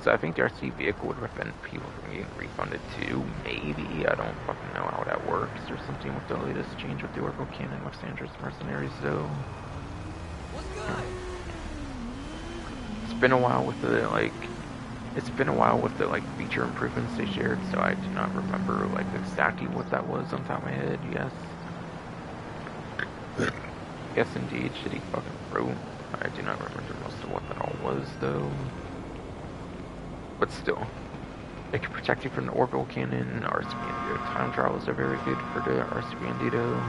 So I think the RC vehicle would prevent people from getting refunded too. Maybe. I don't fucking know how that works or something with the latest change with the orbital cannon with Andreas Mercenaries though. What's good? It's been a while with the feature improvements they shared, so I do not remember like exactly what that was on top of my head. Yes indeed, shitty fucking fruit. I do not remember most of what that all was though. But still, it can protect you from the orbital cannon. RC Bandito time trials are very good for the RC Bandito.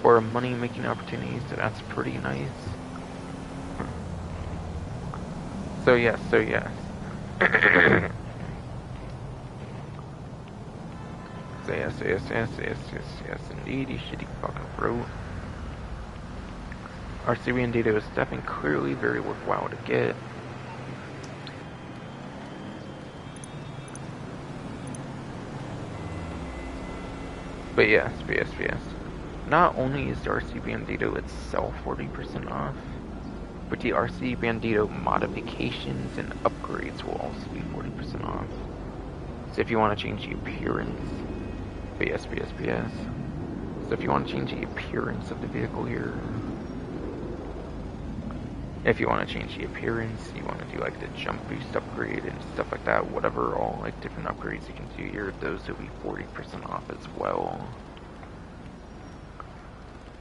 Or a money making opportunity, so that's pretty nice. So yes. Yes, indeed, you shitty fucking fruit. RC Bandito is definitely clearly very worthwhile to get. But yes. Not only is the RC Bandito itself 40% off, but the RC Bandito modifications and upgrades will also be 40% off. So if you want to change the appearance, So if you want to change the appearance of the vehicle here, you want to do like the jump boost upgrade and stuff like that, whatever, all like different upgrades you can do here, those will be 40% off as well.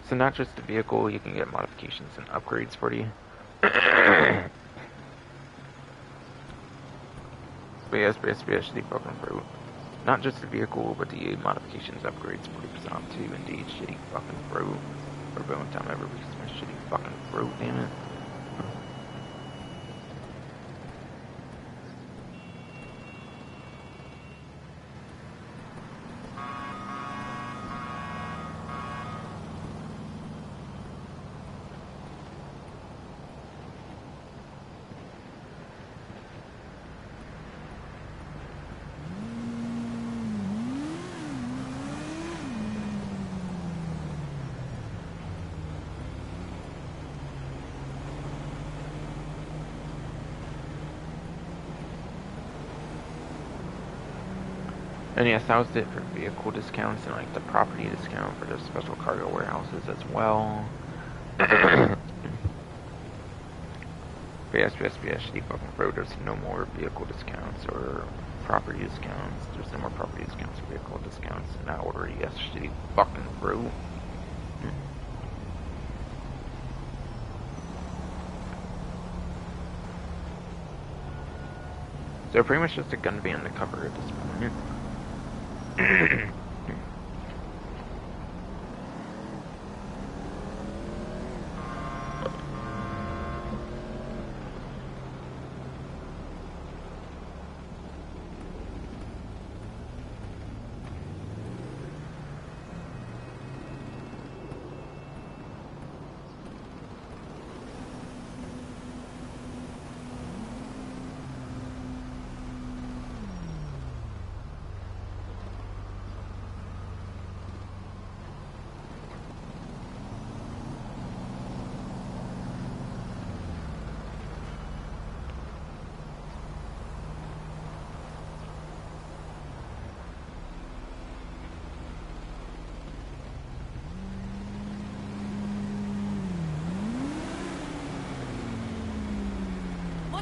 So not just the vehicle, you can get modifications and upgrades for the shitty fucking fruit. Not just the vehicle, but the modifications, upgrades, 40% off too, indeed, shitty fucking fruit. Or bone time ever because my shitty fucking fruit, damn it. And yes, that was it for vehicle discounts and like the property discount for the special cargo warehouses as well. But yes, shitty fucking road, there's no more vehicle discounts or property discounts. There's no more property discounts or vehicle discounts in that order. Yes, shitty fucking road. So pretty much just a gun van to cover at this point.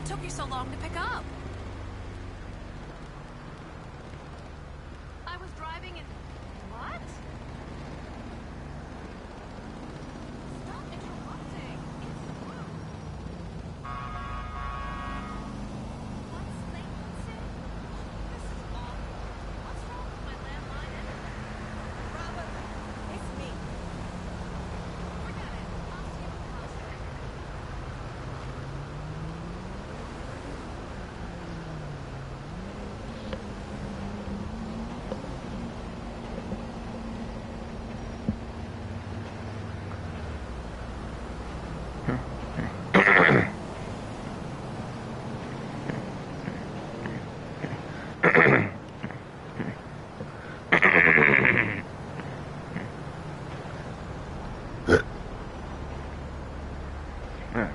What took you so long to pick up? I was driving and... What? Stop interrupting. It's rude. What's Layton say? This is awful. What's wrong with my landline anyway? Robert, it's me. Forget it. I'll see you at the house later.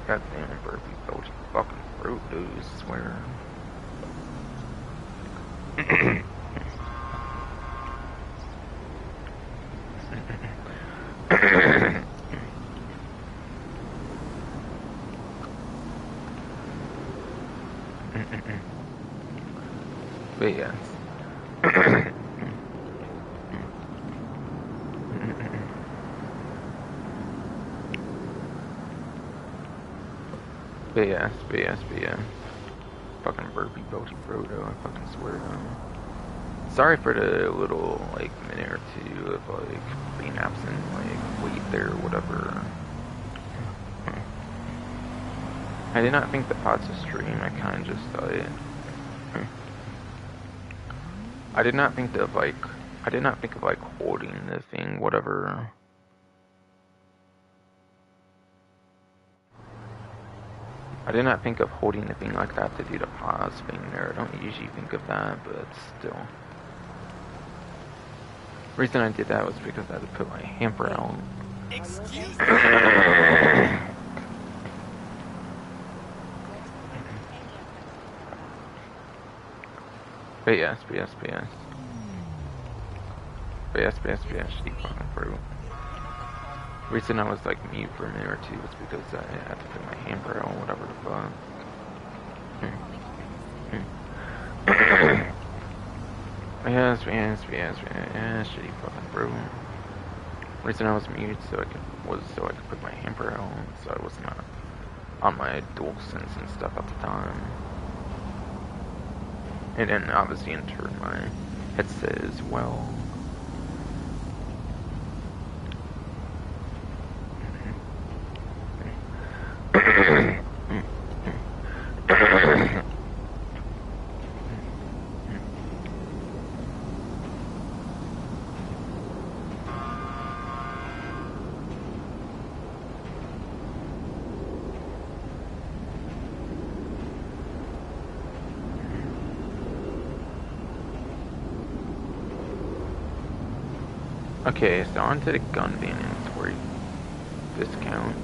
Goddamn burpee belch fucking fruit, dude, I swear. But yes. BS. Fucking burpee belchy brodo, I fucking swear to him. Sorry for the little, like, minute or two of, like, being absent, like, wait there or whatever. I did not think the pod's a stream, I kinda just thought it. I did not think of, like, holding the thing, whatever. I did not think of holding the thing like that to do the pause thing there. I don't usually think of that, but still. The reason I did that was because I had to put my hamper out. Excuse me. BS. Deep fucking fruit. The reason I was like mute for a minute or two was because I had to put my hamper out, whatever the fuck. Yes, shitty fucking fruit. The reason I was mute so I could put my hamper out, so I was not on my DualSense and stuff at the time. And then obviously in turn my headset as well. Okay, so on to the gun van inventory discounts.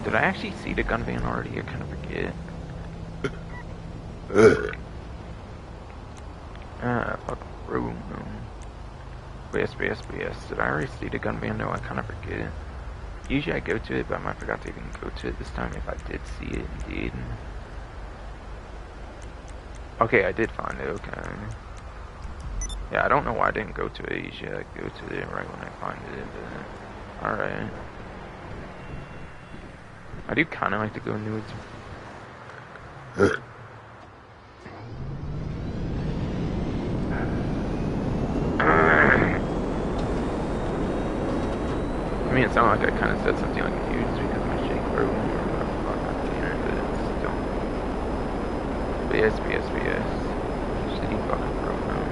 Did I actually see the gun van already? I kind of forget. Fucking room. BS. Did I already see the gun van? No, I kind of forget. Usually I go to it, but I might forgot to even go to it this time if I did see it indeed. Okay, I did find it, okay. Yeah, I don't know why I didn't go to it. Usually I go to it right when I find it, but... Alright. I do kind of like to go into it. I mean, it sounded like I kind of said something like huge because my shake broke or whatever the fuck I'm doing, but it's still... BS. Shitty fucking broke now.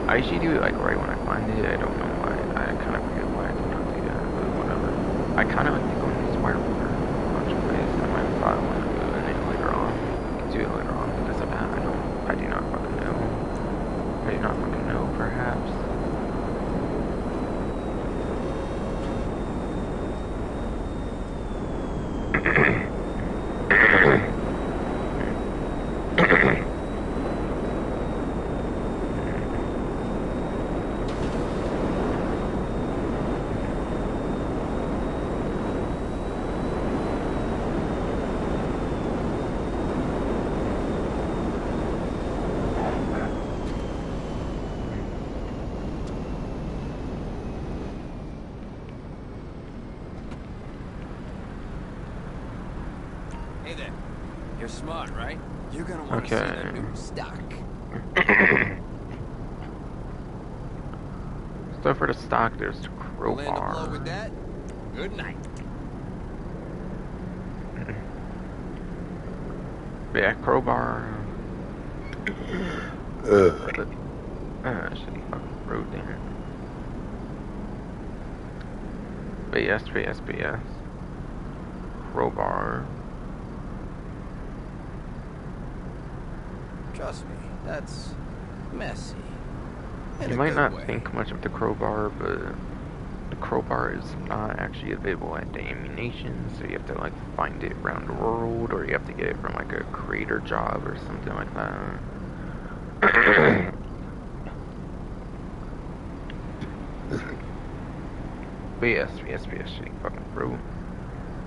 I usually do it like right when I find it. I don't know why. I kind of forget why I do not do that, but whatever. I kind of like to go into this wire for a bunch of ways. I might thought I want to do it later on. Do it later on because of that. I do not fucking know. Perhaps. Hey there. You're smart, right? You're gonna want to see Okay. the new stock. So for the stock, there's the Land a blow with crowbar. that. Good night. Yeah, crowbar. Shitty fucking road there. BS. Crowbar. Trust me, that's messy. In You a might good not way. think much of the crowbar, but the crowbar is not actually available at the ammunition, so you have to like find it around the world, or you have to get it from like a creator job or something like that. Shitty fucking road.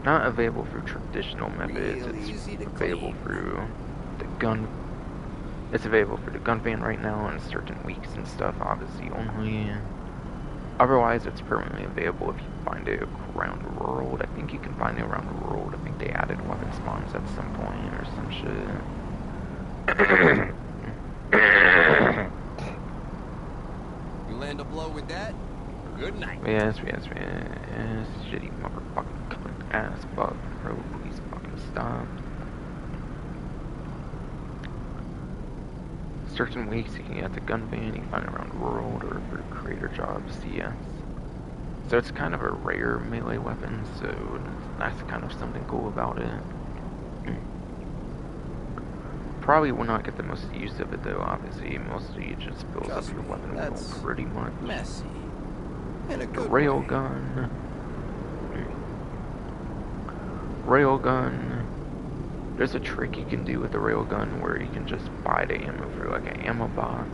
Not available through traditional methods. Real It's easy to available clean. through the gun. It's available through the gun van right now in certain weeks and stuff, obviously only. Otherwise, it's permanently available if you find it around the world. I think you can find it around the world. I think they added weapon spawns at some point or some shit. You land a blow with that. Good night. Yes. Shitty motherfucking cunt ass fuck, bro. Please fucking stop. Certain weeks you can get the gun van, you find it around the world, or for creator jobs, yes. So it's kind of a rare melee weapon, so that's kind of something cool about it. Probably will not get the most use of it though, obviously. Mostly it just fills Trust up your me, weapon wheel that's pretty much. messy. In a The good railgun. Railgun. There's a trick you can do with the railgun where you can just buy the ammo through like an ammo box.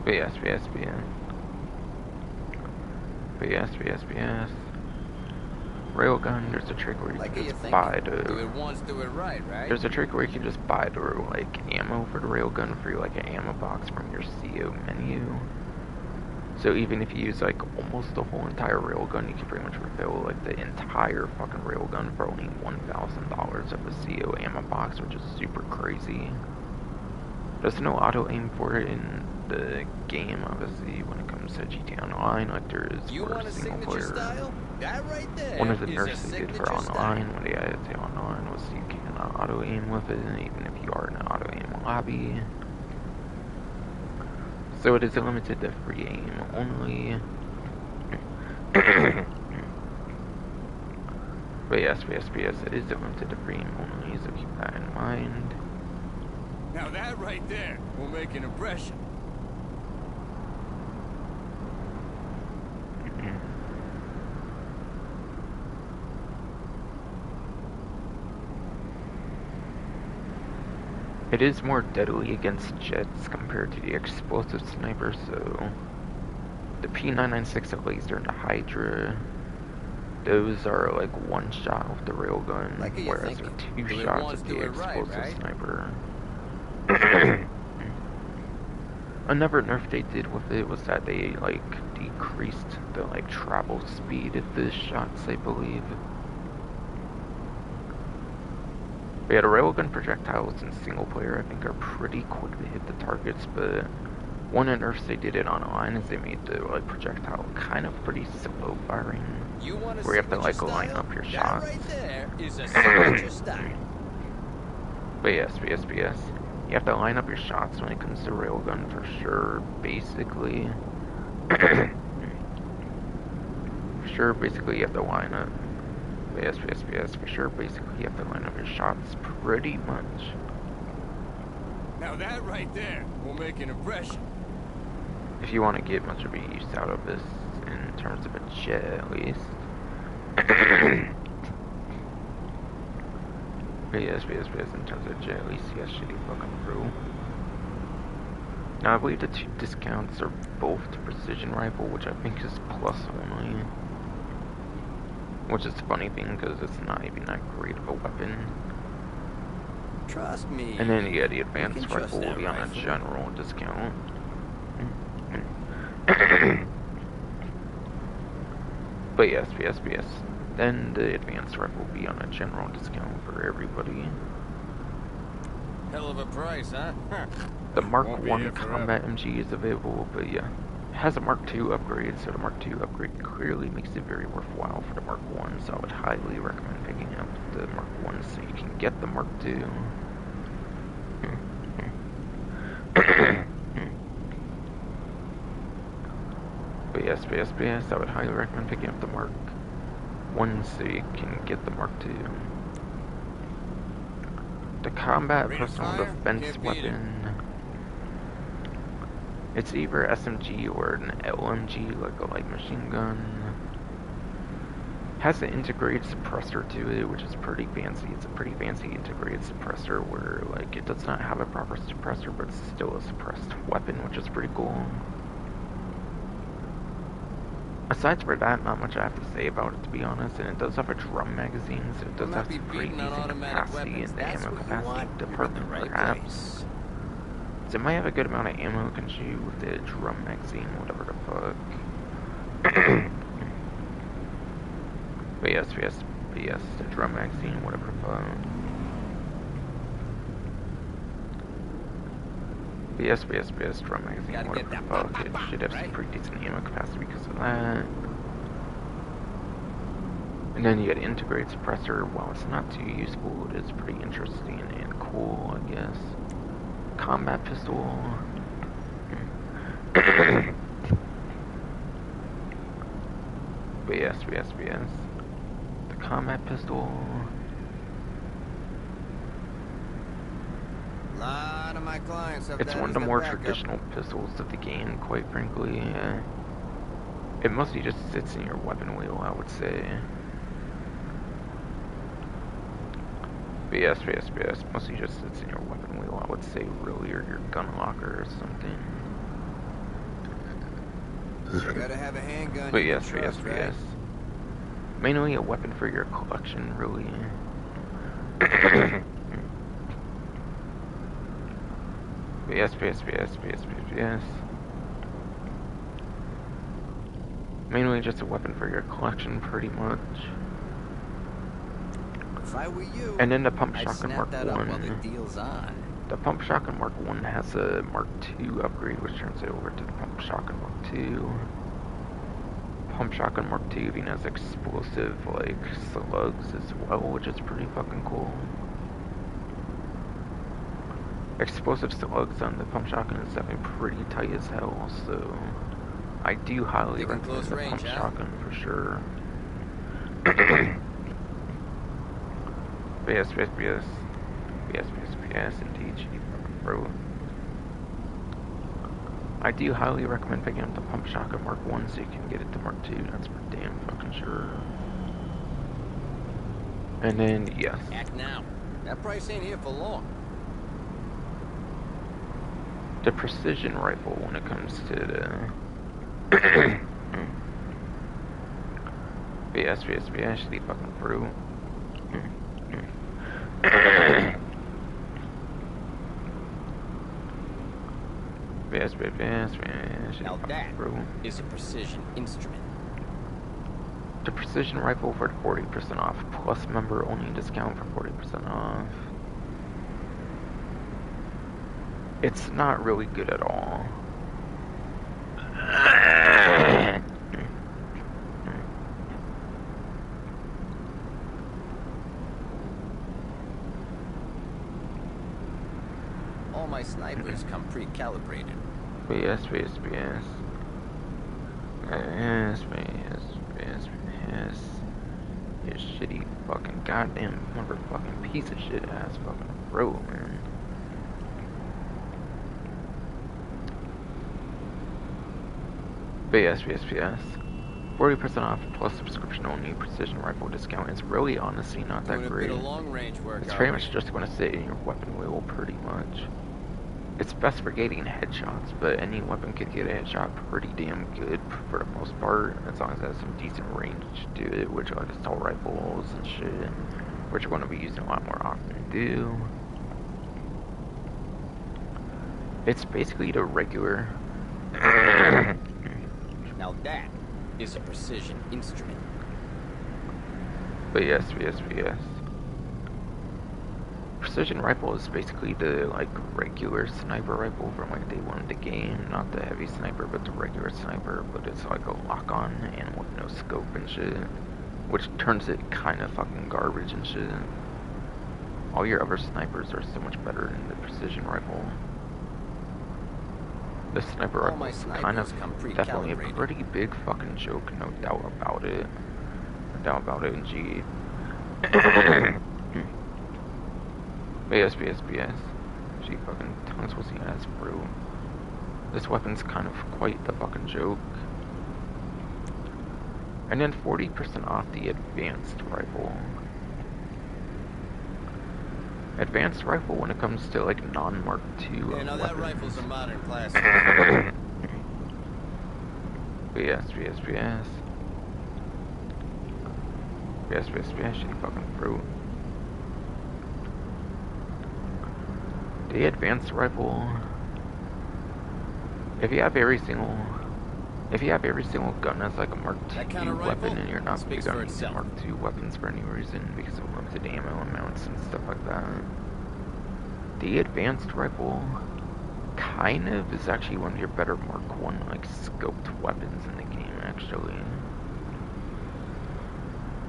BS. Railgun, there's a trick where you Like can you just think? buy Do the... it once, do it right, right? There's a trick where you can just buy the, like, ammo for the railgun through, like, an ammo box from your CO menu. So even if you use, like, almost the whole entire railgun, you can pretty much refill, like, the entire fucking railgun for only $1,000 of a CO ammo box, which is super crazy. There's no auto-aim for it in the game, obviously, when it comes to GTA Online, like there is You for want a single signature player. style? That right there One of the is nerfs a they did for signature online, style. when they added to online, was you cannot auto-aim with it, even if you are in an auto-aim lobby. So it is limited to free aim only. But yes, it is limited to free aim only, so keep that in mind. Now that right there will make an impression. It is more deadly against jets compared to the explosive sniper, so the P996 laser and the Hydra, those are like one shot with the railgun, Like you whereas thinking. they're two Do it shots once, with do the it right, explosive right? sniper. Another nerf they did with it was that they like decreased the like travel speed of the shots, I believe. But yeah, the railgun projectiles in single player I think are pretty quick to hit the targets, but one of the nerfs they did it online is they made the like projectile kind of pretty slow firing, You want a where you have to signature like line style? up your That shots. right there is a signature style. But yes. You have to line up your shots when it comes to railgun for sure, basically. For sure, basically you have to line up. Yes, for sure, basically you have to line up your shots pretty much. Now that right there will make an impression. If you want to get much of a use out of this, in terms of a jet at least. But yes, in terms of jet at least, yes, shitty fucking rule. Now I believe the two discounts are both the precision rifle, which I think is plus only. Which is a funny thing, because it's not even that great of a weapon. Trust me. And then you get the You advanced can trust rifle will that be on a rifle. general discount. But yes, yes, yes. Then the advanced rifle will be on a general discount for everybody. Hell of a price, huh? The Mark Won't be 1 here forever. combat MG is available, but yeah. It has a Mark II upgrade, so the Mark II upgrade clearly makes it very worthwhile for the Mark 1, so I would highly recommend picking up the Mark 1 so you can get the Mark II. But yes, I would highly recommend picking up the Mark 1 so you can get the Mark II. The combat Rate of personal fire? defense Can't beat it. weapon. It's either SMG or an LMG, like a light machine gun. Has an integrated suppressor to it, which is pretty fancy. It's a pretty fancy integrated suppressor where, like, it does not have a proper suppressor, but it's still a suppressed weapon, which is pretty cool. Aside from that, not much I have to say about it, to be honest, and it does have a drum magazine, so it does Will have not be some pretty beaten on decent automatic capacity weapons. in the That's ammo what you capacity want. You're in the department, right perhaps. place. So it might have a good amount of ammo, can shoot with the drum magazine, whatever the fuck. But yes, the drum magazine, whatever the fuck. But yes, drum magazine, Gotta whatever get the that fuck. pop, It pop, should have some right? pretty decent ammo capacity because of that. And then you get integrated suppressor. While it's not too useful, it is pretty interesting and cool, I guess. Combat pistol. But yes. The combat pistol. A lot of my clients have It's that one of as the their more backup. traditional pistols of the game, quite frankly. It mostly just sits in your weapon wheel, I would say. But yes. Mostly just sits in your weapon wheel, I would say, really, or your gun locker or something. You gotta have a handgun. But you yes, can trust, right? Mainly a weapon for your collection, really. But yes. Mainly just a weapon for your collection, pretty much. If I were you, And then the pump I'd shotgun snap Mark that up while the 1. deal's on. The pump shotgun Mark 1 has a Mark 2 upgrade, which turns it over to the pump shotgun Mark 2. Pump shotgun Mark 2 even has explosive, like, slugs as well, which is pretty fucking cool. Explosive slugs on the pump shotgun is definitely pretty tight as hell, so I do highly Thinking recommend close the range, pump huh? shotgun for sure. Yes, indeed, you fucking bro. I do highly recommend picking up the pump shotgun Mark 1 so you can get it to Mark 2, that's for damn fucking sure. And then, yes. Act now. That price ain't here for long. The precision rifle when it comes to the... yes, the fucking fruit. Yes, Now that is a precision instrument. The precision rifle for 40% off, plus member only discount for 40% off. It's not really good at all. All my snipers come pre-calibrated. But yes. You shitty fucking goddamn motherfucking piece of shit ass fucking bro, man. But yes. 40% off plus subscription only precision rifle discount. It's really honestly not that Doing a great. bit of long range work. It's pretty much just going to sit in your weapon wheel, pretty much. It's best for getting headshots, but any weapon could get a headshot pretty damn good for the most part, as long as it has some decent range to it, which like assault rifles and shit, which you're going to be using a lot more often than do. It's basically the regular. Now that is a precision instrument. But yes, yes, yes. Precision rifle is basically the like regular sniper rifle from like day one of the game, not the heavy sniper, but the regular sniper. But it's like a lock-on and with no scope and shit, which turns it kind of fucking garbage and shit. All your other snipers are so much better than the precision rifle. The sniper All rifle my is snipers kind of come definitely a pre-calibrated. pretty big fucking joke, no doubt about it. No doubt about it, indeed. BS. She fucking tongues was the ass, bro. This weapon's kind of quite the fucking joke. And then 40% off the advanced rifle. Advanced rifle when it comes to like non-Mark II Yeah, now that weapons. rifle's a modern classic. BS. She fucking fruit. The advanced rifle. If you have every single gun as like a Mark That II kind of weapon, rifle and you're not speaks big for on using itself. Mark II weapons for any reason because of limited ammo amounts and stuff like that, the advanced rifle kind of is actually one of your better Mark I like scoped weapons in the game. Actually,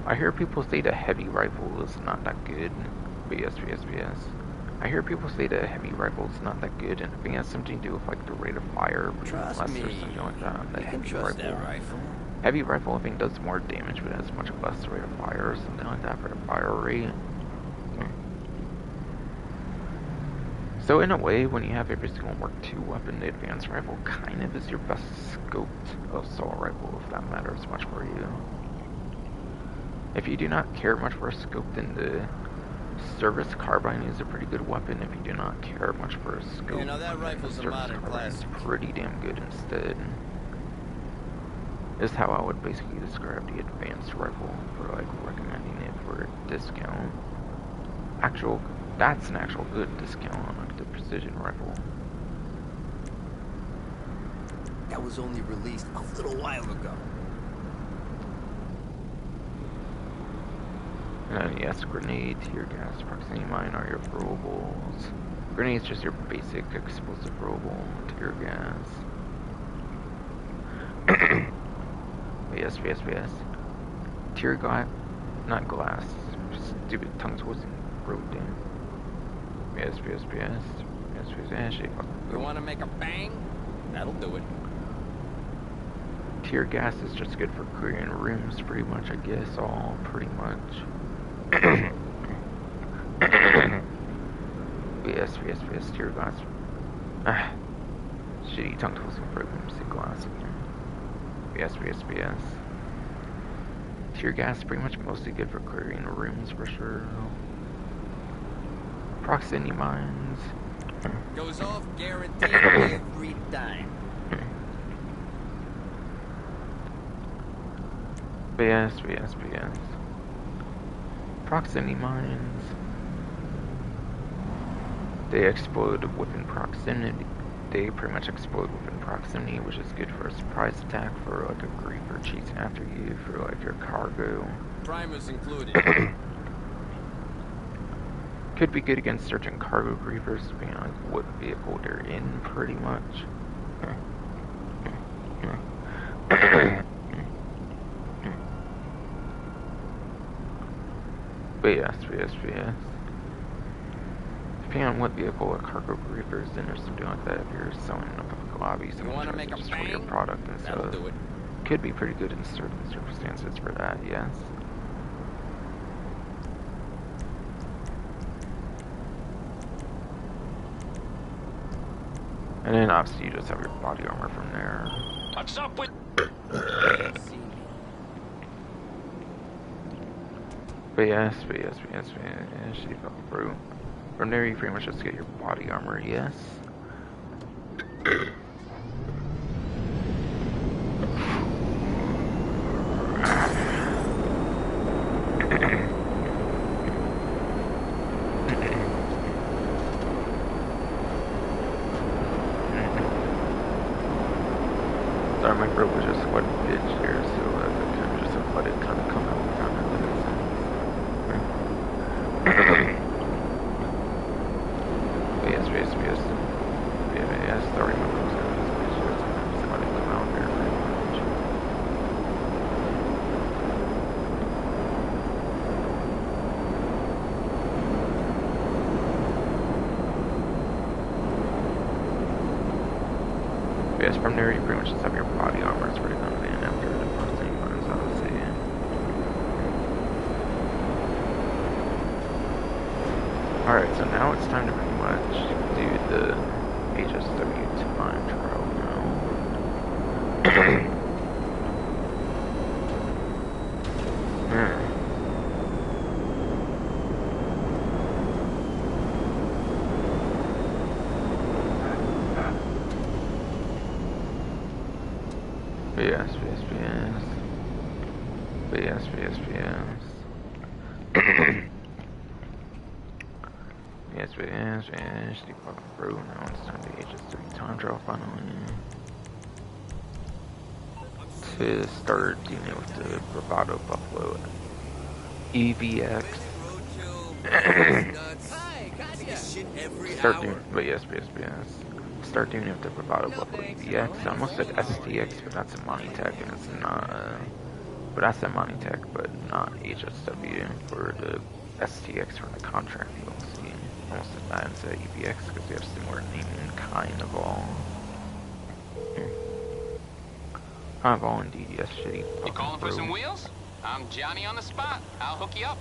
I hear people say the heavy rifle is not that good. BS. I hear people say the heavy rifle is not that good, and I think it has something to do with like the rate of fire being Trust less me, or something like that on the you can heavy trust rifle. that rifle. Heavy rifle I think does more damage, but has much less rate of fire or something like that for the fire rate. So in a way, when you have every single Mark II weapon, the advanced rifle kind of is your best scoped assault rifle, if that matters much for you. If you do not care much for a scope, then the service carbine is a pretty good weapon. If you do not care much for a scope, Yeah, now that rifle's a service modern carbine is classic. pretty damn good instead. Is how I would basically describe the advanced rifle for like recommending it for a discount. That's an actual good discount on like the precision rifle. That was only released a little while ago. And then yes, grenade, tear gas, proximity mine are your throwables. Grenade's just your basic explosive throwable, tear gas. Yes. Tear glass, not glass. Stupid tongue twisting road damn. Yes. Shit, You want to make a bang? That'll do it. Tear gas is just good for clearing rooms, pretty much, I guess, all pretty much. Yes, tear glass. Shitty tongue twisting programs, glass again. Yes. Tear gas is pretty much mostly good for clearing rooms for sure. Proximity mines. Goes off guaranteed every time. Yes. Proximity mines. They explode within proximity. They pretty much explode within proximity, which is good for a surprise attack, for like a creeper chasing after you, for like your cargo. Primers included. Could be good against certain cargo creepers, depending on like what vehicle they're in, pretty much. But yes. Depending on what vehicle a cargo creeper is in or something like that, if you're selling in a public lobby, someone wanna tries make to a destroy your bang? product and That'll stuff. do it. Could be pretty good in certain circumstances for that, yes. And then obviously you just have your body armor from there. What's up with... See me. But yes, she fell through. From there you pretty much just get your body armor, yes. Sorry, my throat was just quite a bitch here, so I kind of just let it kind of come out kind of. From there, you pretty much just have your body armor ready to unban after the first thing runs out of sea. Alright, so now it's time to pretty much do the HSW time trial now. BS. Yes, the fucking bro. Now it's time to HSW time trial finally. To start dealing with the Bravado Buffalo EVX. Start doing, but yes. Start doing it with the Bravado Buffalo EVX. I almost said STX, but that's a Monty Tech, and it's not. But that's a Monty Tech, but not HSW for the STX for the contract DLC. Almost said that instead of EVX because they have similar naming, kind of all. Kind of all indeed, yes, shitty. You calling for some wheels? I'm Johnny on the spot. I'll hook you up.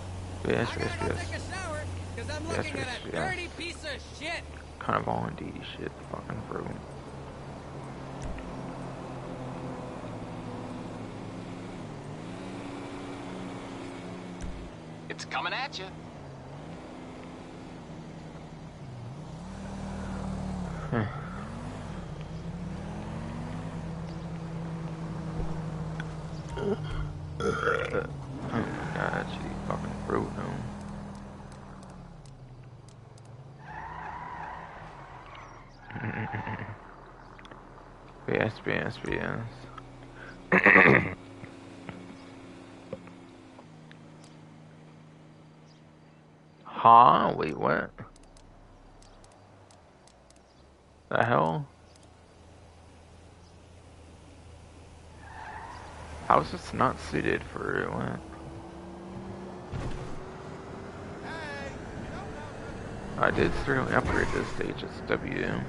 Yes. Take a shower, cause I'm looking at a dirty piece of shit. Kind of all indeed shit, fucking bro. It's coming at you. Oh my god, she fucking broke now. BS. Huh? Wait, what? The hell? How is this not suited for what? I did certainly upgrade this to HSW.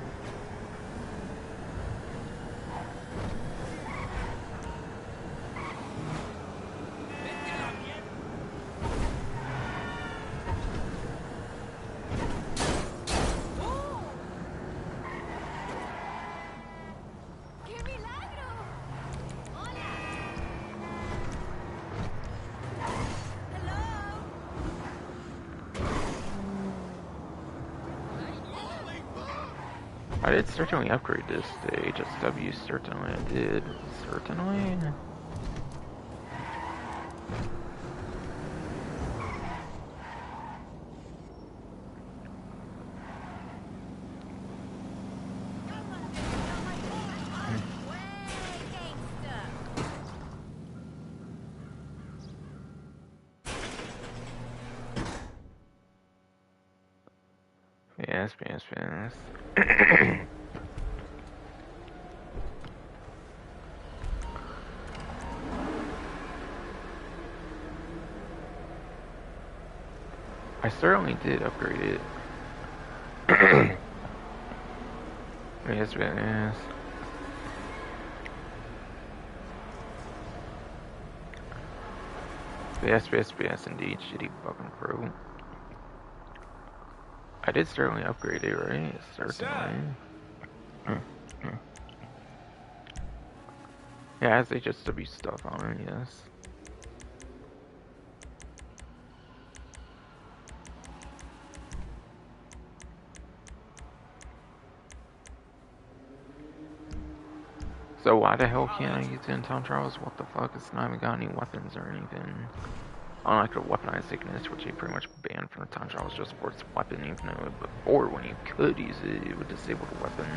I did certainly upgrade this to HSW, certainly I did. Certainly. Yes. I certainly did upgrade it. Yes. Yes, indeed, shitty fucking pro. I did certainly upgrade it, right? Certainly. Yeah, it has HSW stuff on it, yes. So why the hell can't I use it in time trials? What the fuck? It's not even got any weapons or anything. Unlike the weaponized sickness, which they pretty much banned from the time trials just for its weapon, even though before when you could use it, it would disable the weapon.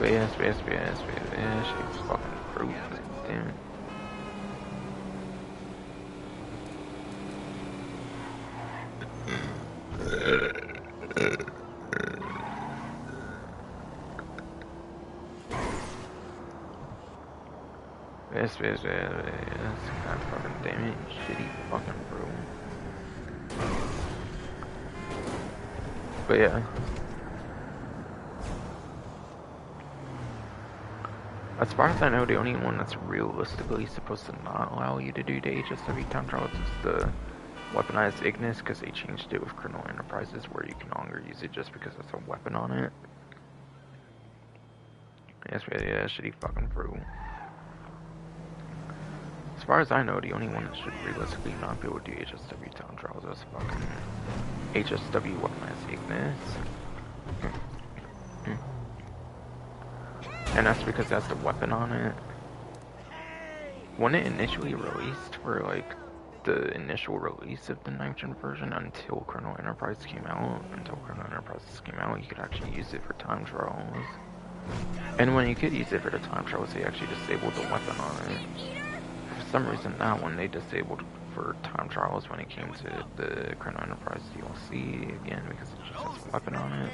Yes, yes, yes, yes, yes, you fucking fruit, damn it. Yes, yes, yes, yes, god fucking damn it, you shitty fucking fruit. But yeah. As far as I know, the only one that's realistically supposed to not allow you to do the HSW time trials is the weaponized Ignis, because they changed it with Criminal Enterprises where you can no longer use it just because it's a weapon on it. Yes, yeah, shitty fucking fruit. As far as I know, the only one that should realistically not be able to do HSW time trials is fucking HSW weaponized Ignis. And that's because that's the weapon on it. When it initially released for like the initial release of the 9th gen version until Colonel Enterprise came out, you could actually use it for time trials. And when you could use it for the time trials, they actually disabled the weapon on it. For some reason, that one they disabled for time trials when it came to the Colonel Enterprise DLC again, because it just has a weapon on it.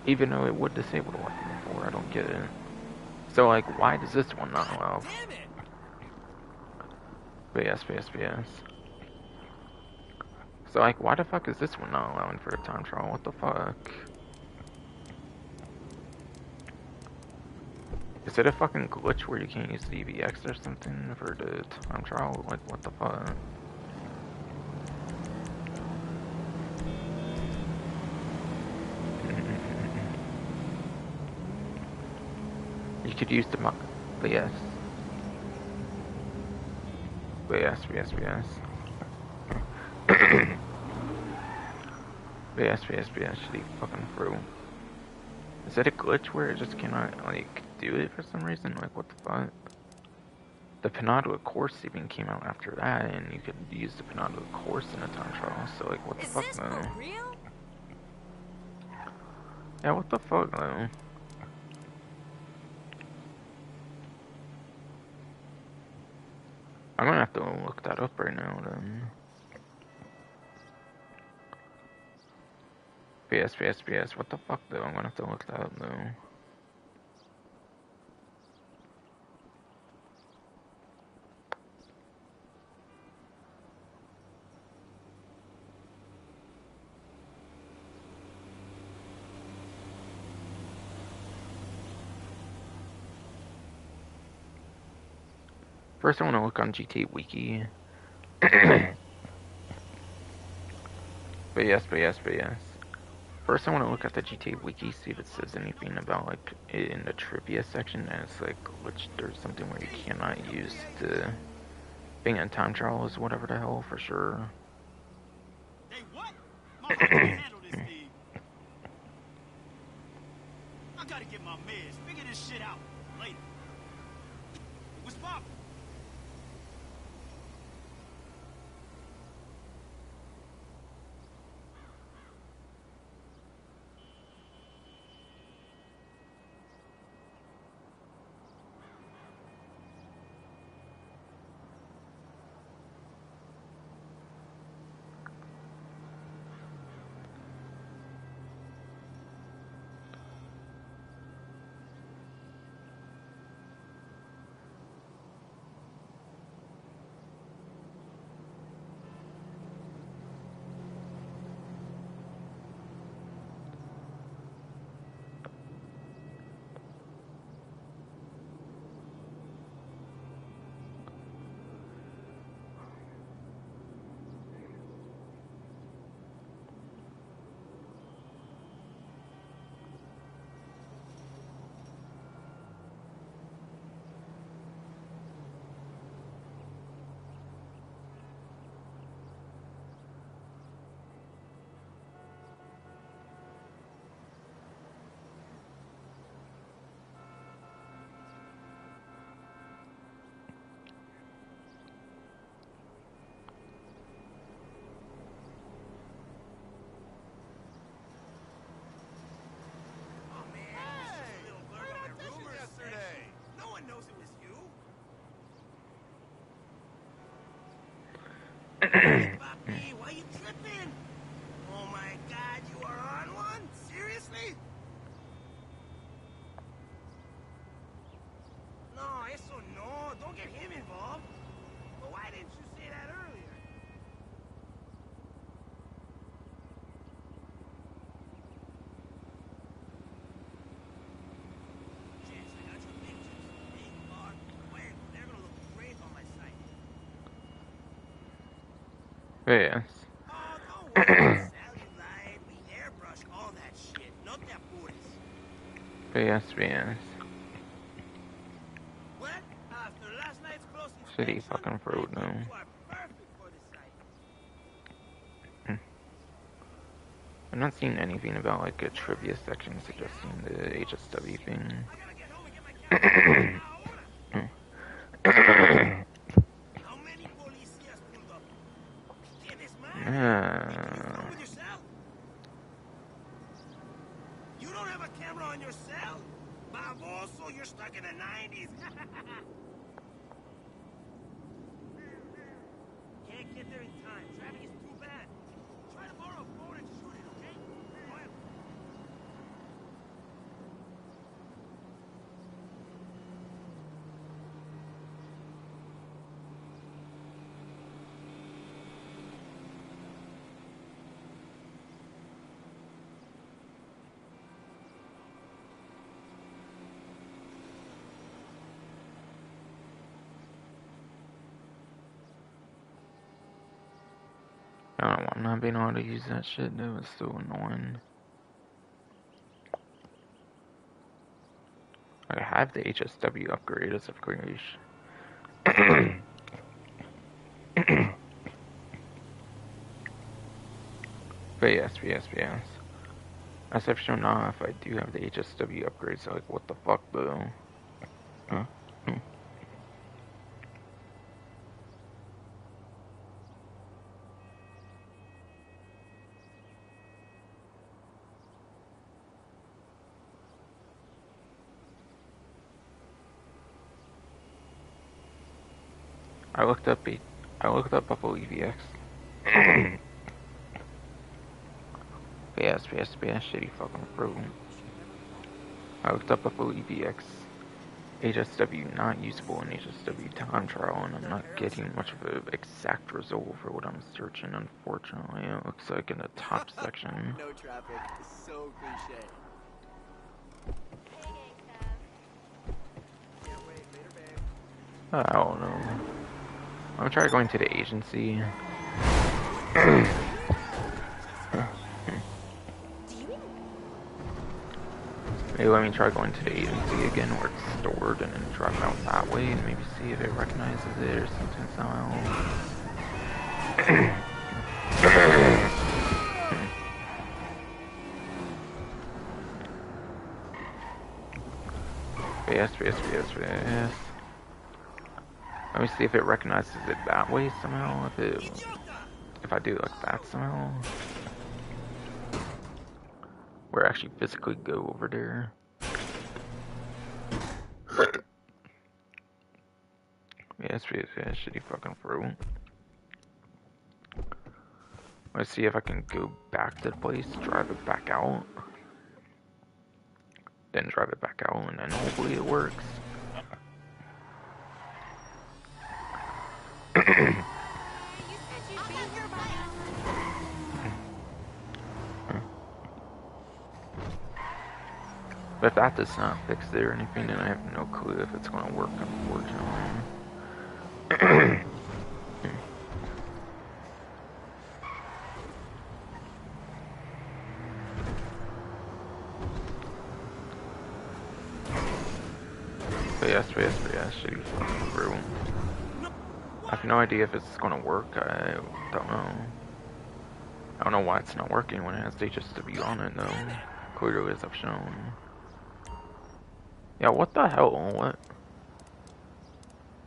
Even though it would disable the weapon before, I don't get it. So like, why does this one not allow? BS. So like, why the fuck is this one not allowing for the time trial? What the fuck? Is it a fucking glitch where you can't use DVX or something for the time trial? Like, what the fuck? You could use the but yes. But yes. Shitty fucking through. Is that a glitch where it just cannot, like, do it for some reason? Like, what the fuck? The Panada course even came out after that, and you could use the Panada course in a time trial, so, like, what the fuck, Is this though? for real? Yeah, what the fuck, though? I'm gonna have to look that up right now, then. BS, what the fuck, though? I'm gonna have to look that up, though. First, I want to look on GTA Wiki. But yes. First, I want to look at the GTA Wiki, see if it says anything about, like, it in the trivia section, and it's like, which there's something where you cannot use the being in time trials, whatever the hell, for sure. Hey, what? Motherfucker can't handle this thing. I gotta get my meds. Figure this shit out later. What's poppin'? Papi, why you tripping? Oh my God, you are on one? Seriously? No, eso no. Don't get him involved. But why didn't you say that earlier? Chance, I got your pictures. Big bar, quick. They're gonna look great on my site. Yes. Oh, don't worry. Cellulite, we airbrush all that shit. No te apures. Yes, yes. What? After last night's close Shitty inspection, fucking I road think now. you are perfect for the site. I'm not seeing anything about like a trivia section suggesting the HSW thing. I gotta get home and get my camera. Ahora. How many policías pulled up? ¿Qué desmadre? Can you film with your cell? You don't have a camera on your cell? Baboso, you're stuck in the 90s. Can't get there in time. Traffic is too bad. Try to borrow a phone and shoot it, okay? Go ahead. I don't know, I'm not being able to use that shit. That was so annoying. I have the HSW upgrade as of course. But yes. As I've shown off, I do have the HSW upgrade, so like, what the fuck, though? Huh? I looked up Buffalo EVX. Yes, shitty fucking pro. I looked up Buffalo EVX. HSW not usable in HSW time trial, and I'm not getting much of an exact result for what I'm searching, unfortunately. It looks like in the top section. No traffic. So cliche. Can't wait. Later, babe. I don't know. I'm gonna try going to the agency. Maybe let me try going to the agency again where it's stored and then drive out that way and maybe see if it recognizes it or something somehow. Yes. Let me see if it recognizes it that way somehow. If I do it like that somehow. Where I actually physically go over there. Yes, shitty fucking throw. Let's see if I can go back to the place, drive it back out. Then drive it back out, and then hopefully it works. But if that does not fix it or anything, then I have no clue if it's going to work, unfortunately. But yes, shitty fucking through. I have no idea if it's going to work. I don't know. I don't know why it's not working when it has HSW on it, though. Clearly, as I've shown. Yeah, what the hell? What?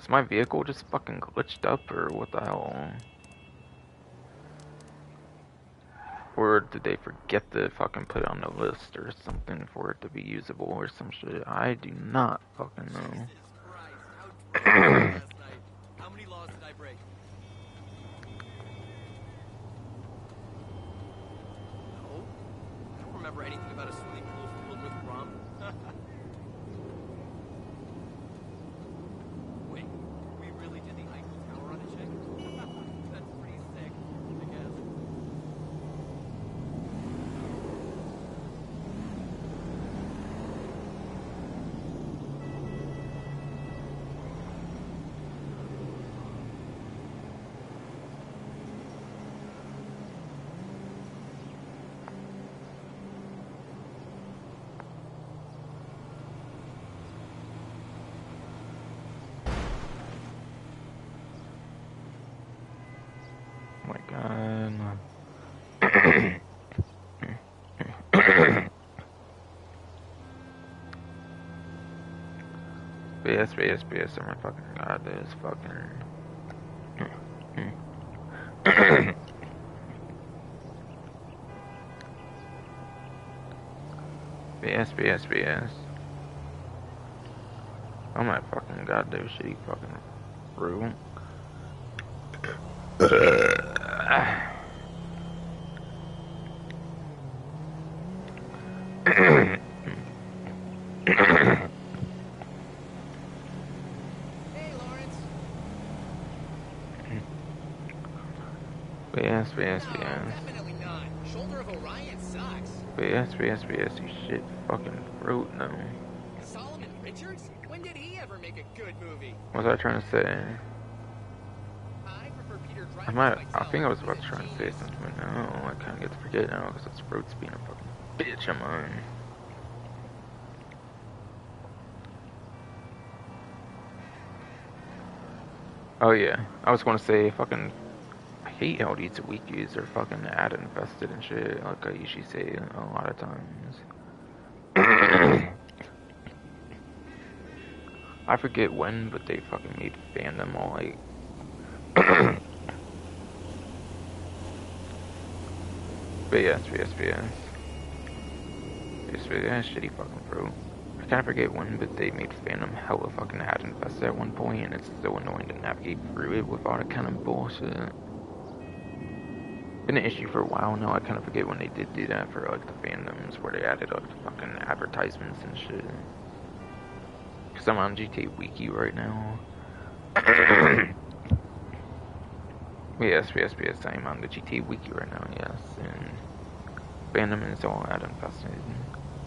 Is my vehicle just fucking glitched up, or what the hell? Or did they forget to fucking put it on the list or something for it to be usable or some shit? I do not fucking know. Jesus Christ, how drunk was I last night? How many laws did I break? remember anything about a swimming pool filled with rum? Wait, we really did the Eiffel Tower on a chick? That's pretty sick, I guess. Oh my god. BS, oh my fucking god, this fucking... BS. Oh my fucking god, this shitty fucking room. Hey, Lawrence. BS. Definitely not. Shoulder of Orion sucks. BS, you shit fucking fruit no. Solomon Richards? When did he ever make a good movie? What was I trying to say? I prefer Peter Dreyfuss I think I was myself. about to try and say something, but no, I kinda get to forget now because it's fruit's being a fucking bitch of mine. Oh yeah, I was gonna say fucking I hate how these wikis are fucking ad infested and shit, like I usually say a lot of times. I forget when, but they fucking made fandom all like BS, shitty fucking bro. I kinda forget when, but they made fandom hella fucking ad infested at one point, and it's so annoying to navigate through it with all that kind of bullshit. Been an issue for a while now. I kind of forget when they did do that for like the fandoms where they added like fucking advertisements and shit. Cause I'm on GTA Wiki right now. yes, I'm on the GTA Wiki right now. Yes, and fandom is all ad infested.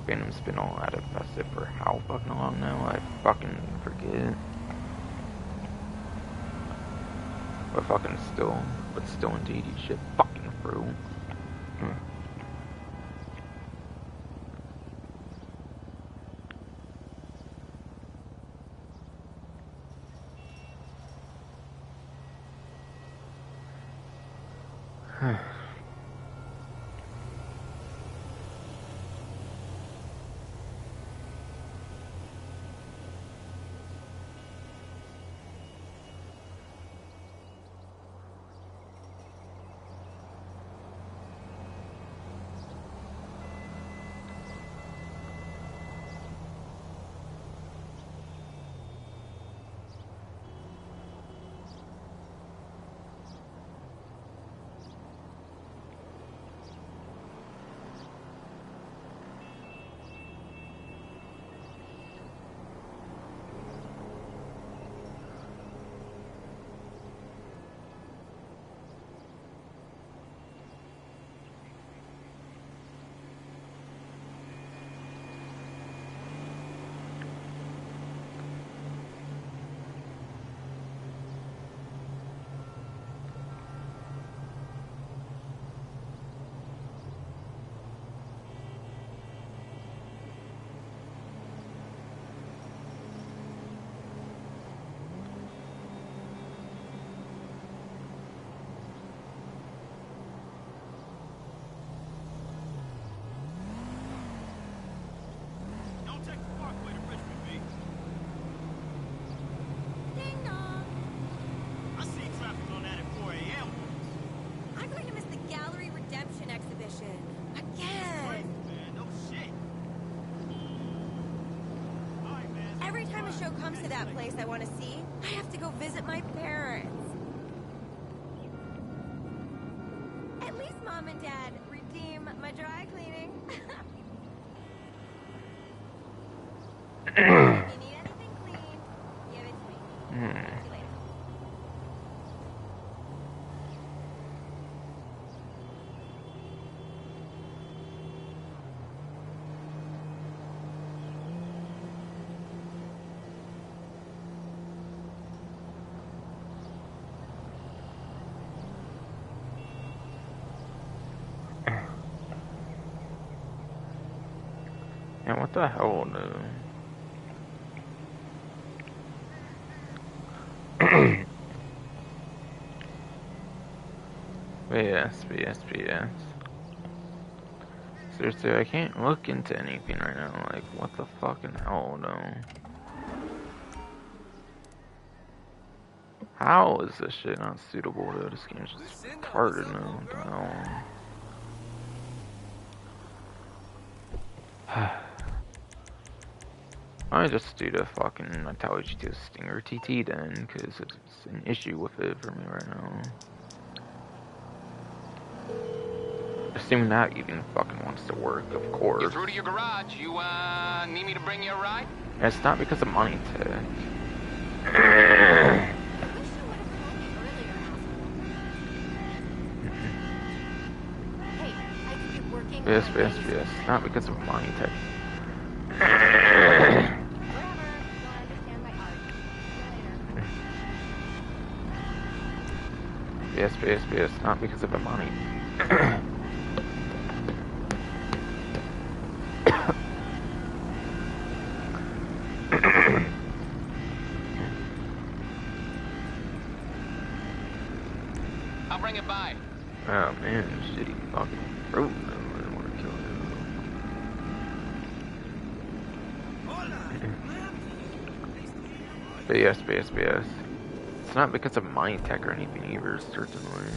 Fandom's been all ad infested for how fucking long now? I fucking forget. But still indeed, you shit fucking through. Don't take the parkway to Richmond, B. Ding dong. I see traffic on that at 4 a.m. I'm going to miss the Gallery Redemption exhibition. Again. Crazy, man. No shit. All right, man. Every time a show comes to that place I want to see, I have to go visit my parents. At least Mom and Dad redeem my dry cleaning. If you need anything cleaned, give it to me. Talk to you later. And what the hell, dude? BS. Seriously, I can't look into anything right now. Like, what the fucking hell, no? How is this shit not suitable, though? This game's just retarded now. What the hell? I just do the fucking Intelli GTO Stinger TT then, because it's an issue with it for me right now. Assuming that even fucking wants to work, of course. You through to your garage? You, need me to bring you a ride? And it's not because of money tech. I wish you would have called me earlier, asshole. Hey, I could be working. Yes. Not because of money tech. Whatever. Don't understand my art. See you later. Yes. Not because of the money. I'll bring it by. Oh man, shitty fucking road. I want to kill him. But yes. It's not because of money tech or anything either, certainly.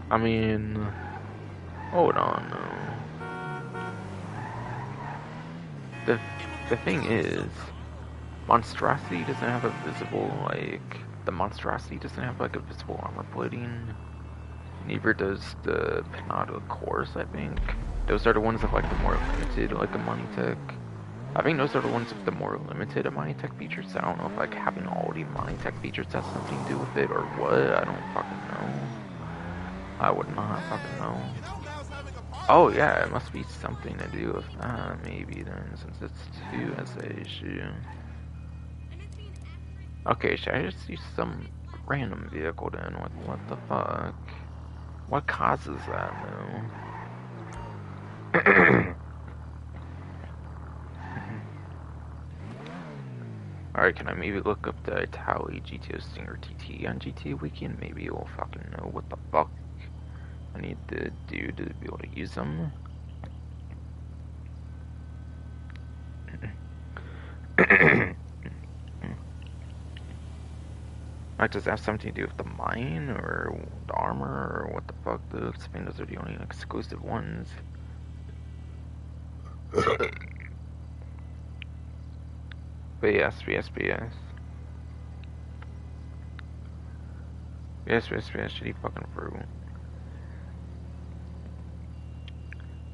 I mean, hold on though. The thing is, Monstrosity doesn't have a visible, like, the Monstrosity doesn't have, like, a visible armor plating. Neither does the Panada Course, I think. Those are the ones with, like, the more limited, like, the money tech. I think those are the ones with the more limited money tech features. I don't know if, like, having all the money tech features has something to do with it or what. I don't fucking know. I would not fucking know. Oh yeah, it must be something to do with that, maybe then, since it's 2 as a issue. Okay, should I just use some random vehicle then? What the fuck? What causes that, though? Alright, can I maybe look up the Itali GTO Stinger TT on GTA Wiki and maybe we'll fucking know what the fuck I need to do to be able to use them? Like, does that have something to do with the mine, or the armor, or what the fuck, though? Because I think those are the only exclusive ones. But yes. Yes, shitty fucking fruit.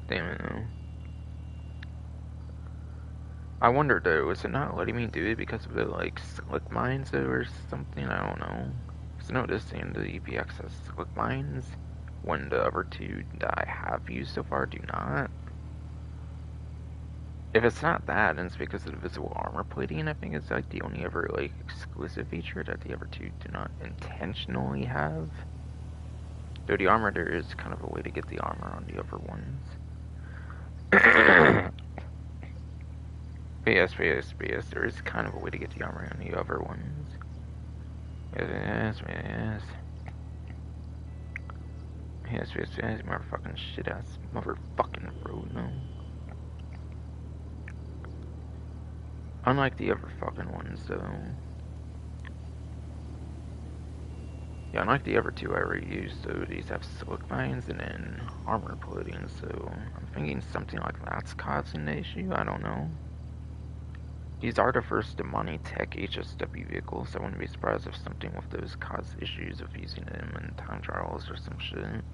Damn it, though. I wonder, though, is it not letting me do it because of the, like, slick mines, though, or something? I don't know. Because I noticed the EPX has slick mines, when the other two that I have used so far do not. If it's not that, then it's because of the visible armor plating. I think it's like the only ever like exclusive feature that the other two do not intentionally have. Though the armor, there is kind of a way to get the armor on the other ones. Yes, there is kind of a way to get the armor on the other ones. Yes. Motherfucking shit ass motherfucking road, no. Unlike the other fucking ones, though. Yeah, unlike the other two I already used, though, these have silic mines and then armor plating, so I'm thinking something like that's causing the issue, I don't know. These are the first Demani Tech HSW vehicles, so I wouldn't be surprised if something with those caused issues of using them in time trials or some shit.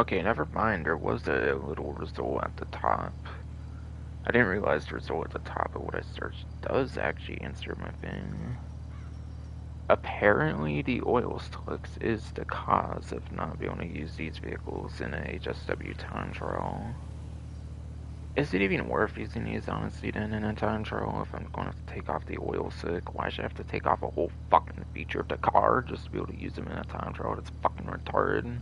Okay, never mind. There was a little result at the top. I didn't realize the result at the top of what I searched does actually answer my thing. Apparently, the oil slicks is the cause of not being able to use these vehicles in a HSW time trial. Is it even worth using these, honestly, then, in a time trial if I'm going to take off the oil slick? Why should I have to take off a whole fucking feature of the car just to be able to use them in a time trial? That's fucking retarded.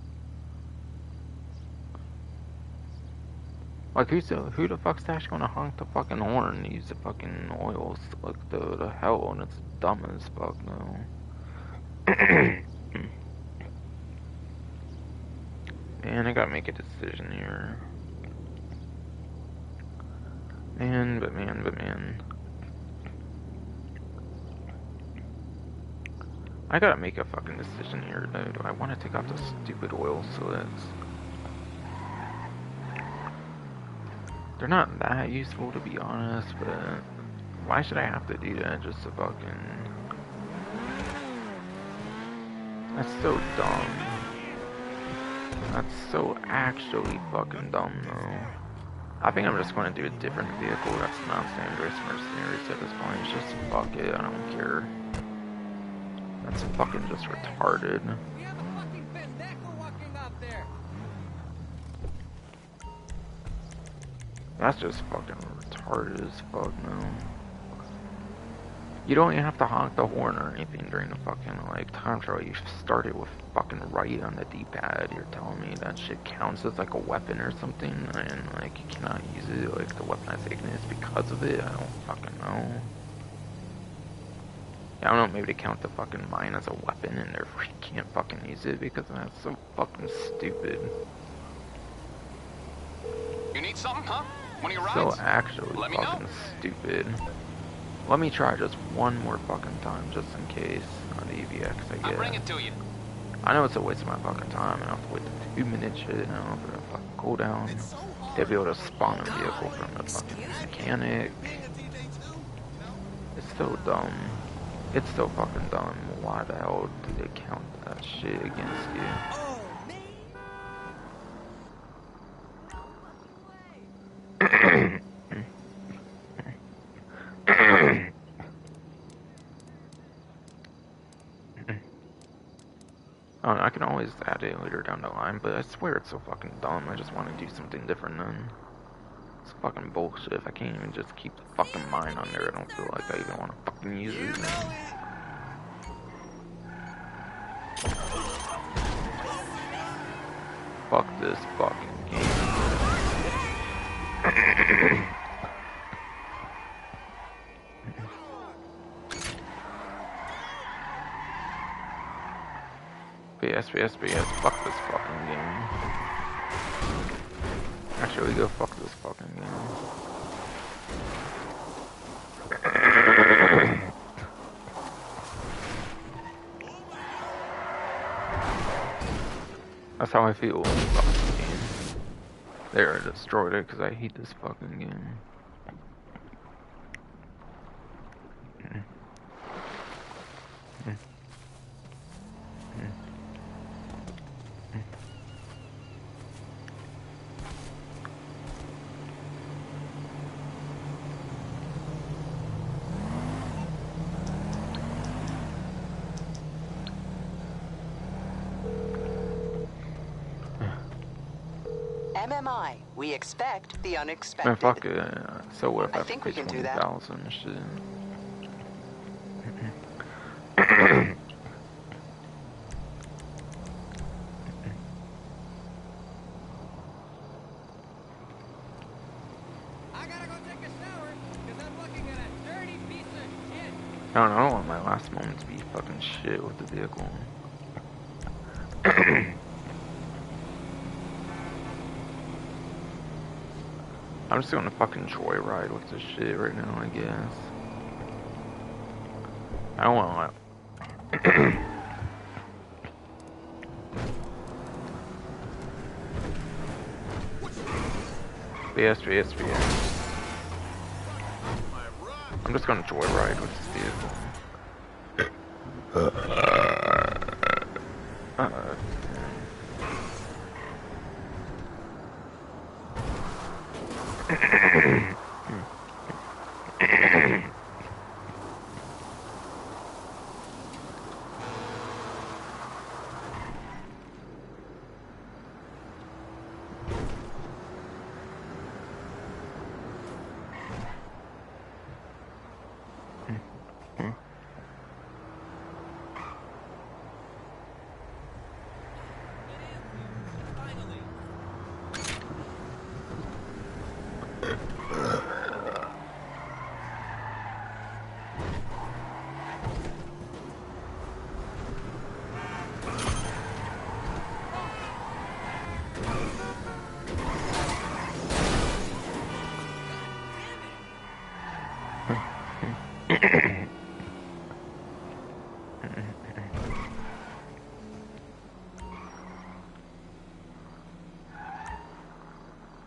Like, who the fuck's actually gonna honk the fucking horn and use the fucking oil slick? The hell, and it's dumb as fuck, no. Man, I gotta make a decision here. Man. I gotta make a fucking decision here, though. Do I want to take off the stupid oil slits? They're not that useful, to be honest, but why should I have to do that just to fucking... That's so dumb. That's so actually fucking dumb, though. I think I'm just going to do a different vehicle that's not Andreas Mercenaries at this point. It's just fuck it, I don't care. That's fucking just retarded. We have a fucking pendejo walking up there. That's just fucking retarded as fuck, no. You don't even have to honk the horn or anything during the fucking, like, time trial. You start it with fucking right on the D-pad. You're telling me that shit counts as, like, a weapon or something, and, like, you cannot use it, like, the weaponized ignis because of it? I don't fucking know. Yeah, I don't know, maybe they count the fucking mine as a weapon, and therefore you can't fucking use it because that's so fucking stupid. You need something, huh? One of your So rides? actually Let me fucking know. stupid. Let me try just one more fucking time, just in case, on the EVX, I I'll guess. bring it to you. I know it's a waste of my fucking time, and I have to wait the 2 minute shit now for the fucking cooldown. They'll be able to spawn a vehicle from the fucking mechanic. It's so dumb. It's so fucking dumb. Why the hell do they count that shit against you? I can always add it later down the line, but I swear it's so fucking dumb. I just want to do something different then. It's fucking bullshit. If I can't even just keep the fucking mine on there, I don't feel like I even want to fucking use it. Fuck this fucking game. BS, fuck this fucking game. Actually, go fuck this fucking game. That's how I feel about this game. There, I destroyed it because I hate this fucking game. MMI, we expect the unexpected. Man, fuck it. So what if I have to think pay we can do that. 20,000 and shit? I gotta go take a shower, because I'm looking at a dirty piece of shit. I don't want my last moment to be fucking shit with the vehicle. I'm just gonna fucking joyride with this shit right now, I guess. I don't want to. BS. I'm just gonna joyride with this vehicle. Finally.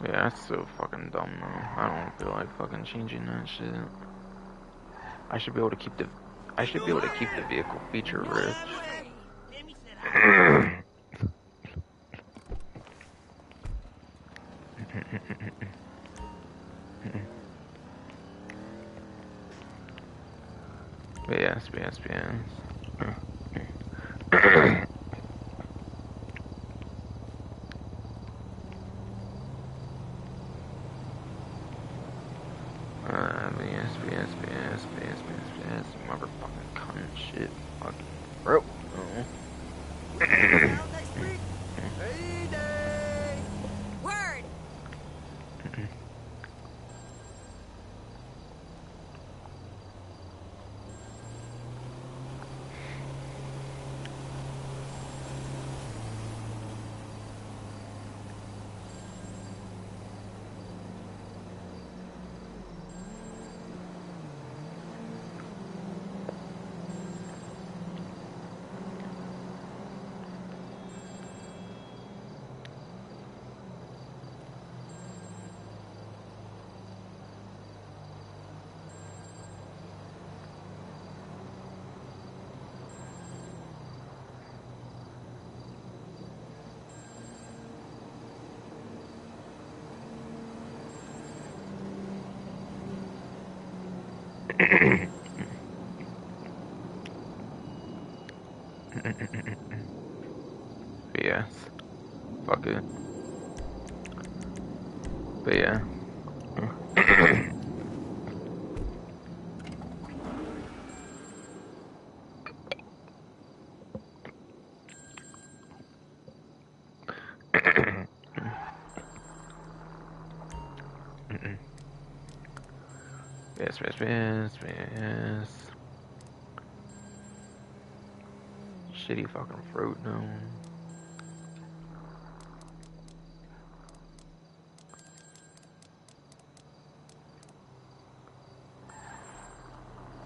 Yeah, that's so fucking dumb though. I don't feel like fucking changing that shit. I should be able to keep the vehicle feature No rich. way. Let me set up. Yes, yes, yes. BS, motherfucking cunt shit. Fucking bro. Around next week. Payday. Word! BS. Fuck it. But yeah. Yes. Shitty fucking fruit, no.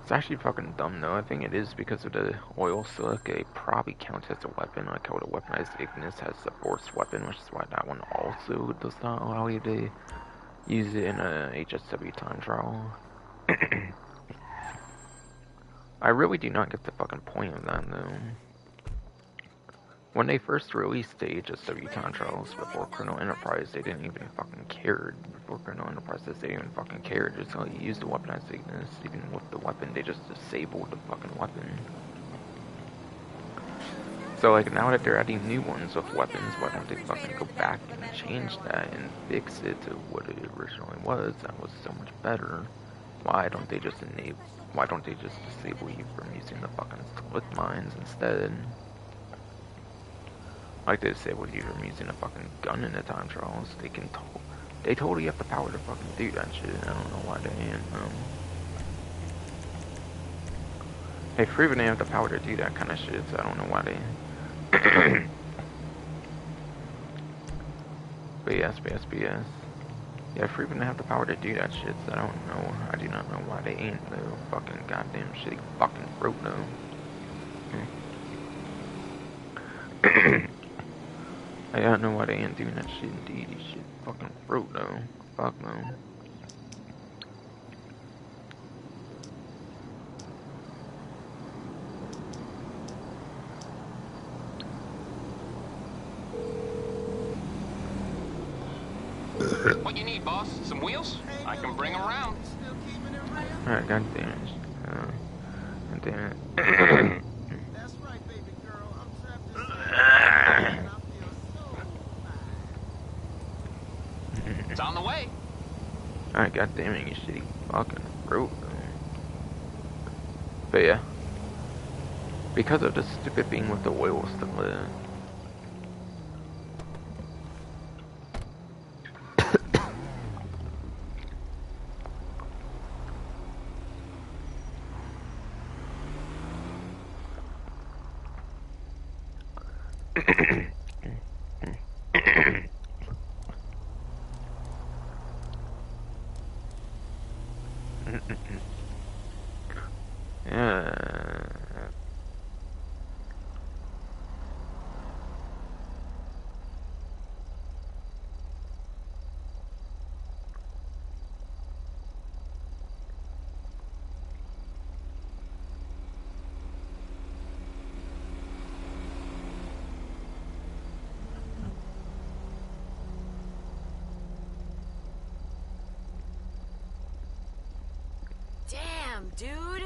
It's actually fucking dumb though. I think it is because of the oil slick. It probably counts as a weapon, like how the weaponized Ignis has a force weapon, which is why that one also does not allow you to use it in a HSW time trial. I really do not get the fucking point of that though. When they first released the HSW time trials before Criminal Enterprise, they didn't even fucking care. Before Criminal Enterprise, they didn't even fucking care. Just how you use the weaponized Ignis, even with the weapon, they just disabled the fucking weapon. So like now that they're adding new ones with weapons, why don't they fucking go back and change that and fix it to what it originally was? That was so much better. Why don't they just disable you from using the fucking split mines instead? Like they disabled you from using a fucking gun in the time trials. They totally have the power to fucking do that shit. I don't know why they ain't. They've proven they have the power to do that kind of shit, so I don't know why they. BS. Yeah, proven to have the power to do that shit, so I don't know. I do not know why they ain't though. Fucking goddamn shitty fucking fruit though. I don't know why they ain't doing that shit indeed. These shit fucking fruit though. Fuck no. What you need, boss? Some wheels? I can bring them around. Still keeping it real? Alright, god damn it. God damn it. That's right, baby girl. I'm trapped inside and I feel so fine. It's on the way. Alright, god damn it, you shitty fucking road. But yeah. Because of the stupid thing with the oil split. Yeah. Damn, dude.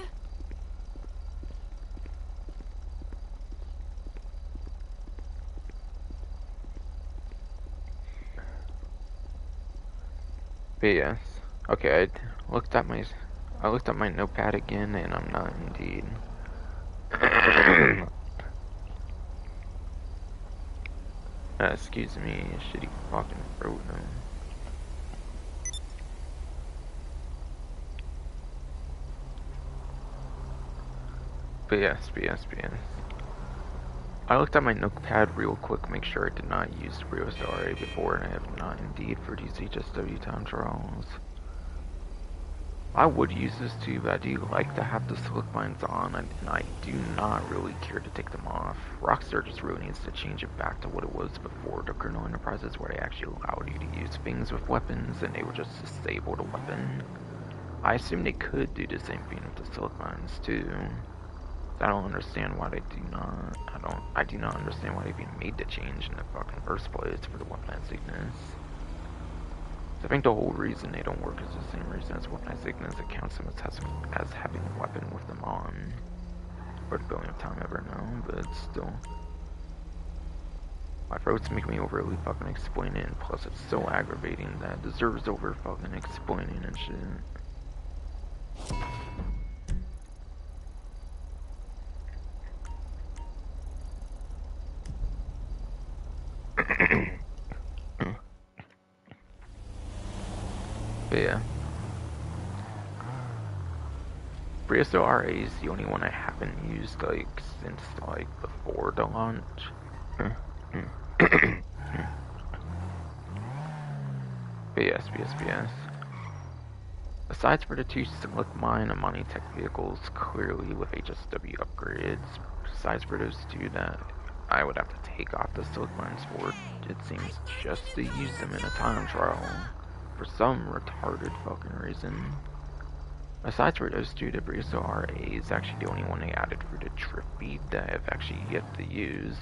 But yes. Okay, I looked at my notepad again and I'm not indeed. Excuse me, shitty fucking throat now. But yes. I looked at my notepad real quick, make sure I did not use Sorry before, and I have not indeed for these HSW time trials. I would use this too, but I do like to have the slick lines on, and I do not really care to take them off. Rockstar just really needs to change it back to what it was before the Colonel Enterprises, where they actually allowed you to use things with weapons, and they would just disable the weapon. I assume they could do the same thing with the slick lines too. I don't understand why they do not. I do not understand why they even made the change in the fucking first place for the weapon sickness. I think the whole reason they don't work is the same reason as weapon sickness. It counts them as having a weapon with them on. For the billionth time ever now, but still. My throat's making me overly fucking explain it, and plus it's so aggravating that it deserves over fucking explaining and shit. But yeah. Brioso RA is the only one I haven't used like since like before the launch. But yes. Besides for the two Slick Mine and Money Tech vehicles, clearly with HSW upgrades, besides for those two that I would have to take off the Slick Mines for, it seems just to use them in a time trial. For some retarded fucking reason. Aside for those two, the Brioso RA is actually the only one they added for the trip beat that I've actually yet to use.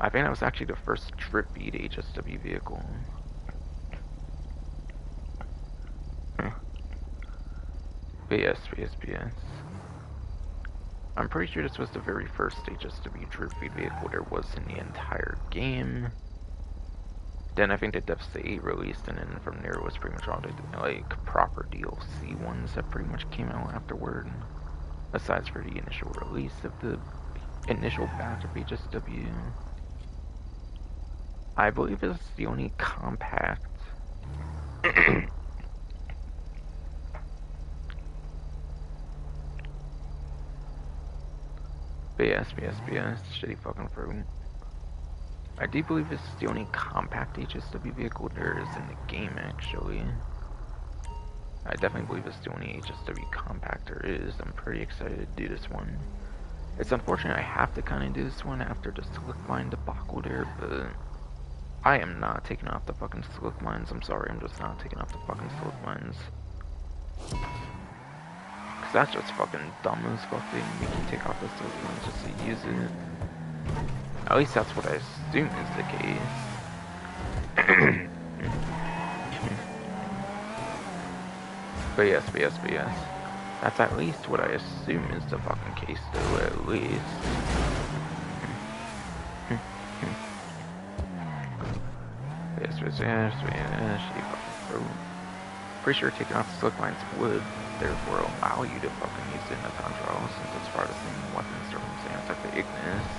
I think that was actually the first trip beat HSW vehicle. But yes. I'm pretty sure this was the very first HSW trip beat vehicle there was in the entire game. Then I think the Depths 8 released, and then from there was pretty much all the like proper DLC ones that pretty much came out afterward. Aside for the initial release of the initial batch of HSW. I believe it's the only compact. But yes, shitty fucking fruit. I do believe this is the only compact HSW vehicle there is in the game, actually. I definitely believe it's the only HSW compact there is. I'm pretty excited to do this one. It's unfortunate I have to kind of do this one after the Slick Mine debacle there, but I am not taking off the fucking Slick Mines. I'm sorry, I'm just not taking off the fucking Slick Mines. Cause that's just fucking dumb as fuck. They make you take off the Slick Mines just to use it. At least that's what I assume is the case. But yes. That's at least what I assume is the fucking case, though, at least. Yes. You fucking throw. Pretty sure taking off the slick lines would, therefore, allow you to fucking use it in a time trial, since it's part of the same weapon circumstance like the Ignis.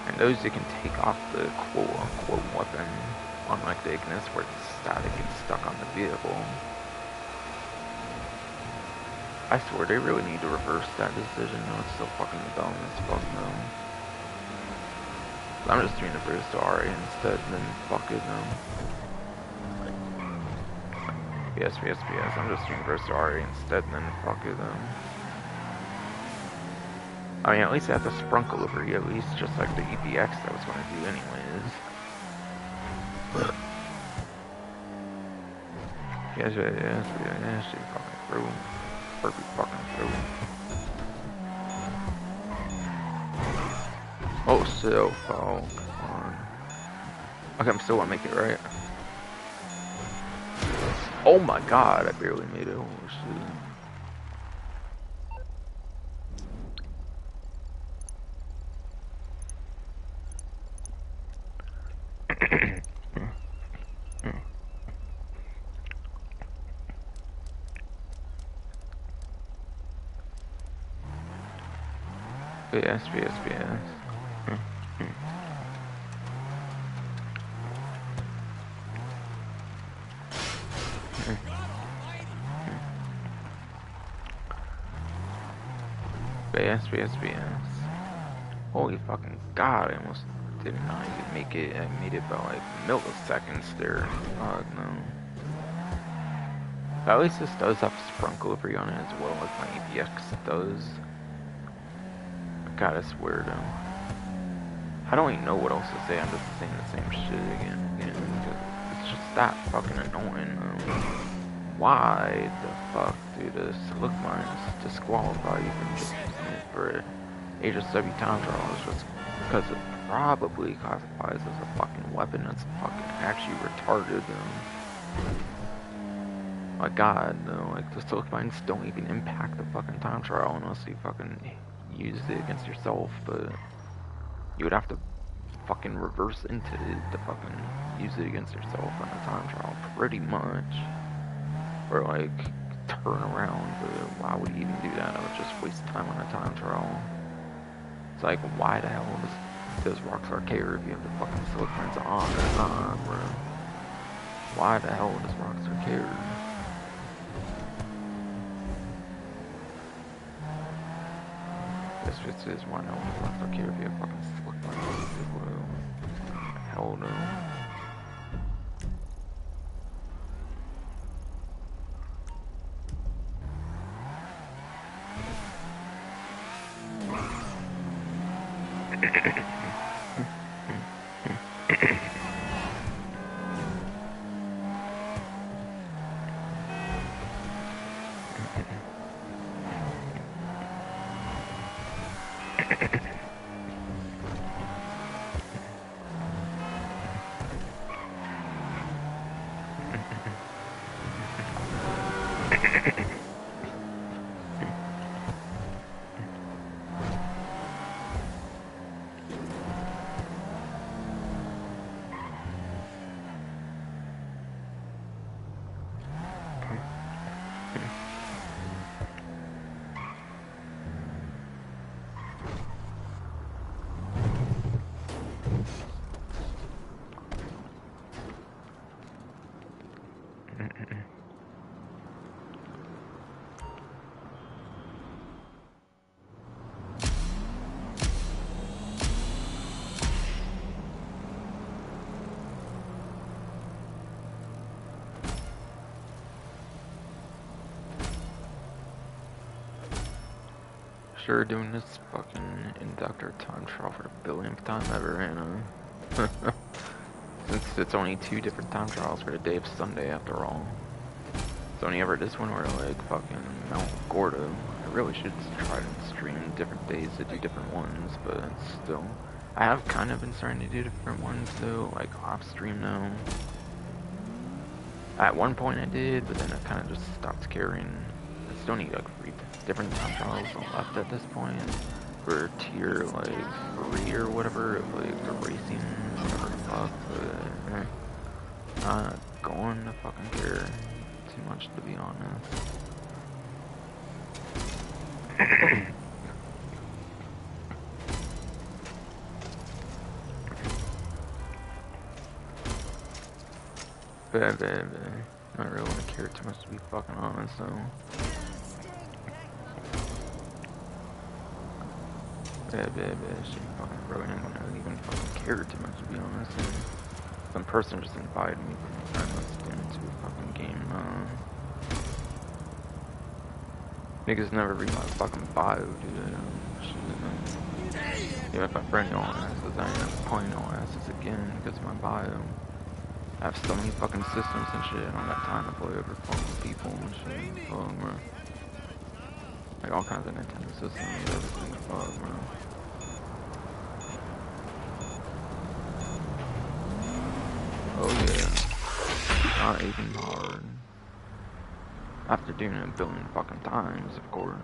And those you can take off the quote-unquote weapon, unlike the Ignis where it's static and stuck on the vehicle. I swear they really need to reverse that decision. No, it's so fucking dumb as fuck though. I'm just doing the Bruce to Ari instead, then fuck it no. Yes. I'm just doing Bruce to Ari instead, then fuck it though. I mean, at least I have the Sprunkle over here, at least, just like the EPX that I was going to do anyways. Yes, she fucking through. Perfect fucking through. Oh, so, oh, come on. Okay, I'm still gonna make it, right? Oh my god, I barely made it. Oh shit. Yes. BS. Holy fucking god, I almost did not even make it. I made it by like milliseconds there. Oh no. But at least this does have Sprunkle over on it as well as my APX does. God, I swear though. I don't even know what else to say. I'm just saying the same shit again. It's just that fucking annoying. Why the fuck do the slick lines disqualify you from just using it for HSW time trials just because it probably classifies as a fucking weapon that's fucking actually retarded? My god, no, like the slick lines don't even impact the fucking time trial unless you fucking use it against yourself, but you would have to fucking reverse into it to fucking use it against yourself on a time trial, pretty much. Or like turn around, but why would you even do that? I would just waste time on a time trial. It's like, why the hell does Rockstar care if you have the fucking slick lines on or not, bro? Why the hell does Rockstar care? This is why no one does Rockstar care if you have fucking slick lines. Hell no. Sure, doing this fucking inductor time trial for the billionth time ever, and since it's only 2 different time trials for the day of Sunday after all. It's only ever this one where like fucking Mount Gordo. I really should try to stream different days to do different ones, but still. I have kind of been starting to do different ones though, like off stream now. At one point I did, but then I kind of just stopped caring. I still need like 3 different time trials left at this point for tier like 3 or whatever of like the racing, whatever the fuck. But not going to fucking care too much, to be honest. But not really want to care too much, to be fucking honest, so. Shit fucking really ain't gonna even fucking care too much, to be honest. And some person just invited me from a friend list into a fucking game. Niggas never read my fucking bio, dude. Yeah, if my friend y'all asses, I ain't never playing y'all asses again because of my bio. I have so many fucking systems and shit. I don't got time to play over fucking people and shit. Fuck, bro. Like all kinds of Nintendo systems, everything. Fuck, bro. Oh yeah. Not even hard. After doing it a billion fucking times, of course.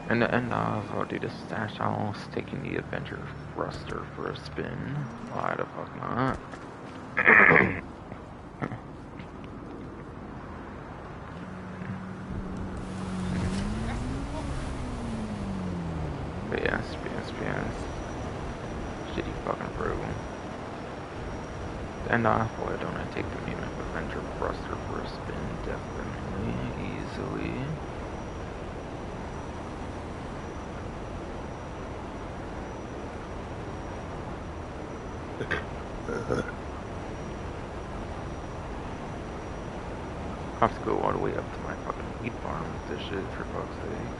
And to end off, I'll do the stash house, taking the adventure thruster for a spin. Why the fuck not? But yeah, spins. Shitty fucking program. To end off, why don't I take the Munich adventure thruster for a spin? Definitely, easily. I have to go all the way up to my fucking wheat farm with this shit, for fuck's sake.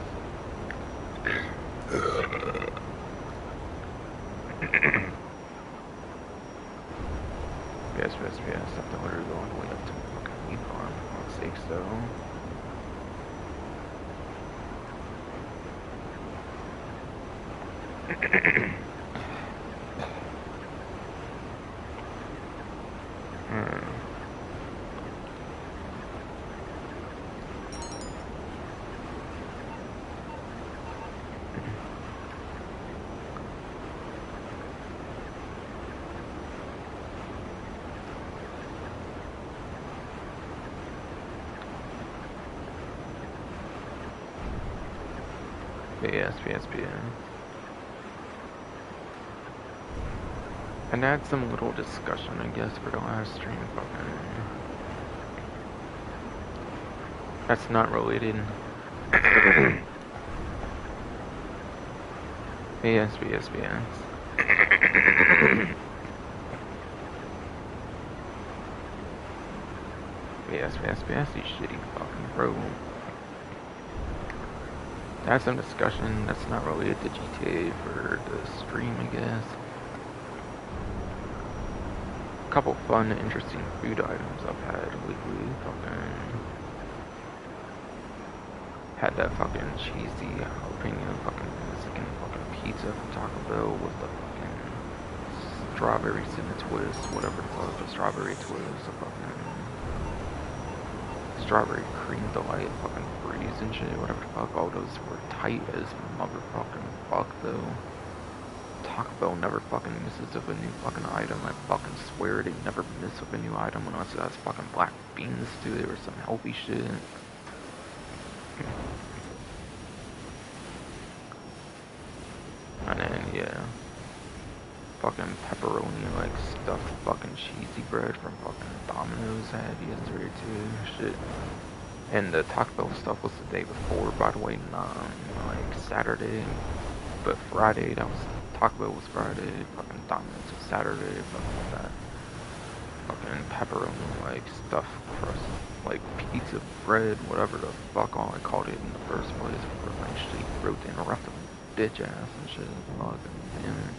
Yes, I have to literally go all the way up to my fucking wheat farm, for fuck's sake, so. Yes. And add some little discussion, I guess, for the last stream. Fucking. That's not related. Yes. Yes, you shitty fucking bro. Have some discussion that's not related to GTA for the stream, I guess. A couple fun, interesting food items I've had lately. Fucking had that fucking cheesy jalapeno fucking Mexican fucking pizza from Taco Bell with the fucking strawberry cinnamon twist, whatever the fuck, the strawberry twist, the fucking strawberry cream delight, fucking freeze and shit, whatever the fuck. All those were tight as motherfucking fuck though. Taco Bell never fucking misses of a new fucking item. I fucking swear they never miss with a new item unless it has fucking black beans to it or some healthy shit. And then yeah, fucking pepperoni like stuffed fucking cheesy bread from fucking Domino's I had yesterday too. Shit. And the Taco Bell stuff was the day before, by the way, not like Saturday, but Friday. That was Taco Bell was Friday. Fucking Domino's was Saturday. Fucking that. Fucking pepperoni like stuffed crust, like pizza bread, whatever the fuck all I called it in the first place. Before I actually wrote the interrupted bitch ass and shit. Fucking damn it.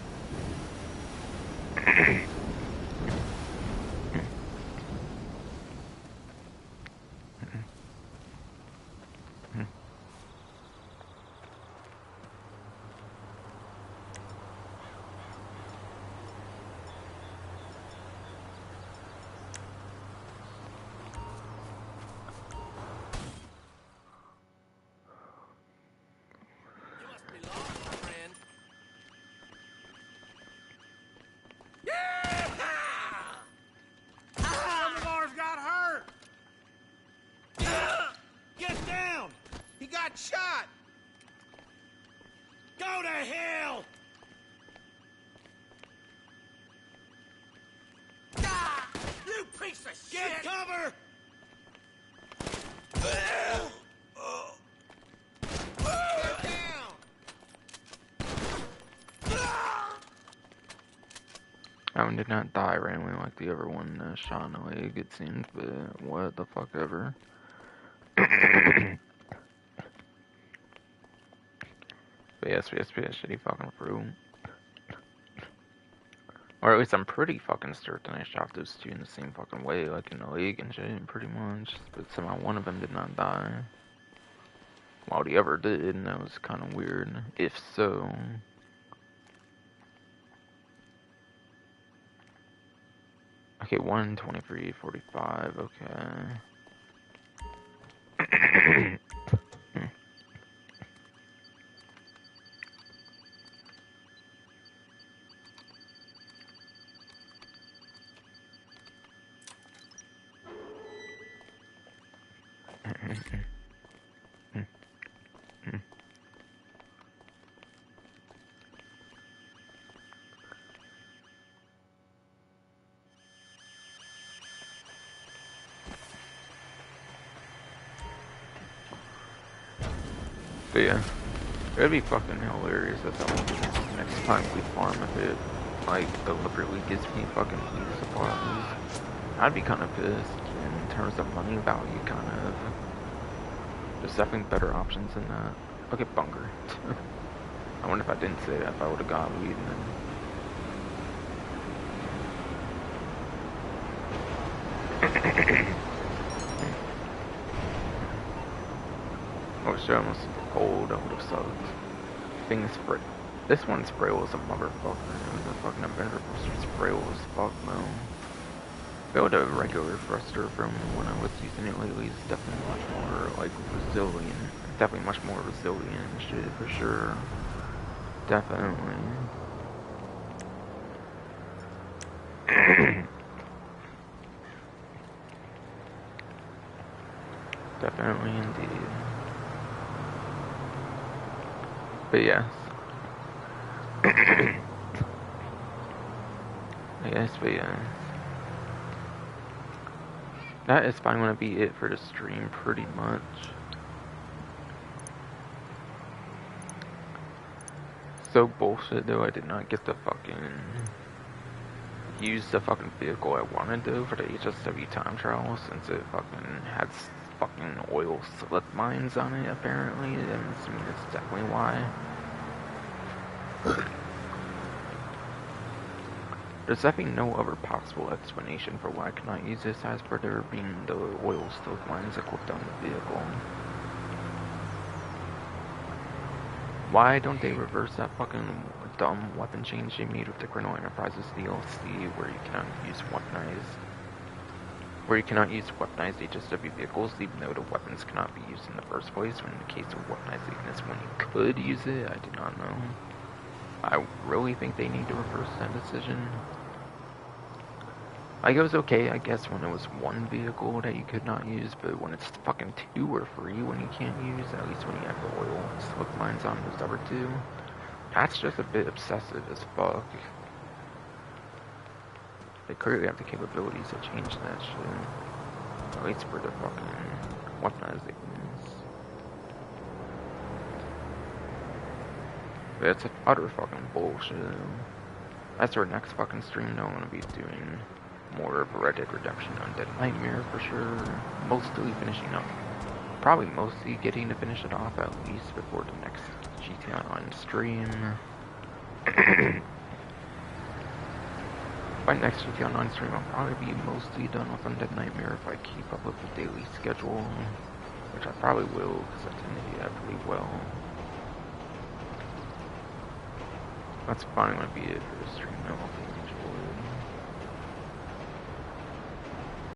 got shot! Go to hell! Ah! You piece of shit! Get cover! Get down! That one did not die randomly like the other one shot in the leg, it seems, but what the fuck ever. But yes, shitty fucking fruit. Or at least I'm pretty fucking certain I shot those two in the same fucking way, like in the leg and shit, pretty much. But somehow one of them did not die. While the other did, and that was kind of weird. If so. Okay, 1:23:45, okay. But yeah, it'd be fucking hilarious if next time we farm if it, like, deliberately gives me fucking food supplies. I'd be kind of pissed in terms of money value, kind of. There's definitely better options than that. Okay, bunker. I wonder if I didn't say that, if I would have got weed and then... Oh shit, I almost cold, that would have sucked. Thing spray. This one spray was a motherfucker. It was a fucking adventure spray was fuck, man. Build a regular thruster from when I was using it lately is definitely much more, like, resilient. Definitely much more resilient and shit, for sure. Definitely. Definitely indeed. But yes. But yes. That is probably gonna be it for the stream, pretty much. So bullshit though, I did not get to fucking use the fucking vehicle I wanted to for the HSW time trial since it fucking has fucking oil slip mines on it apparently, and I'm assuming that's definitely why. There's definitely no other possible explanation for why I cannot use this as per there being the oil slip mines equipped on the vehicle. Why don't they reverse that fucking dumb weapon change they made with the Criminal Enterprises DLC where you cannot use weaponized HSW vehicles even though the weapons cannot be used in the first place, when in the case of weaponized weakness when you could use it? I do not know. I really think they need to reverse that decision. Like, it was okay, I guess, when it was one vehicle that you could not use, but when it's fucking two or three when you can't use, at least when you have the oil slip lines on those other two, that's just a bit obsessive as fuck. They clearly have the capabilities to change that shit. At least for the fucking weaponized things. But it's utter fucking bullshit. That's our next fucking stream, though. I'm gonna be doing more of Red Dead Redemption Undead Nightmare for sure. Mostly finishing up. Probably mostly getting to finish it off at least before the next GTA Online stream. By next GTA Online stream, I'll probably be mostly done with Undead Nightmare if I keep up with the daily schedule. Which I probably will, because I tend to do that pretty well. That's probably going to be it for the stream, though.